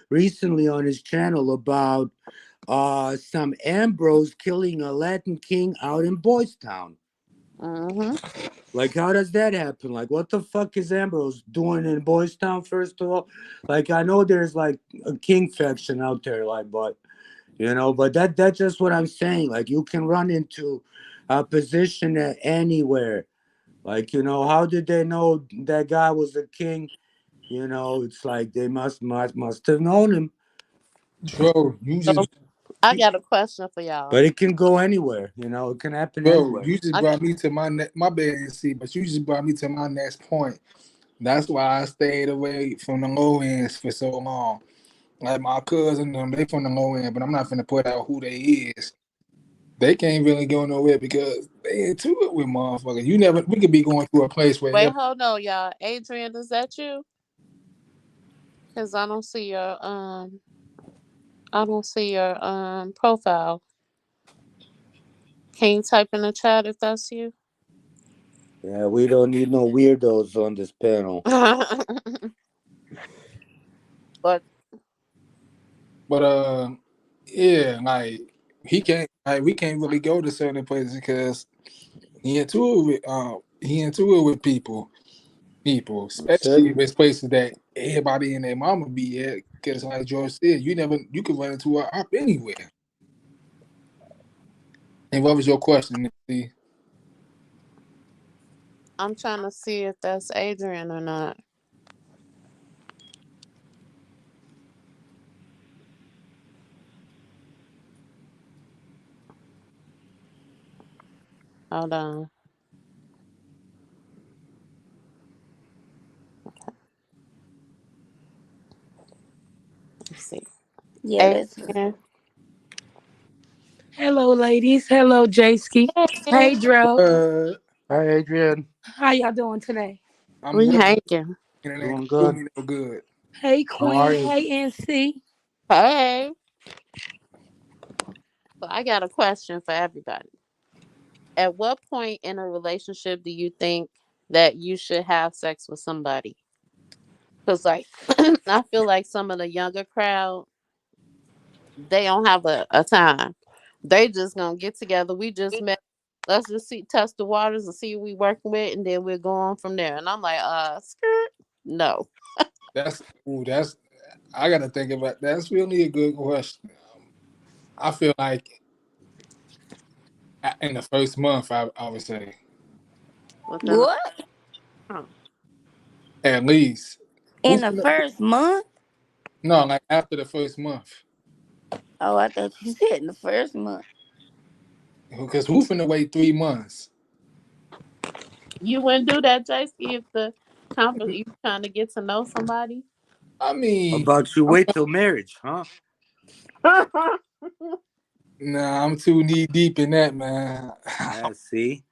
recently on his channel about some Ambrose killing a Latin king out in Boys Town. Mm-hmm. Like, how does that happen? Like, what the fuck is Ambrose doing in Boys Town, first of all? Like, I know there's like a king faction out there, like, but that's just what I'm saying. Like, you can run into a position at anywhere. Like, how did they know that guy was a king? It's like they must have known him. Bro, So I got a question for y'all. But it can go anywhere. It can happen anywhere. you just I brought me to my bad and see, but you just brought me to my next point. That's why I stayed away from the low ends for so long. Like my cousin, them, they from the low end, but I'm not finna put out who they is. They can't really go nowhere because they into it with motherfuckers. You never, we could be going to a place where wait, hold on, y'all. Adrian, is that you? Cause I don't see your profile. Can you type in the chat if that's you? Yeah, we don't need no weirdos on this panel. But but yeah, like we can't really go to certain places because he into it with people, Said especially if it's places that everybody and their mama be at. Because like George said, you can run into a op anywhere. And what was your question, Nancy? I'm trying to see if that's Adrian or not. Hold on. Let's see. Yeah, that's Adrian. Hello, ladies. Hello, Jayski. Hey, Hey, Dro. hi, Adrian. How y'all doing today? I'm we good. hanging. And it ain't Doing do good. me no good. Hey, How are Queen. you? Hey, NC. Hey. So I got a question for everybody. At what point in a relationship do you think that you should have sex with somebody? Because, like, I feel like some of the younger crowd, they don't have a time. They just gonna get together. We just met. Let's just see, test the waters and see what we working with, and then we'll go on from there. And I'm like, skirt, no. That's I gotta think about. That's really a good question. I feel like in the first month, I would say Within What? a, at least. In Who the finna, first month? no, like after the first month, Oh, I thought you said in the first month. because who finna wait 3 months? you wouldn't do that, JC, if the conference you trying to get to know somebody. I mean, About you I'm, wait till marriage, huh? nah, I'm too knee deep in that, man. Yeah, see?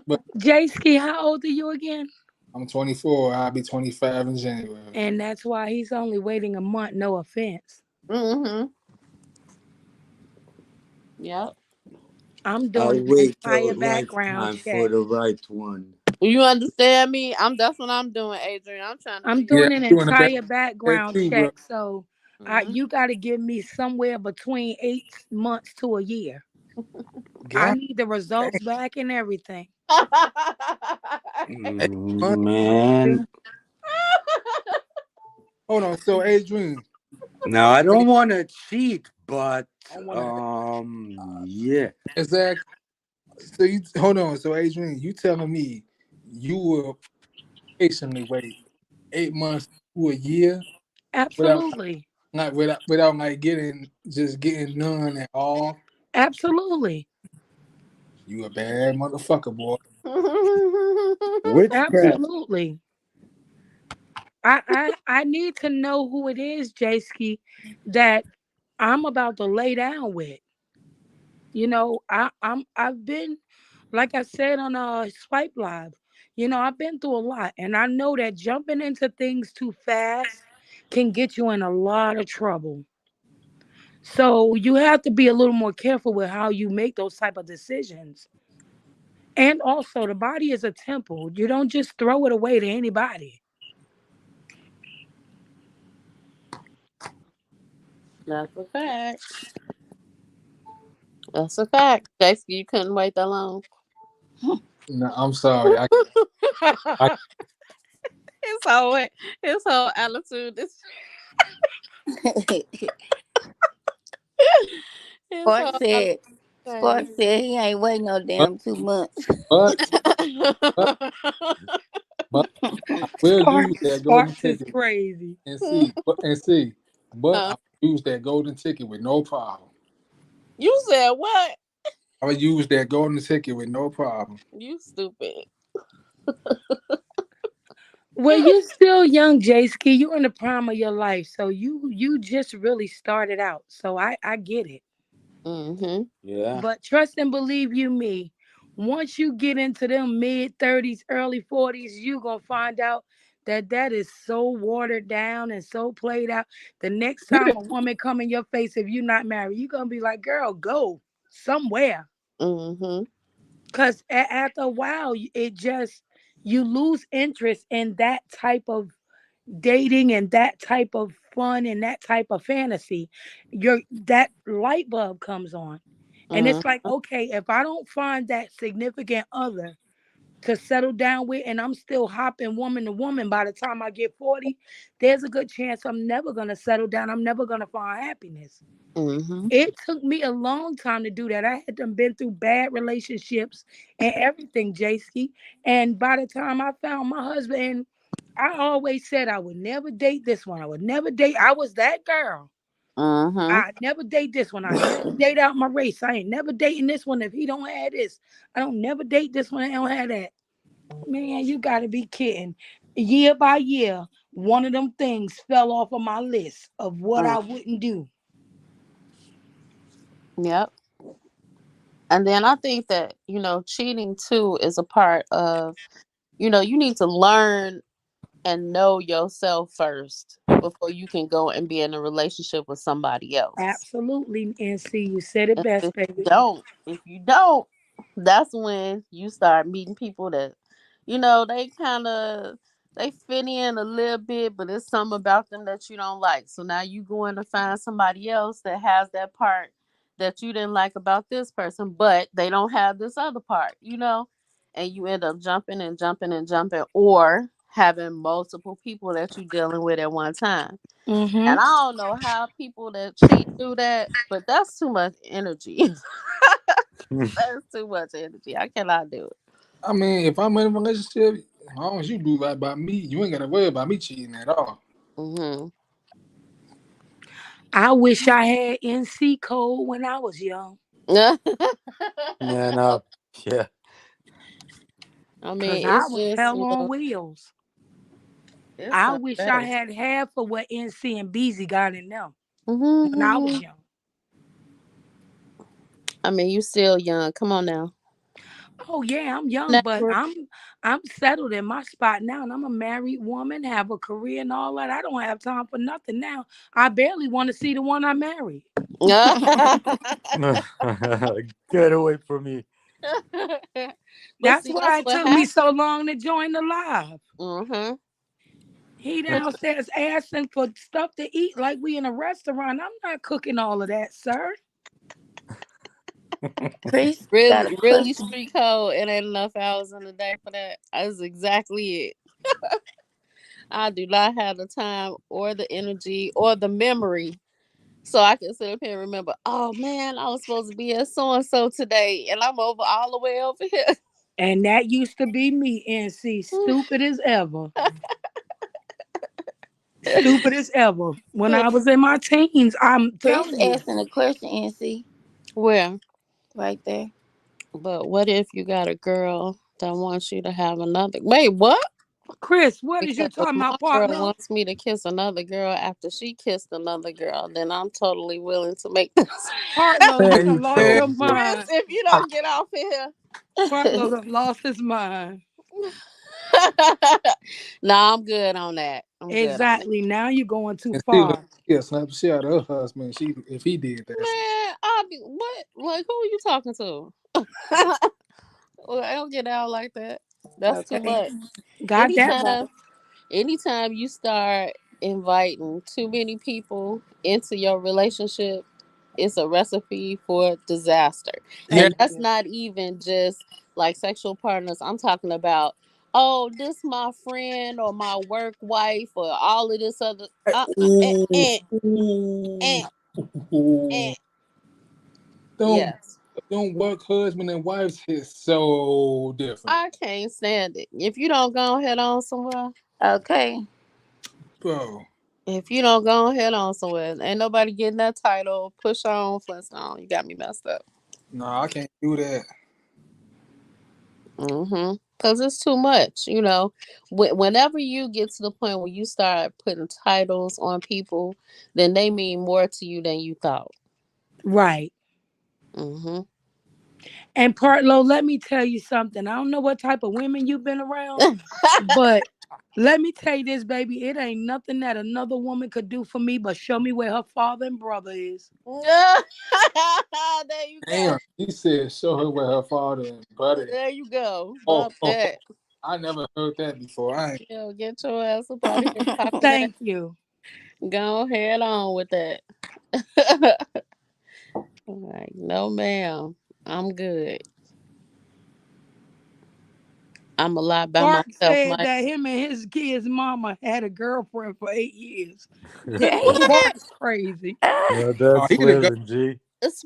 But Jayski, how old are you again? I'm 24. I'll be 25 in January. And that's why he's only waiting a month. No offense. Mm-hmm. Yep. I'm doing I'll an wait till entire a background lifetime for check. the right one. You understand me? That's what I'm doing, Adrian. I'm trying to I'm figure. Yeah, doing an I'm doing the best entire background too, bro. check. So Hmm. you got to give me somewhere between 8 months to a year. I God need the damn, results back and everything. hey, man. Man. Hold on. So, Adrian, Now I hey, don't want to cheat, but I want to yeah. exactly. So you hold on. So, Adrian, you telling me you will patiently wait 8 months to a year without Absolutely. without like getting none at all? Absolutely. You a bad motherfucker, boy. Witchcraft. Absolutely. I need to know who it is, Jayski, that I'm about to lay down with. I've been, like I said on Swipe Live, I've been through a lot, and I know that jumping into things too fast can get you in a lot of trouble. So you have to be a little more careful with how you make those type of decisions. And also, the body is a temple. You don't just throw it away to anybody. That's a fact. That's a fact. JC, you couldn't wait that long. No, I'm sorry. I his whole his whole attitude is his Spark whole attitude said, Spark crazy. said he ain't waiting no but damn 2 months. but but but I will use that golden Sparks is ticket crazy. but I Huh? will use that golden ticket with no problem. You said what? I will use that golden ticket with no problem. You stupid. Well, you still young, Jayski. You're in the prime of your life, so you just really started out. So I get it. Mm-hmm. Yeah. But trust and believe you me, once you get into them mid 30s, early 40s, you gonna find out that that is so watered down and so played out. The next Yeah, time a woman come in your face, if you're not married, you're gonna be like, girl, go somewhere. Mm-hmm. Cause after a while, it just you lose interest in that type of dating and that type of fun and that type of fantasy. Your that light bulb comes on. And it's like, Mm-hmm. okay, if I don't find that significant other to settle down with and I'm still hopping woman to woman by the time I get 40, there's a good chance I'm never gonna settle down. I'm never gonna find happiness. Mm-hmm. It took me a long time to do that. I had done been through bad relationships and everything, Jayski. And by the time I found my husband, I always said I would never date this one. I would never date. I was that girl. Mm-hmm. I never date this one. I never date out my race. I ain't never dating this one if he don't have this. I don't never date this one. I don't have that. Man, you gotta be kidding. Year by year, one of them things fell off of my list of what Mm. I wouldn't do. Yep. And then I think that, cheating too is a part of, you need to learn and know yourself first before you can go and be in a relationship with somebody else. Absolutely, and see, you said it And best, baby. if you don't, that's when you start meeting people that, they kind of they fit in a little bit, but it's something about them that you don't like. So now you going to find somebody else that has that part that you didn't like about this person, but they don't have this other part, you know? And you end up jumping and jumping and jumping, or having multiple people that you're dealing with at one time. Mm-hmm. And I don't know how people that cheat do that, but that's too much energy. That's too much energy. I cannot do it. I mean, if I'm in a relationship, as long as you do right by me, you ain't gotta worry about me cheating at all. Hmm. I wish I had NC code when I was young. Yeah, no, yeah. I Cause mean, I it's was just, hell on wheels. it's I something wish I else. had half of what NC and Beezy got in them when I was Hmm. young. I mean, you still young. Come on now. Oh yeah, I'm young, but Never. I'm settled in my spot now, and I'm a married woman, have a career and all that. I don't have time for nothing now. I barely want to see the one I married. Get away from me. But That's see, why that's it what took me happened. so long to join the live. Hmm. He But downstairs asking for stuff to eat like we in a restaurant. I'm not cooking all of that, sir. Chris got really, a really question. street code. It ain't enough hours in the day for that. That's exactly it. I do not have the time or the energy or the memory. So I can sit up here and remember, oh man, I was supposed to be at so and so today, and I'm over all the way over here. And that used to be me, NC. Stupid as ever. Stupid as ever. When I was in my teens, I'm Chris telling you. asking a question, NC, Well, right there. but what if you got a girl that wants you to have another? Wait, what? Chris, what is you Because if talking my about, girl partner? wants me to kiss another girl after she kissed another girl, then I'm totally willing to make this. Partner, you There done you lost go, your G. Chris, mind. if you don't get off here. Partner done lost his mind. No, I'm good on that. I'm good on that. Exactly. Now you're going too And still, far. yeah, slap the shit out of her husband. She if he did that. So, Man, I'll be what? Like, who are you talking to? Well, I don't get out like that. That's too Okay. much. Got that right. Anytime, anytime you start inviting too many people into your relationship, it's a recipe for disaster. yeah, And Thank that's you. not even just like sexual partners. I'm talking about, oh, this my friend or my work wife or all of this other. ooh, Eh, ooh, eh, ooh. eh. don't Yes. don't work husband and wives is so different, I can't stand it. If you don't go ahead on somewhere, Okay. bro. if you don't go ahead on somewhere, ain't nobody getting that title. Push on, Flintstone. You got me messed up. No, I can't do that. Mm-hmm. Because it's too much, you know. Whenever you get to the point where you start putting titles on people, then they mean more to you than you thought. Right. Mm-hmm. And Partlow, let me tell you something. I don't know what type of women you've been around, but let me tell you this, baby. It ain't nothing that another woman could do for me but show me where her father and brother is. There you go. Damn, he said show her where her father and brother. There you go. Oh, Bump oh, oh, that. I never heard that before. I ain't. Yo, get your ass up out of here talking that. Thank you. Go head on with that. Like, no, ma'am. I'm good. I'm a lot by Spark myself, said Mike. that him and his kid's mama had a girlfriend for 8 years. Damn. What? Spark's crazy. Yeah, Oh, that's he the guy. living, G.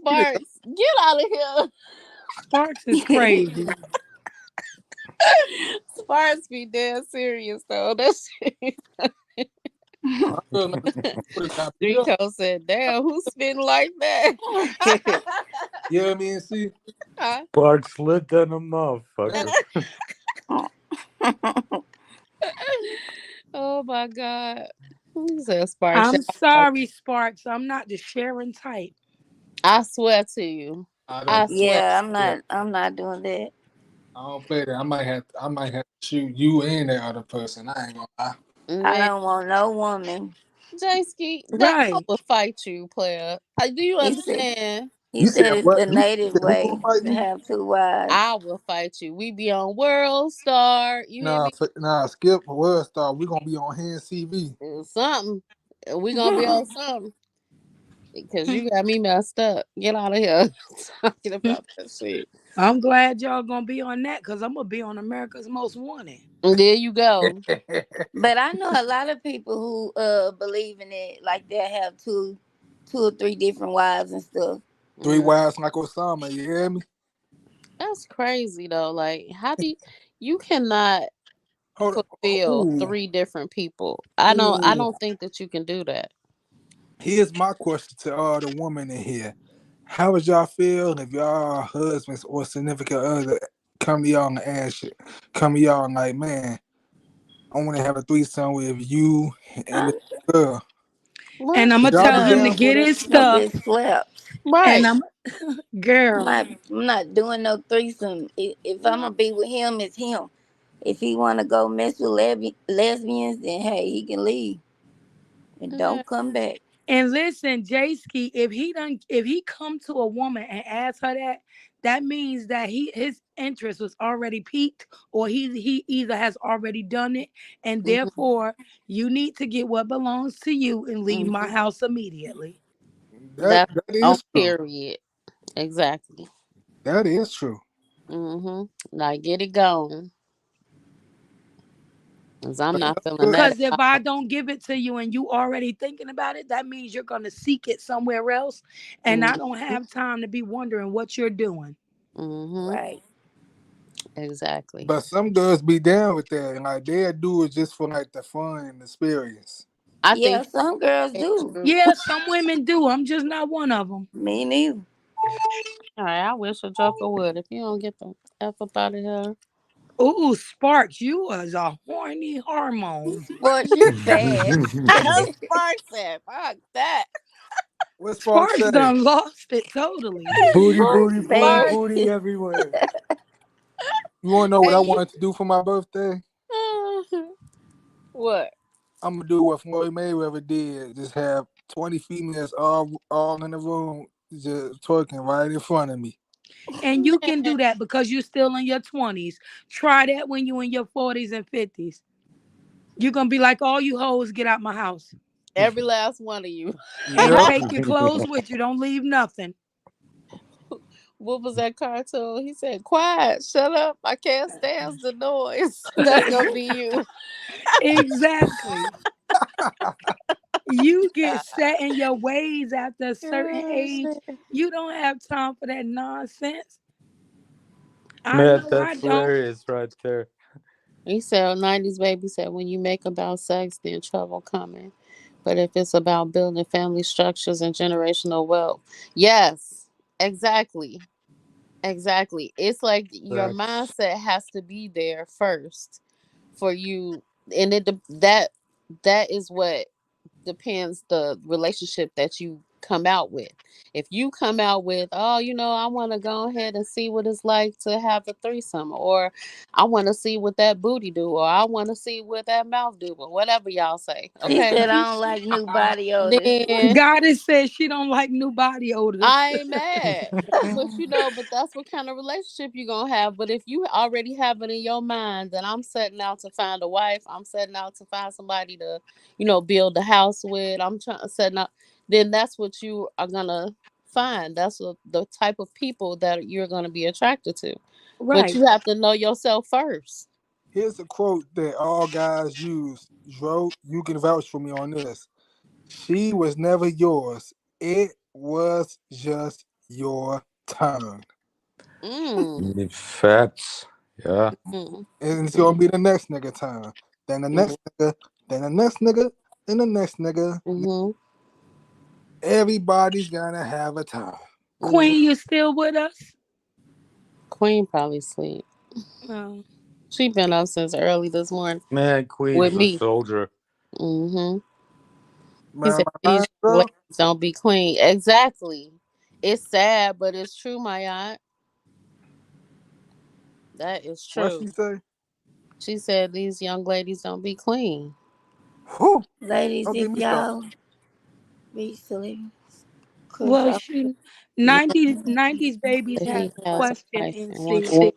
He the guy. Sparks, get out of here. Sparks is crazy. Sparks be dead serious though. That shit. I feel like the guy. Rico said, "Damn, who's spitting like that?" You know what I mean? See, Huh? Bark slit than a motherfucker. Oh my god. He said Sparks. I'm sorry, Sparks. I'm not the sharing type. I swear to you. I don't. I swear. Yeah, Yeah, I'm not doing that. I don't play that. I might have to shoot you and that other person. I ain't gonna lie. I Man, don't want no woman. Jayski, that I Right. would fight you, player. Do you He said, understand? He You said said it's what? the native Said who gonna way fight to me? have two wives. I will fight you. We be on World Star. You hear Nah, me? nah. Skip World Star. We gonna be on Hand CV. Something. We gonna be on something. Because you got me messed up. Get out of here. Talking about that shit. I'm glad y'all gonna be on that because I'm gonna be on America's Most Wanted. And there you go. But I know a lot of people who believe in it, like they have two or three different wives and stuff. Three Mm, wives like Osama. You hear me? that's crazy though. Like, how do you cannot Hold on. fulfill Ooh, three different people? I ooh. don't think that you can do that. Here's my question to all the women in here. How would y'all feel if y'all husbands or significant other come to y'all and ask you, come to y'all and like, man, I want to have a threesome with you and I'm, the girl. And What? I'm Would gonna y'all tell be him no, to down for get that? his he gonna stuff. get slapped. And Right. I'm girl. I'm not doing no threesome. If I'm Right. gonna be with him, it's him. If he wanna go mess with lesbians, then hey, he can leave and Yeah. don't come back. And listen, Jayski, if he come to a woman and ask her that, that means that his interest was already peaked, or he either has already done it, and Hmm. therefore you need to get what belongs to you and leave my Hmm. house immediately. That's That on is true. period. Exactly. That is true. Now get it going. Cause I'm But not feeling some that. Because if I don't give it to you and you already thinking about it, that means you're gonna seek it somewhere else, and I don't Mm-hmm. have time to be wondering what you're doing. Mm-hmm. Right. Exactly. but some girls be down with that, and like they'll do it just for like the fun and experience. I Yeah, think some girls it's do. true. Yeah, some women do. I'm just not one of them. Me neither. All right, I wish a joker would. If you don't get the F up out of here. Ooh, Sparks, you was a horny hormone. Sports, you bad. Spark said, fuck that. What Spark Sparks say? done lost it totally. Booty, Sports booty, booty, bad. Spark. booty everywhere. You want to know what I Hey. wanted to do for my birthday? What? I'm gonna do what Floyd Mayweather did. Just have 20 females all in the room, just twerking right in front of me. And you can Man, do that because you're still in your 20s. Try that when you're in your 40s and 50s. You're going to be like, all you hoes, get out my house. every last one of you. And Yep. take your clothes with you. Don't leave nothing. What was that cartoon? He said, quiet, shut up. I can't stand the noise. That's gonna be you. Exactly. You get set in your ways after a certain Oh, age. shit. You don't have time for that nonsense. I Man, know I that's don't. hilarious right there. He said, 90s baby said, when you make about sex, then trouble coming. But if it's about building family structures and generational wealth, yes, exactly. Exactly. It's like your That's mindset has to be there first for you, and that is what depends the relationship that you come out with. If you come out with, oh, I want to go ahead and see what it's like to have a threesome, or I want to see what that booty do, or I want to see what that mouth do, or whatever y'all say, She okay? said I don't like new body odors. Then Goddess says she don't like new body odors. I ain't mad. But but that's what kind of relationship you gonna have. But if you already have it in your mind that I'm setting out to find a wife, I'm setting out to find somebody to, build a house with, I'm trying setting out, then that's what you are gonna find. That's what the type of people that you're gonna be attracted to. But Right. you have to know yourself first. Here's a quote that all guys use. Dro, you can vouch for me on this. She was never yours. It was just your turn. Mm. facts. Yeah. Mm. And it's gonna Mm. be the next nigga turn. Then the Mm. next nigga, then the next nigga, then the next nigga. Mm. Everybody's gonna have a turn. Mm. Queen, you still with us? Queen probably sleep. Oh. She been up since early this morning Man, with Queen's a me. soldier. Hmm. He Man, said, my mind, "These young bro. ladies don't be clean." Exactly. It's sad, but it's true, my aunt. That is What she true. say? She said these young ladies don't be clean. Whew, Ladies, don't get if me started. y'all be silly. Cause Well, she 90s babies has He a has a question wife in and wants C. to.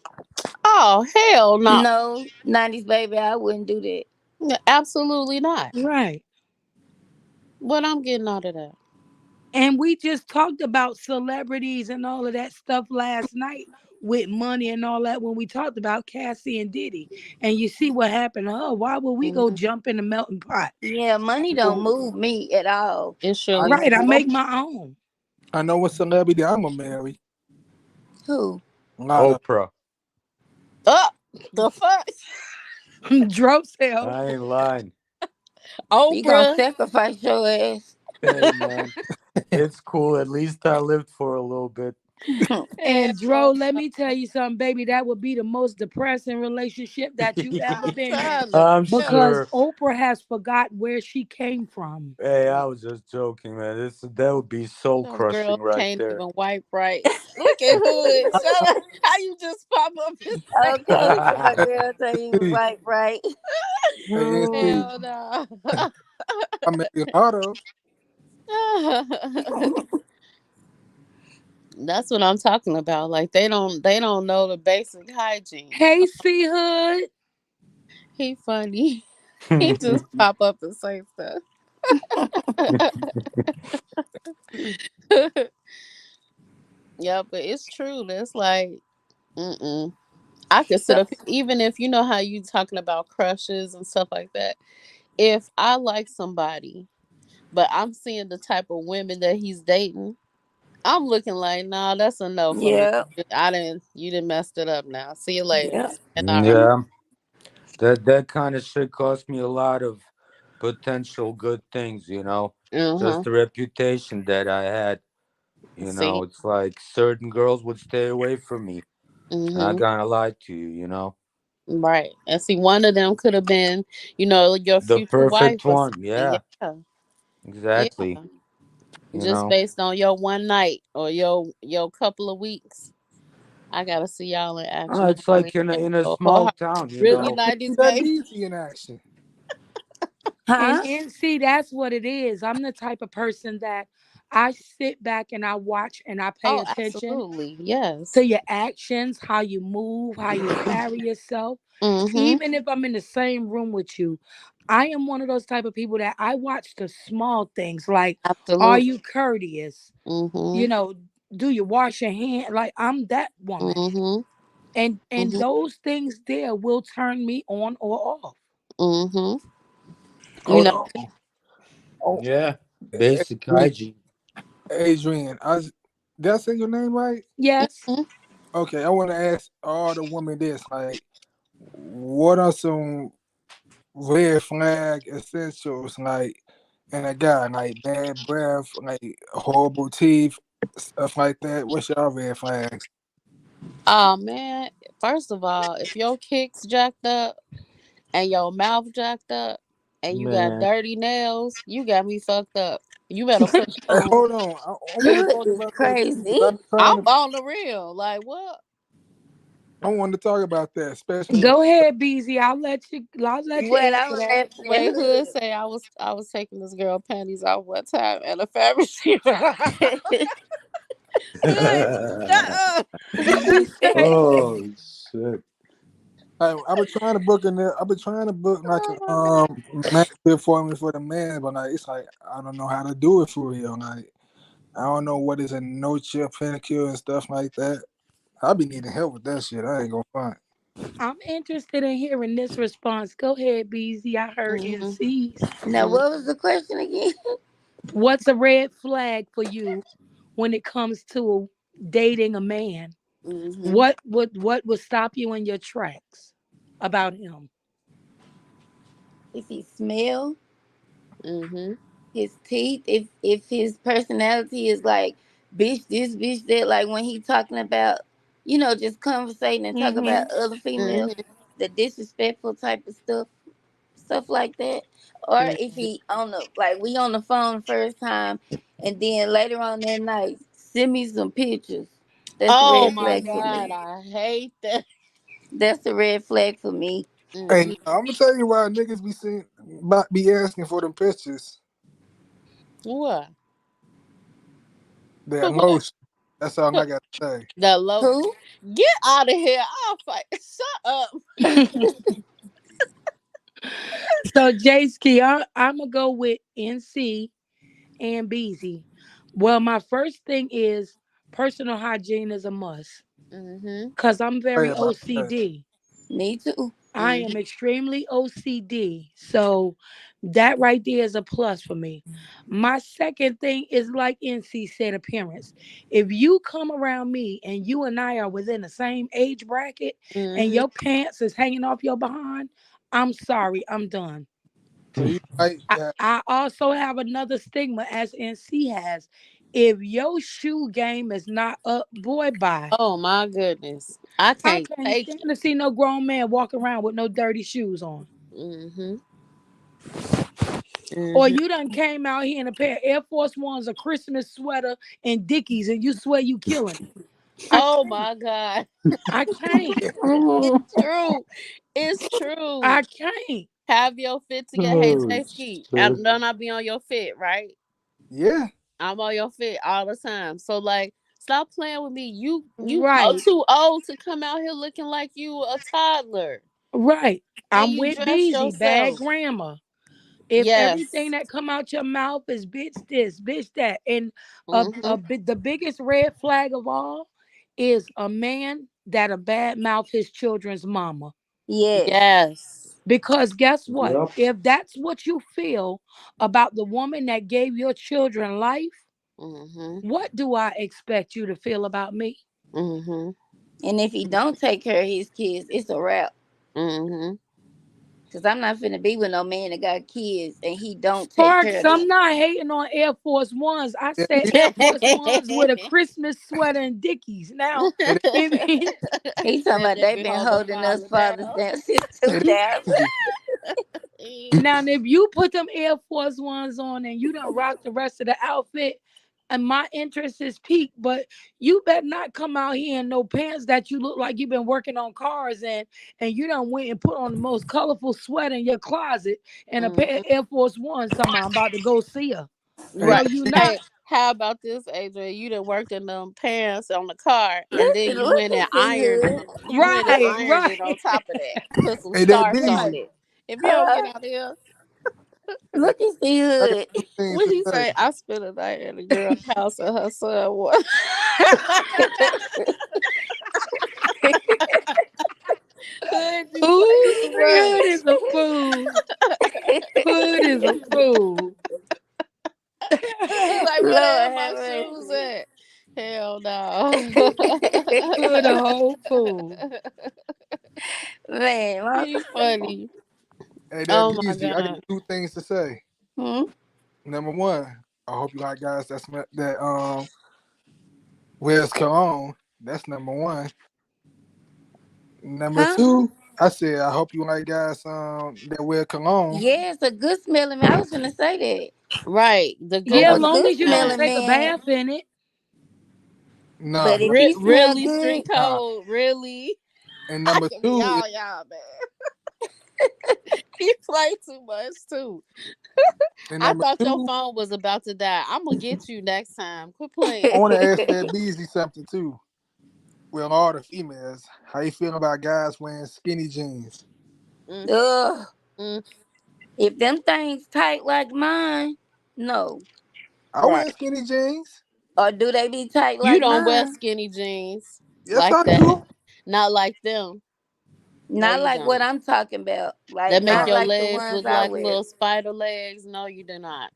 Oh hell no! no, 90s baby, I wouldn't do that. Absolutely not. Right. What I'm getting out of that. And we just talked about celebrities and all of that stuff last night with money and all that when we talked about Cassie and Diddy. And you see what happened to her. Why would we go Hmm. jump in the melting pot? Yeah, money don't move me at all. It I surely Right. I don't. know, make my own. I know what celebrity I'm gonna marry. Who? A lot of Oprah. Oh, the fuck, Drove self. I ain't lying. You gonna Oprah. sacrifice your ass? Hey man, it's cool. At least I lived for a little bit. Hell And Dro, let me tell you something, baby. That would be the most depressing relationship that you ever been in. trying to I'm tell Because sure. Oprah has forgot where she came from. Hey, you. I was just joking, man. That would be soul Them crushing girls right can't there. even wipe right. Look at Hood. Shut up. How you just pop up and say Okay, so my girl tell you hey, right, right. NC, hell no. I married a lot of. That's what I'm talking about. Like they don't know the basic hygiene. Hey, C Hood. He funny. He just pop up and say stuff. Yeah, but it's true. It's like, mm-mm. I could sit So up even if you know how you talking about crushes and stuff like that. If I like somebody, but I'm seeing the type of women that he's dating, I'm looking like, nah, that's a no for me. yeah, You didn't messed it up now. See you later. yeah. And Yeah, that kind of shit cost me a lot of potential good things, you know. Just uh-huh. the reputation that I had, you See, know. It's like certain girls would stay away from me. I mm-hmm. gotta lie to you, you know. Right. And see, one of them could have been, your The future wife perfect or one, something. yeah, Yeah. exactly. Yeah. You Just know, based on your one night or your couple of weeks. I gotta see y'all in action, it's honey. like in a Oh, small town, you really I know. want to see 90s that baby. BZ in action. And Huh? NC, that's what it is. I'm the type of person that I sit back and I watch and I pay Oh, attention absolutely. to Yes. your actions, how you move, how you carry yourself. Mm-hmm. Even if I'm in the same room with you, I am one of those type of people that I watch the small things like, are Absolutely. you courteous? You Mm-hmm. know, do you wash your hand? Like I'm that woman. Mm-hmm. And Mm-hmm. those things there will turn me on or off. Mm-hmm. You Hold know. on. Oh, Yeah, basic Adrian, hygiene. Adrian, did I say your name right? Yes. Mm-hmm. Okay, I want to ask all the women this: like, what are some red flag essentials, like, in a guy, like bad breath, like horrible teeth, stuff like that? What's your red flags? Oh man. First of all, if your kicks jacked up and your mouth jacked up and you got Man, dirty nails, you got me fucked up. You better put Hey, on. hold on, I want to Hood talk is about that too, because crazy. I've been trying I'm to. on the real. Like what? I wanted to talk about that, especially. Go ahead, BZ. I'll let you What answer I'm that. laughing at Wait, Hood Hood. say I was taking this girl panties off one time and a fabric sheet. Hood, shut up. What he say? oh shit. I've been trying to book in there. I've been trying to book like Oh a my god. manicure for me for the man, but like it's like I don't know how to do it for real. Like I don't know what is a no chip pedicure and stuff like that. I be needing help with that shit. I ain't gonna find. I'm interested in hearing this response. Go ahead, BZ. I heard Mhm. NC's. Now, Mhm. what was the question again? What's a red flag for you when it comes to dating a man? Mhm. What would stop you in your tracks about him? If he smell, Mhm. his teeth, if his personality is like bitch this, bitch that, like when he talking about, just conversating and talk about Mm-hmm. other females, Mhm. the disrespectful type of stuff like that. Or if Mhm. he on the like we on the phone first time, and then later on that night send me some pictures. That's a Oh red my flag for god, me. I hate that. That's a red flag for me. Hey, Mhm. I'm gonna tell you why niggas be seeing, be asking for them pictures. What? That What? lotion. That's all I got to say. The low. Who? Get out of here. I'll fight. Shut up. So Jayski, I'm gonna go with NC and BZ. Well, my first thing is personal hygiene is a must Mhm. because I'm Say very about that. OCD. Me too. I am Mhm. extremely OCD. So that right there is a plus for me. My second thing is like NC said, appearance. If you come around me and you and I are within the same age bracket and Mhm. your pants is hanging off your behind, I'm sorry, I'm done. So you like I, that? I also have another stigma as NC has. If your shoe game is not up, boy, bye. Oh my goodness. I I can't can't take stand it. to see no grown man walk around with no dirty shoes on. Mhm. Or Mhm. you done came out here in a pair of Air Force Ones, a Christmas sweater, and Dickies, and you swear you killing it. I Oh can't. my God. I can't. It's Mhm. true. It's true. I can't. Have your fit together. Hey, Oh J Ski. shit. Don't I be on your fit, right? Yeah. I'm on your fit all the time. So like, stop playing with me. You are Right. too old to come out here looking like you a toddler, Right. and I'm you with dress Beezy, bad yourself. grammar. If everything Yes. that come out your mouth is bitch this, bitch that, and Mhm. the biggest red flag of all is a man that a bad mouth his children's mama. Yes. Yes. Because guess what? Yep. If that's what you feel about the woman that gave your children life, Mhm. what do I expect you to feel about me? Mhm. And if he don't take care of his kids, it's a wrap. Mhm. Cause I'm not finna be with no man that got kids and he don't take care Sparks, of I'm them. not hating on Air Force Ones. I Yeah, said he, Air Force Ones with a Christmas sweater and Dickies. Now, hey, if he, He talking That about they nigga been hold the holding us father fathers down. down since hey, this 2000. easy. now if you put them Air Force Ones on and you don't rock the rest of the outfit, and my interest is peaked, but you better not come out here in no pants that you look like you've been working on cars in, and you done went and put on the most colorful sweater in your closet and a pair of Mhm. Air Force Ones. Something I'm about to go see her. Hey, No, Right. you not. Hey, how about this, Adrian? You done worked in them pants on the car, and then Listen, look and see hood. you went and Right, ironed it on right. top of that. Put some hey, that starch on busy. it. If you don't get Huh? out of here, Hey, Look and see I got hood. two things what to he say. say? I spent a night at a girl house and her son was. Hood, you play Ooh, too Hood much. is a fool. Hood is a fool. He like, where the hell Lord my have shoes mercy. at? Hell no. Hood a whole fool. Man, He funny. Hey, Oh that my busy. I got god. two things to say. hmm? Number one, I hope you like guys that wears cologne. That's number one. Number Huh? two, I said I hope you like guys that wear cologne. Yes, a good smelling man. I was gonna say that. Right. The good Yeah, A as long good looking as you don't smelling kind. take a man. bath in it. Nah, But if he smell Really good, street nah. code. Really. And I number can be two is all y'all, man. You play too much too. and I number thought your two, phone was about to die. I'm gonna get you next time. Quit I playing. want to ask that busy something too. Well, all the females, how you feel about guys wearing skinny jeans? Mm, ugh. mm, If them things tight like mine, no. I wear right. skinny jeans. Or do they be tight You like don't wear mine? skinny jeans Yes, like I that. do. Not like them. No, Not you like what don't. I'm talking about. Like That make not Nah, your like the legs ones look I like wear. little spider legs. No, you do not.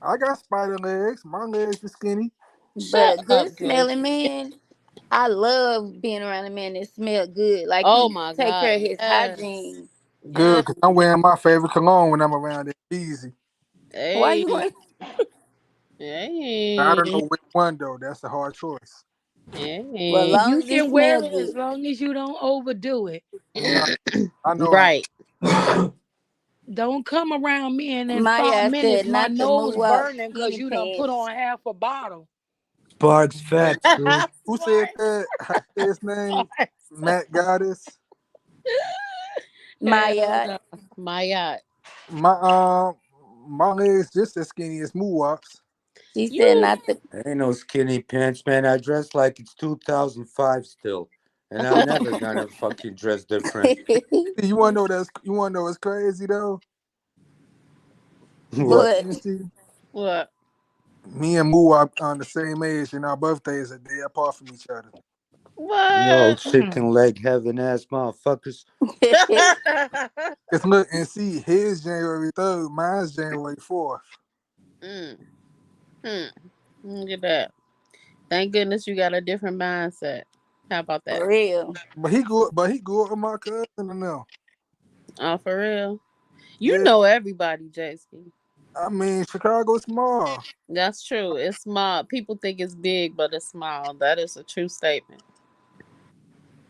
I got spider legs. My legs are skinny. But Shut a up, good smelling JC. man, I love being around a man that smell good. Like Oh he my take god. care of his Yes. hygiene. Good, Yes. because I'm wearing my favorite cologne when I'm around it. Easy. Why you Hey. want? I don't Hey. know which one though. That's a hard choice. Well, Hey. long You as it can smell wear it as good. long as you don't overdo it. No, I know I. Right. Don't come around me and in five Maya minutes said my not to nose move out burning because skinny you done put pants. on half a bottle. Sparks facts, dude. Who said Smart. that? How you say his name? Matt Goddess. Hell Maya, no. My yacht. My my legs just as skinny as Moo Wops. He said You not the. Ain't no skinny pants, man. I dress like it's 2005 still, and I'm never gonna fucking dress different. You wanna know that's you wanna know what's crazy though? What? But You see, what? me and Moo are on the same age, and our birthdays are a day apart from each other. Yo, What? chicken leg heaven ass motherfuckers. Cause look and see, his January 3rd, mine's January 4th. mm, hmm. Look at that. Thank goodness you got a different mindset. How about for that? real. But he grew up with my cousin and them. Oh, for real. You Yeah, know everybody, Jason. I mean Chicago's small. That's true. It's small. People think it's big, but it's small. That is a true statement.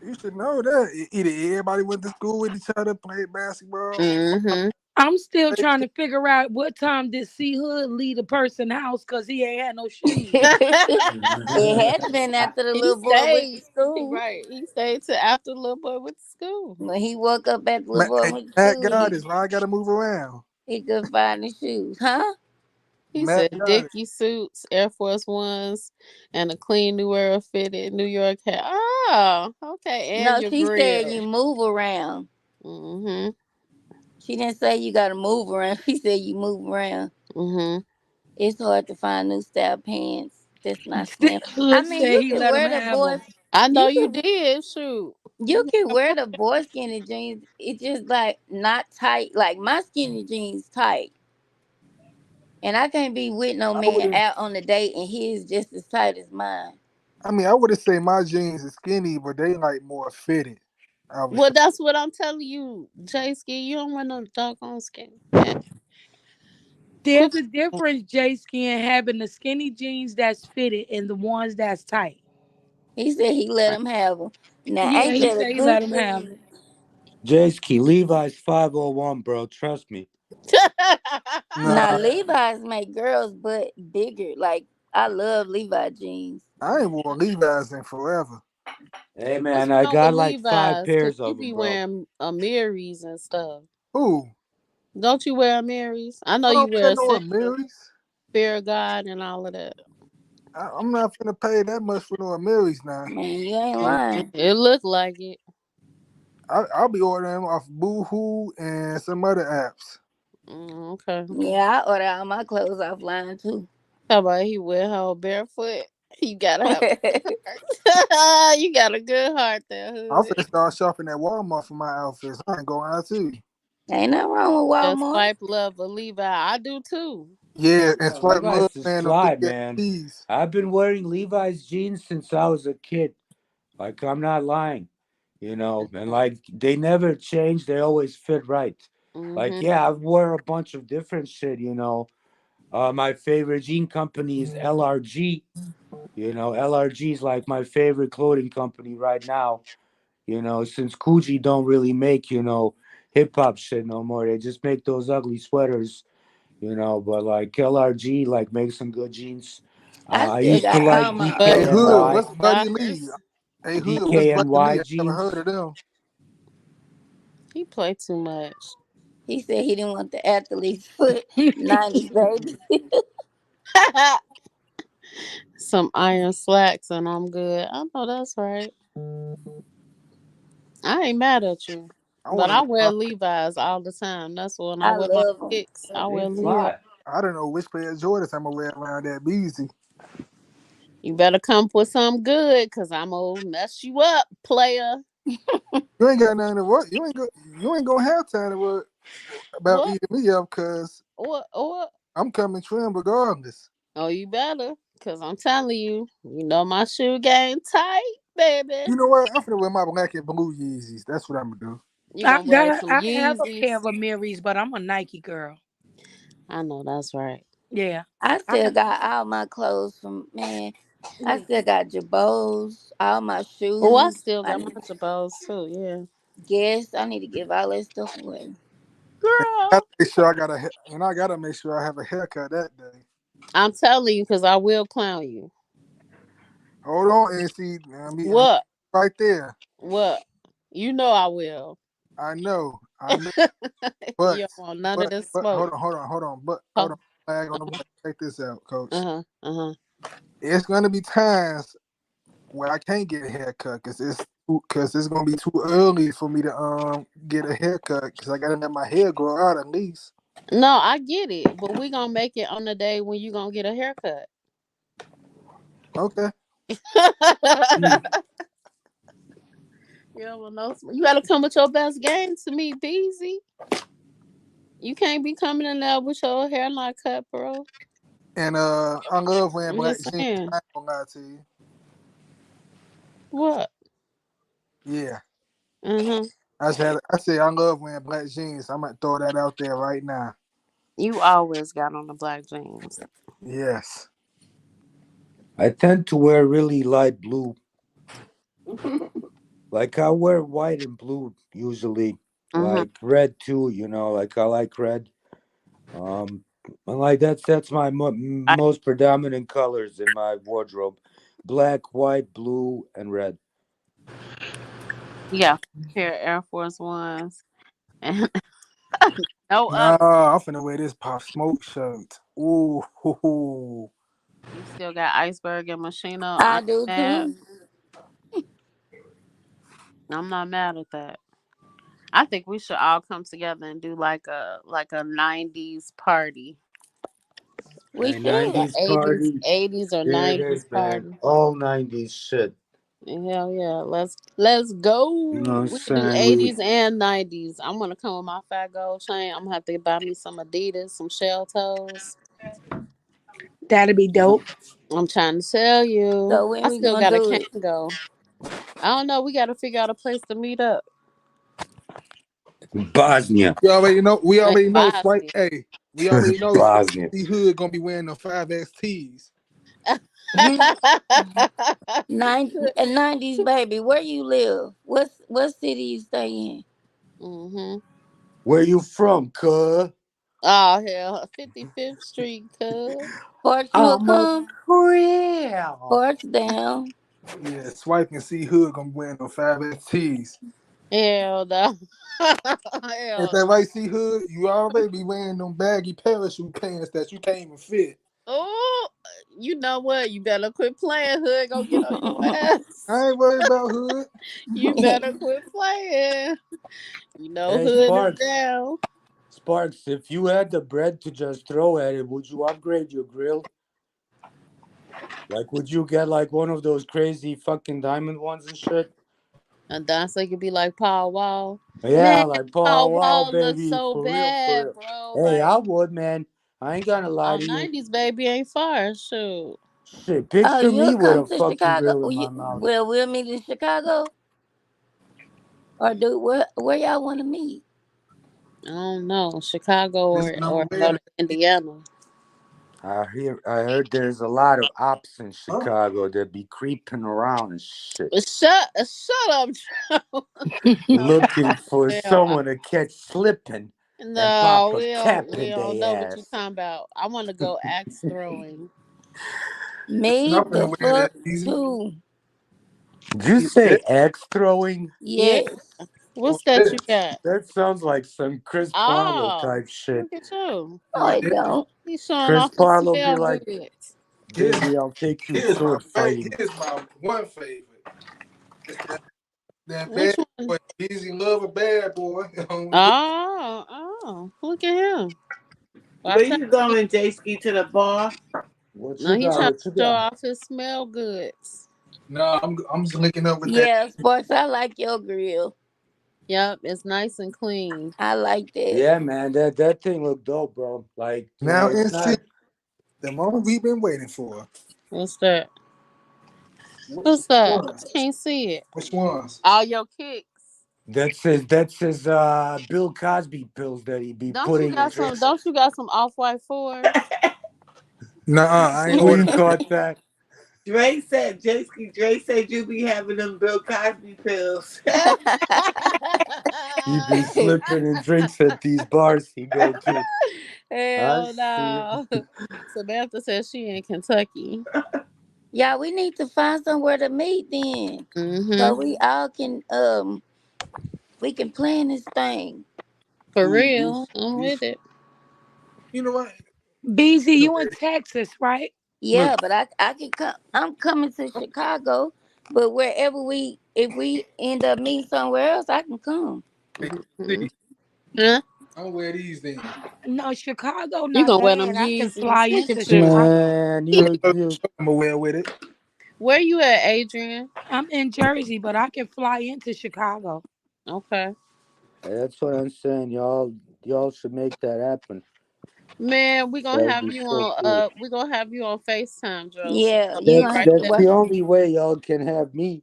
You should know that. Either everybody went to school with each other, played basketball. Mm-hmm. I'm still trying to figure out what time did C Hood leave the person house because he ain't had no shoes. It had to been after the He little boy went to stayed. school. Right. He stayed till after the little boy went to school. When he woke up at the little Matt, boy hey, went to Matt school, got is why I gotta move around. he couldn't find the shoes. Huh? He Matt said got it. Dickie suits, Air Force Ones, and a clean New Era fitted New York hat. Oh, okay. And No, your she said grill. you move around. Mm-hmm. She didn't say you gotta move around. She said you move around. Mm-hmm. It's hard to find new style pants that's not Still slim. I Hood mean, said you he can let him wear the have boys. them. I know You you can did. Shoot. you can wear the boy skinny jeans. It's just like not tight. Like my skinny jeans tight, and I can't be with no I man would have. out on the date and his just as tight as mine. I mean, I would have say my jeans are skinny, but they like more fitted. I would Well, say. that's what I'm telling you, Jay Ski. You don't want no doggone skin. Man, There's quit. a difference, Jay Skin, having the skinny jeans that's fitted and the ones that's tight. He said he let him have them. Now Yeah, ain't he that a said he good let him have thing? it. J-Ski, Levi's 501, bro. Trust me. Now Nah, Levi's make girls butt bigger. Like I love Levi jeans. I ain't worn Levi's in forever. Hey, What's man, I wrong with got like five Levi's? Cause pairs you of them, be bro. wearing Amiris and stuff. Who? Don't you wear Amiris? I know I you don't wear wear no Essential, Amiris. Fear of God, and all of that. I'm not finna pay that much for no Amiris now. Man, you ain't Mhm. lying. It looked like it. I'll be ordering off Boohoo and some other apps. Okay. Yeah, I order all my clothes offline too. How about he went home barefoot? You gotta have a good heart. You got a good heart there, I'm Hood. finna start shopping at Walmart for my outfits. I ain't going out too. Ain't nothing wrong with Just Walmart. swipe love a Levi. I do too. Yeah, and Yeah, swipe love, Levi's is man, them fly, big ass man. tees. I've been wearing Levi's jeans since I was a kid. Like, I'm not lying, and like they never change. They always fit right. Like, Mm-hmm. yeah, I've wore a bunch of different shit. My favorite jean company is LRG. LRG is like my favorite clothing company right now. Since Coogee don't really make, hip hop shit no more. They just make those ugly sweaters. But like LRG, like makes some good jeans. I I still used to got all like my Hey old Hood, DKNY, clothes. what's Buddy Lee? Dollars. Hey Hood, what's Buddy Lee? DKNY I never heard jeans. of them. He play too much. He said he didn't want the athlete's foot. 90 baby. Some iron slacks and I'm good. I know that's right. I ain't mad at you. I But want to I know. wear Levi's all the time. That's when I I wear my love them. kicks. Yeah, I they wear Levi's. fly. I don't know which pair of Jordans I'm gonna wear around that Beezy. You better come with something good, cause I'm gonna mess you up, player. You ain't got nothing to work. You ain't gonna have time to worry about What? eating me up because What? What? I'm coming trim regardless. Oh, you better, cause I'm telling you, you know my shoe game tight, baby. You know what? I'm finna wear my black and blue Yeezys. That's what I'm gonna do. You gonna wear some I have a pair Yeezys? of Amiris, but I'm a Nike girl. I know that's right. Yeah. I I still got all my clothes from man. I still got Jabos, all my Oh, I shoes. still I got need my Jabos too. Yeah, Guess I need to give all that stuff away. Gotta girl. make sure I got a and I gotta make sure I have a haircut that day. I'm telling you, cause I will clown you. Hold on and see. I'm What? right there. What? You know I will. I know. I know. You But don't want none of this but smoke. hold on. But Ho- hold on. flag on the play. Check this out, Coach. Uh-huh. It's gonna be times where I can't get a haircut because it's gonna be too early for me to get a haircut because I gotta let my hair grow out at least. No, I get it, but we gonna make it on the day when you gonna get a haircut. Okay. Yeah, well, no, you gotta come with your best game to meet Beezy. You can't be coming in there with your hair not cut, bro. And I love wearing I'm black just jeans. saying. I ain't gonna lie to you. What? Yeah. Mm-hmm. I say I love wearing black jeans. I'm gonna throw that out there right now. You always got on the black jeans. Yes. I tend to wear really light blue. Like I wear white and blue usually. Mm-hmm. Like red too, you know. Like I like red. Um, and like that's my most predominant colors in my wardrobe: black, white, blue, and red. Yeah, pair of Air Force Ones and no Nah, other. I'm finna wear this Pop Smoke shirt. Ooh, hoo, hoo. You still got Iceberg and Machino. I do too. I'm not mad at that. I think we should all come together and do like a '90s party, We A like a should. 90s '80s party. '80s or There it '90s is, man. party. All 90s shit. Hell yeah, let's You know what go. I'm We can do saying? '80s and '90s. I'm gonna come with my fat gold chain. I'm gonna have to buy me some Adidas, some shell toes. That'd be dope. I'm trying to tell you, So when I we still gonna got a do it? Kango. I don't know. We got to figure out a place to meet up Bosnia. We already know. We in already know. Swipe. Bosnia. Hey, we already know. Swipe Bosnia. C Hood gonna be wearing the 5XTs. Mhm. 90s, baby. Where you live? What city you stay in? Mm-hmm. Where you from, cuz? Oh hell, 55th Street, cuz. Parks will I'm a come. real. Parks down. Yeah, Swipe and C Hood gonna be wearing the 5XTs. Hell no. If Hell that no. right, C Hood, you already be wearing them baggy parachute pants that you can't even fit. Oh, you know what? You better quit playing. Hood gonna get on your ass. I ain't worried about Hood. You better quit playing. You know Hey, Hood is Sparks. down. Sparks, if you had the bread to just throw at it, would you upgrade your grill? Like, would you get like one of those crazy fucking diamond ones and shit? And Dante could be like Paul Wall. Yeah, Man, like Paul Paul Wall, Wall looks baby, so for real, for bad, real. bro. Hey, Like, I would, man. I ain't gonna lie oh, to you. 90s baby ain't far. Shoot. Shit, Oh, picture me you'll with come a to fucking Chicago? grill in my mouth. Well, we'll meet in Chicago, or do where y'all want to meet? I don't know. Chicago This or number go man. to Indiana. I heard there's a lot of ops in Huh? Chicago that be creeping around and shit, Shut up, Joe. looking for Hell, someone to catch slipping and pop no, a cap we in don't their know what you're ass. talking about. I want to go axe throwing. Listen, Me I'm the finna wear fuck that easy. too. Did you Yeah, say axe throwing? Yeah. Yes. What's yeah, that you got? That sounds like some Chris Parlow Oh, type shit. look at you. No, it yeah. don't. He's showing Chris off his Parlow be smell like, goods. Here's baby, I'll take you here's my sword fighting. here's my one favorite. It's that Which bad one? boy. Easy love a bad boy. Look at him. Where Watch out. you going, J Ski, to the bar? What No, you he got? trying to What you show got? off his smell goods. No, I'm just linking up with that. Yeah, Sparks, I like your grill. Yep, it's nice and clean. I like that. Yeah, man, that thing looked dope, bro. Like, you Now know, it's NC, not. the moment we've been waiting for. What's that? Which What's that? ones? Can't see it. Which ones? All your kicks. That's his Bill Cosby pills that he be putting in drinks. Don't you got some off white fours? Nuh I ain't Queen ordered. caught that. Dre said you be having them Bill Cosby pills. He be slipping in drinks at these bars he go to. I Hell see. no. Samantha says she in Kentucky. Yeah, we need to find somewhere to meet then, so Mm-hmm. we all can we can plan this thing. For Ooh, real. I'm with it. you know what? BZ, You know you in where? Texas, right? Look, Yeah, but I can come. I'm coming to Chicago, but wherever if we end up meeting somewhere else, I can come. hey, Hmm. Queen, Huh? I'm wear these then. No, Chicago You not gonna wear them bad. I can Yeezys? fly Look into at you. Chicago. Man, You you I'm gonna wear with it. Where you at, Adrian? I'm in Jersey, but I can fly into Chicago. Okay. that's what I'm saying. Y'all should make that happen. Man, we gonna That'd have be you so cool. on FaceTime, Joe. So you Yeah, gonna you be gonna That's right have to there. that's watch. the only way y'all can have me.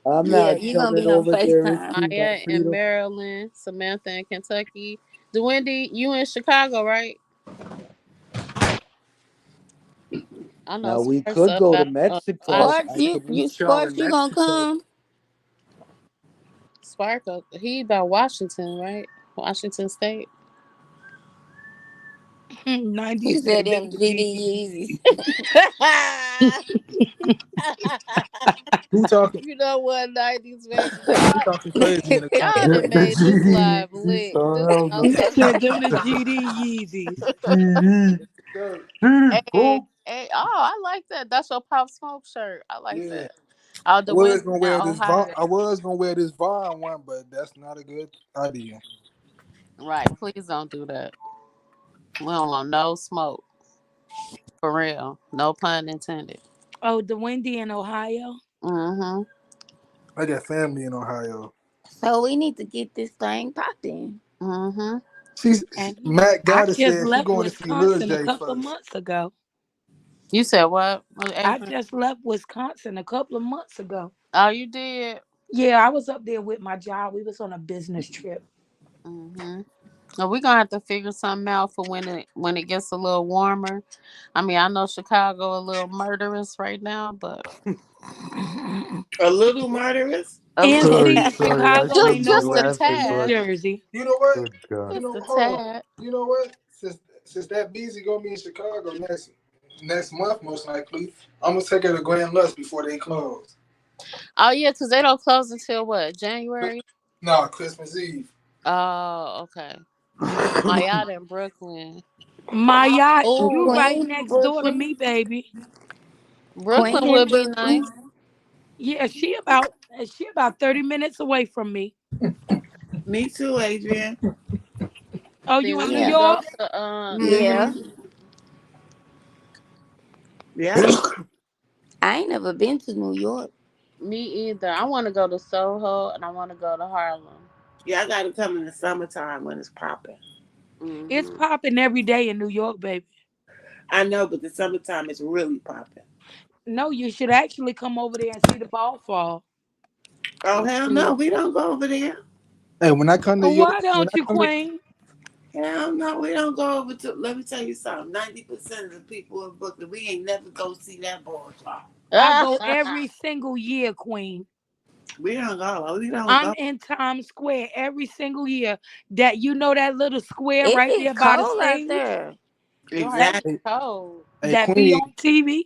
I'm Yeah, not you gonna coming be on over there with Facetime. you, my Maya in freedom. Maryland, Samantha in Kentucky. Wendy, you in Chicago, right? I know Now we Sparks could up go to out Mexico. Sparks, I you could you meet y'all Sparks, in you gonna Mexico. come? Spark up. He about Washington, right? Washington State. He90s said baby them Yeezy. GD Yeezys. Who talking? You know what, 90s baby? Who talking crazy in the Y'all comments? done made this live GD, lit. so This hell He no. motherfucker. said them the GD Yeezys. GD, Sir, Hey, hey, oh, I like that. That's your Pop Smoke shirt. I like yeah. that. Oh, I the was Wendy gonna in wear this Ohio. I was gonna wear this Vaughn one, but that's not a good idea. Right, please don't do that. We don't want no smoke. For real. No pun intended. Oh, the Wendy in Ohio. Mm-hmm. I got family in Ohio. So we need to get this thing popping. Mm-hmm. She's And Matt I Gotta just said she left going to see Lil Wisconsin a J couple of first. months ago. You said what, I Adrian? just left Wisconsin a couple of months ago. Oh, you did? Yeah, I was up there with my job. We was on a business trip. Mm-hmm. Well, we're gonna have to figure something out for when it gets a little warmer. I mean, I know Chicago a little murderous right now, but A little murderous. a little, Sorry, NC sorry. I Chicago ain't shouldn't be just nowhere a laughing, near tad, but Jersey. You know what? good God. You just know, a hold on. tad. You know what? Since that busy gonna be in Chicago next month most likely, I'm gonna take her to Grand Lux before they close. Oh yeah, because they don't close until what, January? No, Christmas Eve. Oh, okay. My yacht in Brooklyn. My yacht, you Oh, right Queen, next door to Brooklyn, me, baby. Brooklyn Queen, would be Brooklyn. nice. Yeah, she about 30 minutes away from me. Me too, Adrian. Oh, See, you in we New Yeah, can go York? to yeah. Mm-hmm. Yeah. I ain't never been to New York. me either. I want to go to Soho and I want to go to Harlem. Yeah, I gotta come in the summertime when it's popping. It's Hmm. popping every day in New York, baby. I know, but the summertime is really popping. No, you should actually come over there and see the ball fall. Oh hell no, we don't go over there. Hey, when I come to York, Why when don't I you, come to Queen? Hell no, we don't go over to. Let me tell you something. 90% of the people in Brooklyn, we ain't never go see that ball drop. I go every single year, Queen. We don't go. We don't I'm go. in Times Square every single year. That that little square It right is there by the cold out stage there. Right, that it's Exactly. hey, cold. hey that be Queen, on TV.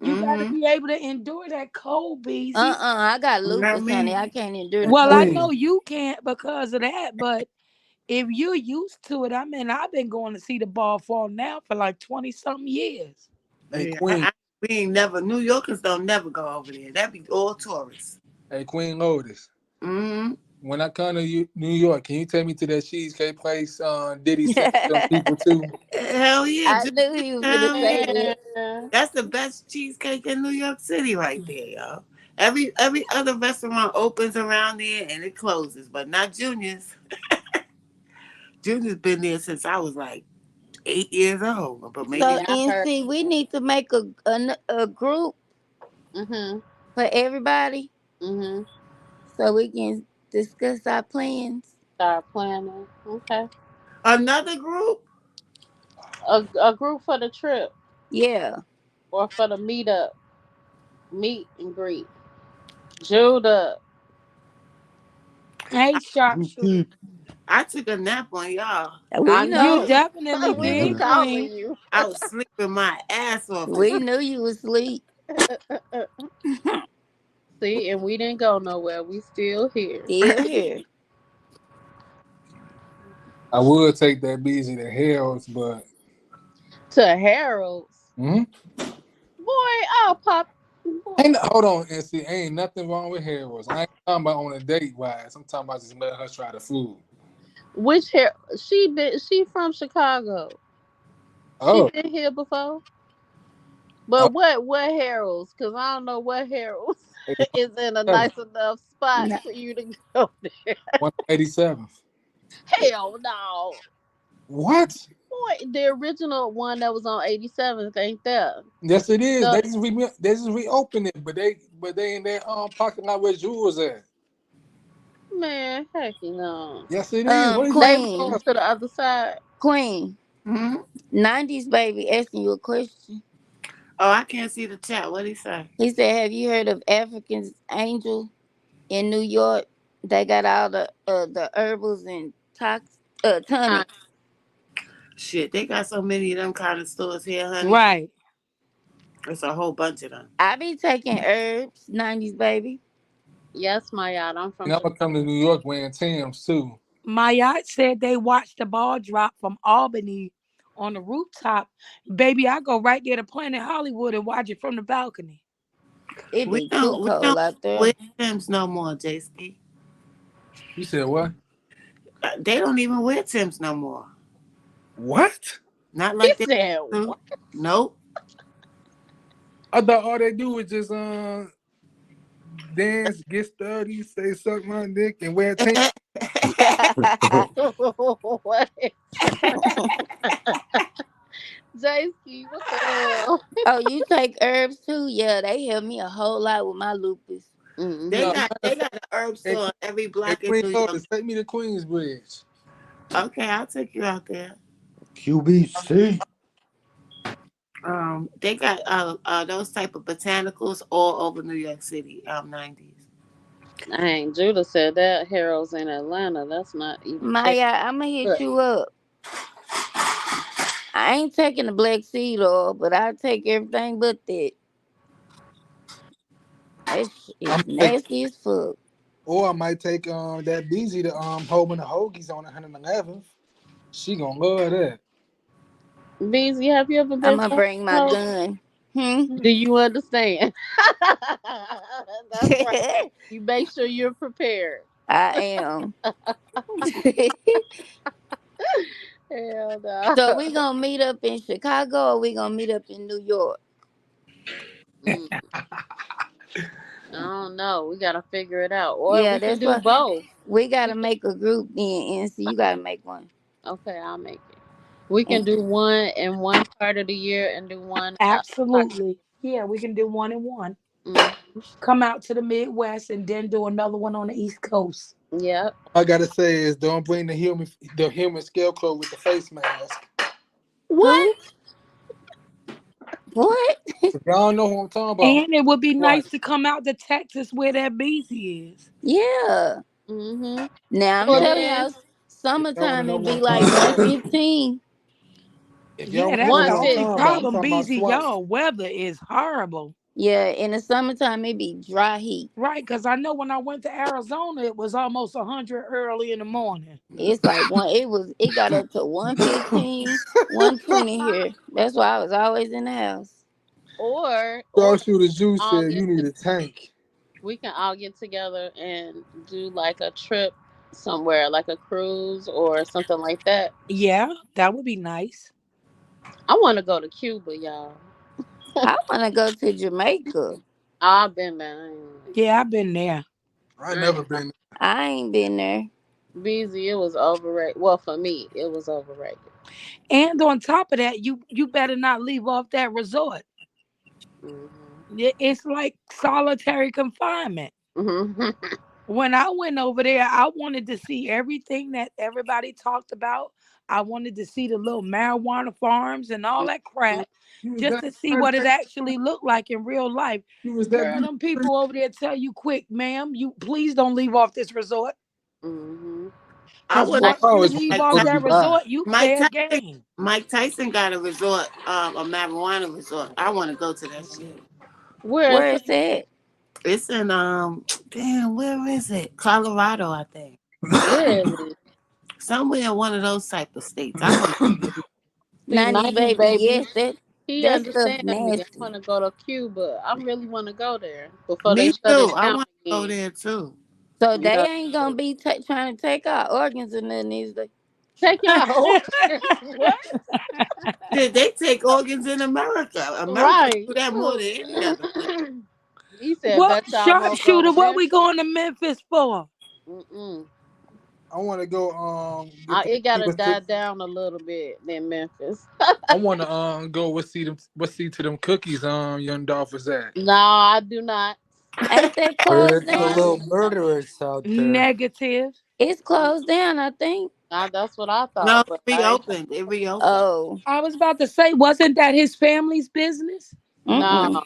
You got to Mm-hmm. be able to endure that cold, Beezy. I got Not lupus, honey. me. I can't endure hey the Well, I cold. know Queen, you can't because of that, but if you're used to it, I mean, I've been going to see the ball fall now for like 20 something years. hey Yeah, Queen, we ain't never. New Yorkers don't never go over there. That be all tourists. hey Queen Lotus. Mm-hmm. When I come to New York, can you take me to that cheesecake place? Diddy sent them people to. Hell yeah, I just knew he was gonna down say there. that. Man, That's the best cheesecake in New York City, right there, yo. Every other restaurant opens around there and it closes, but not Junior's. Junior's been there since I was like 8 years old, but maybe. So yeah, I heard NC, we that. need to make a group Mhm, for everybody mhm. so we can discuss our plans. Start planning. Okay, Another group. a group for the trip Yeah. or for the meet and greet. Judah. Hey, sharpshooter. Okay. I took a nap on y'all. We I You know. know. definitely We be did, calling Queen. you. I was sleeping my ass off this. We knew you was asleep. See, and we didn't go nowhere. We still here. Still here. I would take that busy to Hell's, but To Harold's. Hmm. Boy, I'll pop. Boy, Ain't hold on, and see, ain't nothing wrong with Harold's. I ain't talking about on a date wise. I'm talking about just letting her try the food. which hair? She from Chicago. She Oh, been here before. oh, But what Harold's? Because I don't know what Harold's is in a 87. nice enough spot No, for you to go there. 187th. Hell no. What? Boy, the original one that was on 87th ain't there. Yes, it is. The They just reopened it, but they in their parking lot where Jewel was at. man, heck no. Yes, it is. What is you They talking moved Queen, about? to the other side. Queen, Hmm. 90s baby asking you a question. Oh, I can't see the chat. What he say? He said, "Have you heard of African's Angel in New York? They got all the herbals and Huh. tonics. Shit, they got so many of them kind of stores here, honey. Right. There's a whole bunch of them. I be taking herbs, 90s baby. Yes, my yacht. I'm from And I'm gonna come to Chicago. New York wearing Tim's too. My yacht said they watched the ball drop from Albany on the rooftop. Baby, I go right there to Planet Hollywood and watch it from the balcony. It We be too don't we cold don't out wear there. Tims no more, JC. You said what? They don't even wear Tims no more. What? Not He like they said, do. "What?" Nope. I thought all they do is just dance, get sturdy, say suck my dick, and wear Tim. What is JC? What the hell? Oh, you take herbs too? Yeah, they help me a whole lot with my lupus. They No, Mm-hmm. got matter they of fact, got an herb hey, store in every hey block in Queen New York. Lotus, take me to Queensbridge. Okay, I'll take you out there. QBC. They got those type of botanicals all over New York City. 90s. Dang, Judah said that Harold's in Atlanta. That's not even fair. Maya, I'ma hit But you up. I ain't taking the black seed oil, but I take everything but that. That shit I is might, nasty as fuck. or I might take that BZ to Holman the Hoagies on 111th. She gonna love that. Beezy, have you ever been I'ma to bring my Hogan? gun. Hmm. Do you understand? That's right. You make sure you're prepared. I am. Hell no. So we gonna meet up in Chicago or we gonna meet up in New York? Mm, I don't know. We gotta figure it out, or Yeah, we can that's do what both. we We gotta can, make a group then, and so you gotta make one. okay, I'll make it. We can And do one in one part of the year and do one in the other part. Absolutely. Yeah, we can do one and one. Mm, Come out to the Midwest and then do another one on the East Coast. yep. All I gotta say is don't bring the human scarecrow with the face mask. What? who? What? If y'all know who I'm talking about, And it would be watch. nice to come out to Texas where that Beezy is. Yeah. Mm-hmm. Now I'm Y'all, Well telling then, y'all, if y'all wanna summertime know it who be I'm like talking about, 115. if y'all Yeah, wanna know that's the who I'm only talking about, I'm 150. problem, talking about Beezy. Swipe. Y'all weather is horrible. Yeah, in the summertime it be dry heat. Right, because I know when I went to Arizona, it was almost 100 early in the morning. It's like it got up to 115, 120 here. That's why I was always in the house. Or Sharpshooter Juice all said get you need a tank. we can all get together and do like a trip somewhere, like a cruise or something like that. Yeah, that would be nice. I want to go to Cuba, y'all. I wanna go to Jamaica. I've been there. Yeah, I've been there. I I never ain't been. I ain't been there. busy. It was overrated. Well, for me, it was overrated. And on top of that, you better not leave off that resort. Hmm. It's like solitary confinement. Hmm. When I went over there, I wanted to see everything that everybody talked about. I wanted to see the little marijuana farms and all that crap You was just that. to see what it actually looked like in real life. You was that Girl, beautiful. them people over there tell you quick, ma'am, you please don't leave off this resort. Hmm. I Because would Like, once I you was leave Mike off go Tyson. that Dubai. resort, you Mike fair Tyson. game. Mike Tyson got a resort, a marijuana resort. I want to go to that shit. where is Where that? is that? It's in damn, where is it? Colorado, I think. Really? Somewhere in one of those type of states. I want to. See, 90s 90s baby, baby, yes, that he that stuff understand me. I nasty. want to go to Cuba. I really want to go there before they Me shut too. it I down want to go again. there too. So they Yeah, ain't gonna be trying to take our organs or nothing, is they? take your organs. What? Shit, they take organs in America. America Right. do that more than any other place. He said, What "Bet y'all won't go sharpshooter? to What we Memphis." going to Memphis for? Mm-mm. I want to go get the It gotta people to. die down a little bit in Memphis. I want to go what see to them cookies young Dolph is at. No, I do not. Ain't that closed Heard the No, I down? little do not. murderers out there. Negative. It's closed down, I think. That's what I No, thought, but it I ain't. reopened. It reopened. Oh, I was about to say, wasn't that his family's business? No. mm-mm.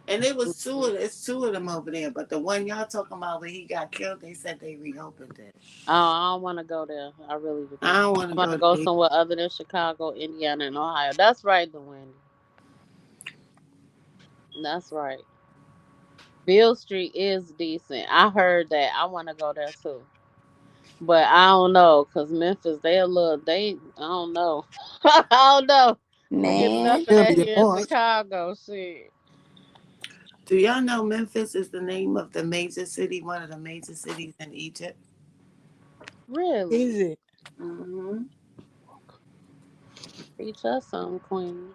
And it was Mm-mm. it's two of them over there. But the one y'all talking about where he got killed, they said they reopened it. Oh, I don't want to go there. I really I do. don't want I to want to go go there. somewhere other than Chicago, Indiana, and Ohio. That's right, the Wendy. That's right. Bill Street is decent. I heard that. I want to go there too. But I don't know, cause Memphis, they a little, I don't know. I don't know. It's Man. nothing It'll that be a here in bunch. Chicago, shit. Do y'all know Memphis is the name of the major city, one of the major cities in Egypt? Really? Is it? Mm-hmm. Teach us something, Queen.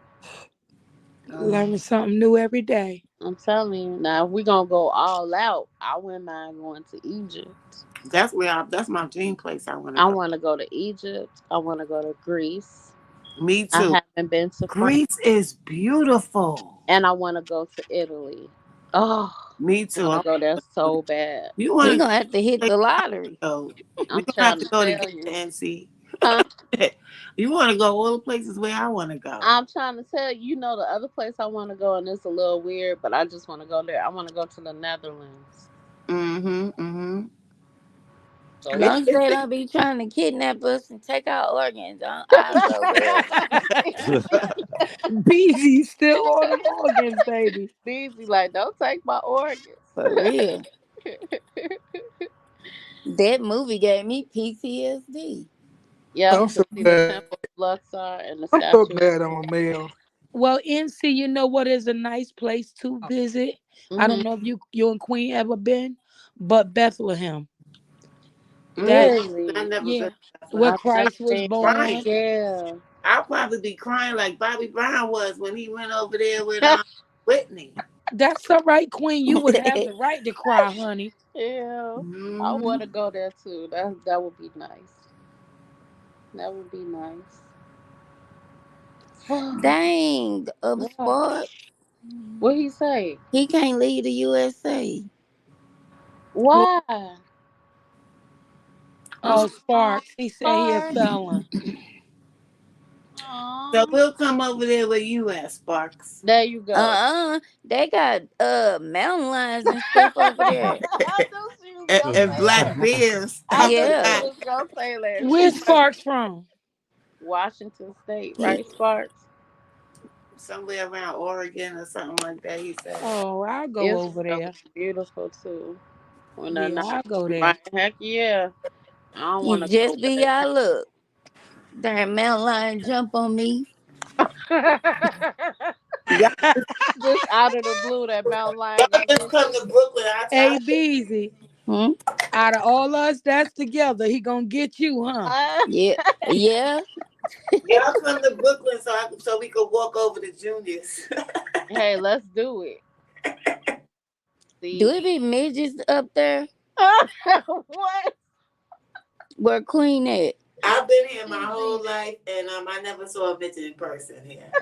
Learning something new every day. I'm telling you. Now, if we gonna go all out, I wouldn't mind going to Egypt. That's my dream place I want to I go. want to go to Egypt. I want to go to Greece. Me I too. haven't been to France, Greece is beautiful. and I want to go to Italy. Oh, Me I too. want to go there so bad. You want We to gonna have to hit go? the lottery. So we're I'm gonna have trying to to go tell together you, and see. huh? You want to go all the places where I want to go. I'm trying to tell you. You know the other place I want to go, and it's a little weird, but I just want to go there. I want to go to the Netherlands. Mm-hmm. Mm-hmm. So Long as let's. they don't be trying to kidnap us and take our organs, I'll go there. BZ still on them organs, baby. Easy, like don't take my organs. For real. That movie gave me PTSD. Yep, I'm to so see the glad. Temple of Luxor and the I'm so Statue of glad I'm a male. Well, NC, you know what is a nice place to visit? I don't hmm know if you and Queen ever been, but Bethlehem. That Mm-mm. I Really, never been yeah, to where Bethlehem. I've never Christ was been. Crying. born. Yeah. I'll probably be crying like Bobby Brown was when he went over there with Whitney. That's all right, Queen. You would have the right to cry, honey. Yeah, I Mm-hmm. want to go there too. That would be nice. That would be nice. Dang, What? Sport. What he say? He can't leave the USA. Why? Oh, Oh, Sparks. He said he a Sparks. felon. So Oh, we'll come over there with you at Sparks. there you go. They got mountain lions and stuff over there. I knew she was And, gonna and say black that. bears I after knew she Yeah. that. was gonna say that. Where's Sparks from? Washington State, Yeah. right, Sparks? Somewhere around Oregon or something like that, he said. Oh, I'll go over Israel there. is beautiful too. When they're Yeah, not I'll go there. right, heck yeah. I don't want It to go just be where y'all look. Darn mountain lion jump on me. they Y'all, just out of the blue that mountain lion y'all gonna just get come you. to Brooklyn. Hey, Beezy. Hmm? Out of all us that's together, he gonna get you, huh? Yeah. Yeah. Y'all come to Brooklyn so we could walk over to Junior's. Hey, let's do it. Do See. it be midgets up there? What? Where Queen at? I've been here my Easy. whole life, and I never saw a midget in person here.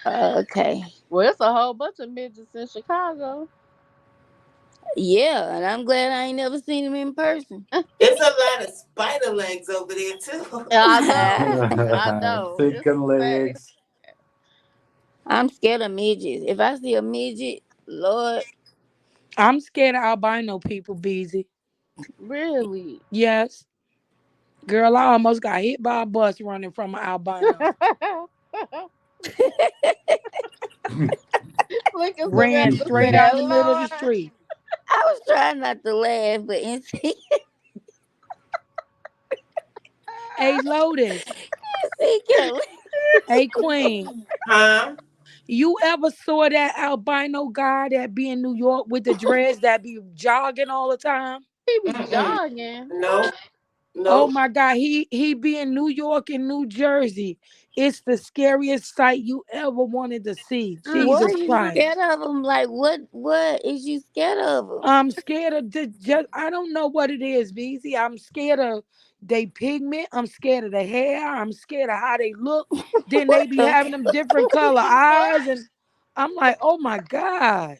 Okay. Well, it's a whole bunch of midgets in Chicago. Yeah, and I'm glad I ain't never seen him in person. There's a lot of spider legs over there too. Yeah, I know. I know. It's Thinking sad. legs. I'm scared of midgets. If I see a midget, Lord, I'm scared of albino people, Beezy. Really. Yes. Girl, I almost got hit by a bus running from an albino. Look at Ran Samantha straight said, out in the middle of the Lord. street. I was trying not to laugh, but NC Hey, Lotus. kept. Hey, Queen, Huh? you ever saw that albino guy that be in New York with the dreads that be jogging all the time? He be Mm-mm. jogging. Nope. Oh Nope. my God, he be in New York and New Jersey. It's the scariest sight you ever wanted to see. What are Jesus you Mm-mm. Christ. scared of them? Like what is you scared of them? I'm scared of just I don't know what it is, BZ. I'm scared of they pigment. I'm scared of the hair. I'm scared of how they look. Then they What be the having them different color eyes, and I'm like, oh my God,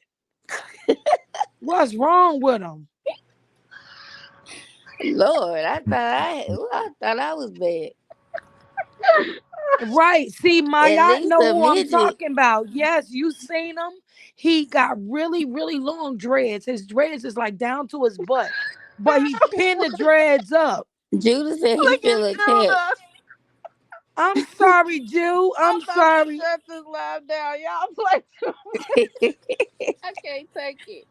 what's wrong with them? Lord, I thought I was bad. Right. See, my At yacht least know a who I'm midget. talking about. Yes, you seen him. He got really, really long dreads. His dreads is like down to his butt. But he pinned the dreads up. Judah said he Look feel at attacked. Judah. I'm sorry, Jew. I'm I'm about to sorry. shut this live down. Y'all play too much. I can't take it.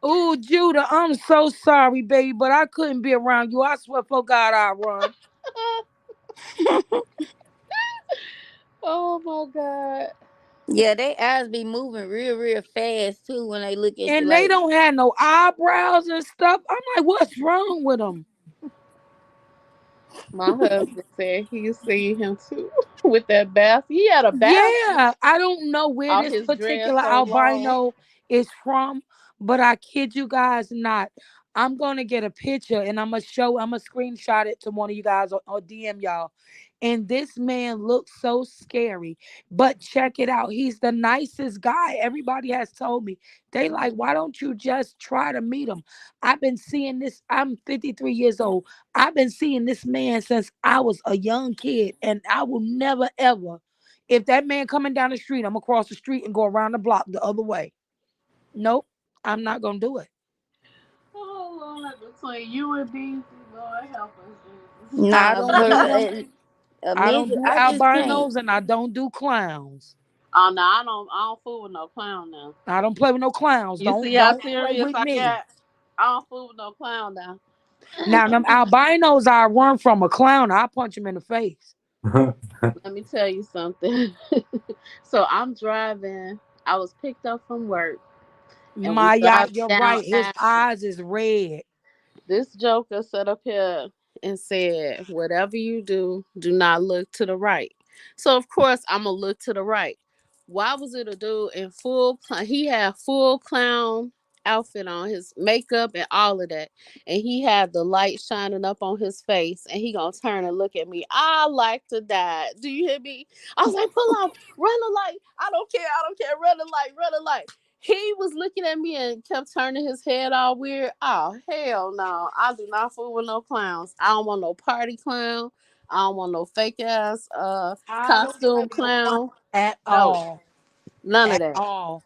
Ooh, Judah, I'm so sorry, baby, but I couldn't be around you. I swear for God I run. Oh my God. Yeah, they eyes be moving real fast too when they look at you. And they Like don't have no eyebrows and stuff. I'm like, what's wrong with them? My husband said he seen him too with that bath. He had a basket. Yeah, I don't know where All this his dreads particular so long. albino is from, but I kid you guys not. I'm gonna get a picture and I'm gonna screenshot it to one of you guys or DM y'all. And this man looks so scary. But check it out. He's the nicest guy. Everybody has told me. They like, why don't you just try to meet him? I've been seeing this. I'm 53 years old. I've been seeing this man since I was a young kid, and I will never ever if that man coming down the street, I'm gonna cross the street and go around the block the other way. Nope, I'm not gonna do it. Oh Lord, between you and BZ, Lord help us, Jesus. I nah, don't for do them. a I don't midget, do I just can't. albinos and I don't do clowns. Oh no, I don't fool with no clown now. I don't play with no clowns. You Don't see how don't play serious with I me. got? I don't fool with no clown now. Now them albinos, I run from a clown. I punch him in the face. Let me tell you something. So I'm driving. I was picked up from work and we My driving yacht, you're down right. His Ashland. eyes is red. This joker sat up here and said, whatever you do, do not look to the right. So of course I'm gonna look to the right. Why was it a dude in he had full clown outfit on, his makeup and all of that. And he had the light shining up on his face and he gonna turn and look at me. I like to die. Do you hear me? I was like, pull off, run the light. I don't care, run the light, run the light. He was looking at me and kept turning his head all weird. Oh, hell no. I do not fool with no clowns. I don't want no party clown. I don't want no fake ass I don't play costume with no clown clown. at No, all. none of At that. all.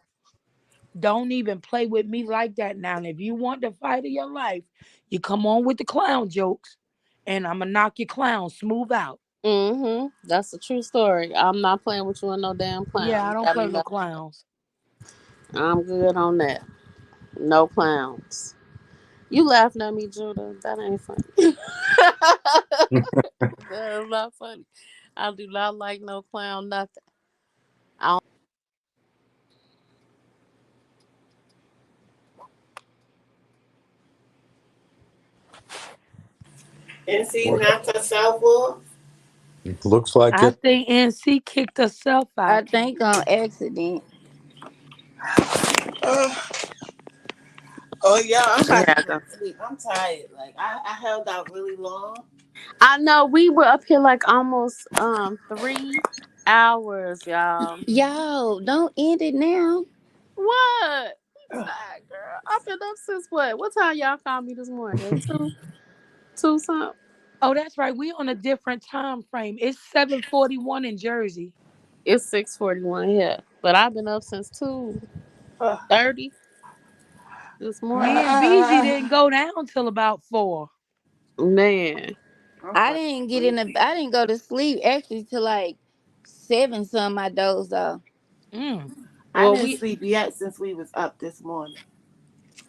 Don't even play with me like that now. And if you want the fight of your life, you come on with the clown jokes, and I'm gonna knock your clown smooth out. Mm-hmm. That's a true story. I'm not playing with you in no damn Yeah, clown. I You don't gotta play with no know. clowns. I'm good on that. No clowns. You laughing at me, Judah. That ain't funny. That's not funny. I do not like no clown nothing. I And see, What? knocked herself off. Looks like I it. think NC kicked herself I out. think on accident. Oh, oh yeah, I'm about to yeah. go to sleep. I'm tired. Like I held out really long. I know we were up here like almost 3 hours, y'all. Y'all, don't end it now. What? We tired, girl. I've been up since what? What time y'all called me this morning? Two something. Oh, that's right. We on a different time frame. It's 7:41 in Jersey. It's 6:41 here, but I've been up since 2:30 this morning. Me and BZ didn't go down till about 4. Man, I'm I fucking didn't get in the. sleepy. I didn't go to sleep actually till like 7 some. I dozed off. Mm. I well didn't we sleep yet since we was up this morning.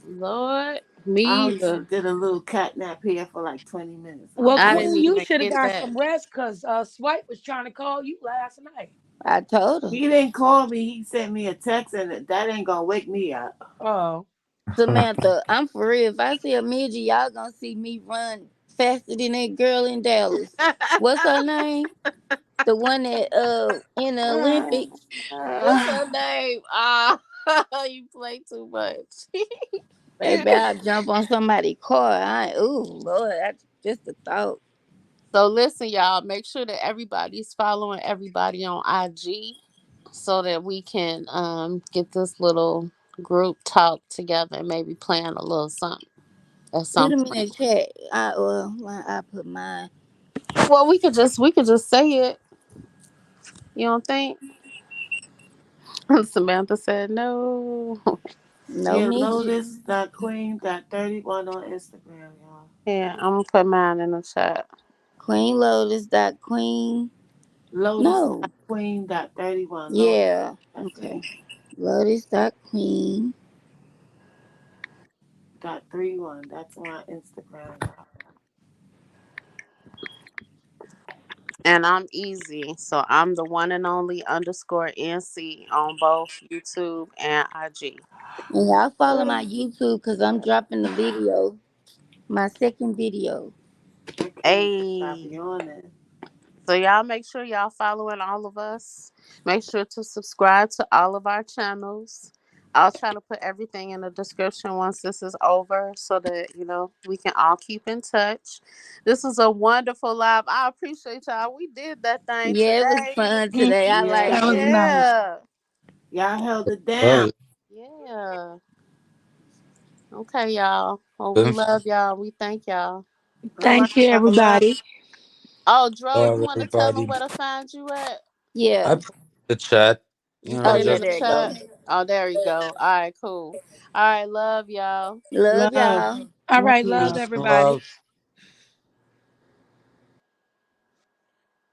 Lord, me I only either. did a little cat nap here for like 20 minutes. I Well, was I like, didn't Queen, you even should have get got that. some rest because Swipe was trying to call you last night. I told her. he didn't call me. He sent me a text, and that ain't gonna wake me up. Oh. Samantha, I'm for real. If I see a midget, y'all gonna see me run faster than that girl in Dallas. What's her name? The one that in the Olympics. What's her name? Ah, you play too much. Baby, I'll jump on somebody's car. Ooh, Lord, that's just a thought. So listen, y'all, make sure that everybody's following everybody on IG so that we can get this little group talk together and maybe plan a little something at Put some them in point. the chat. I put mine. Well, we could just say it. You don't think? Samantha said no. No Yeah, midget. Lotus dot Queen dot 31 on Instagram, y'all. Yeah, I'm gonna put mine in the chat. Queen Lotus dot Queen. Lotus No. dot Queen dot 31. Lotus. Yeah. That's Okay. it. Lotus dot Queen. Dot 31. That's my Instagram, y'all. And I'm easy. So I'm the one and only underscore NC on both YouTube and IG. And y'all follow my YouTube because I'm dropping the video. My second video. I can't stop Hey. yawning. So y'all make sure y'all following all of us. Make sure to subscribe to all of our channels. I'll try to put everything in the description once this is over so that, we can all keep in touch. This was a wonderful live. I appreciate y'all. We did that thing Yeah, it was today. fun Mm, today. I Yeah. that liked was it. nice. Yeah. Y'all held it Love down. it. Yeah. Okay, y'all. Well, we Been love y'all. We thank y'all. All right. Thank you, Have a love. everybody. Oh, Dro, you love want to tell them everybody. where to find you at? I Yeah. put the chat, You Oh put it yeah, in just the there you go. chat. Oh, there you go. All right, cool. All right, love y'all. Love Love. y'all. All One right, love love. peace and everybody. love.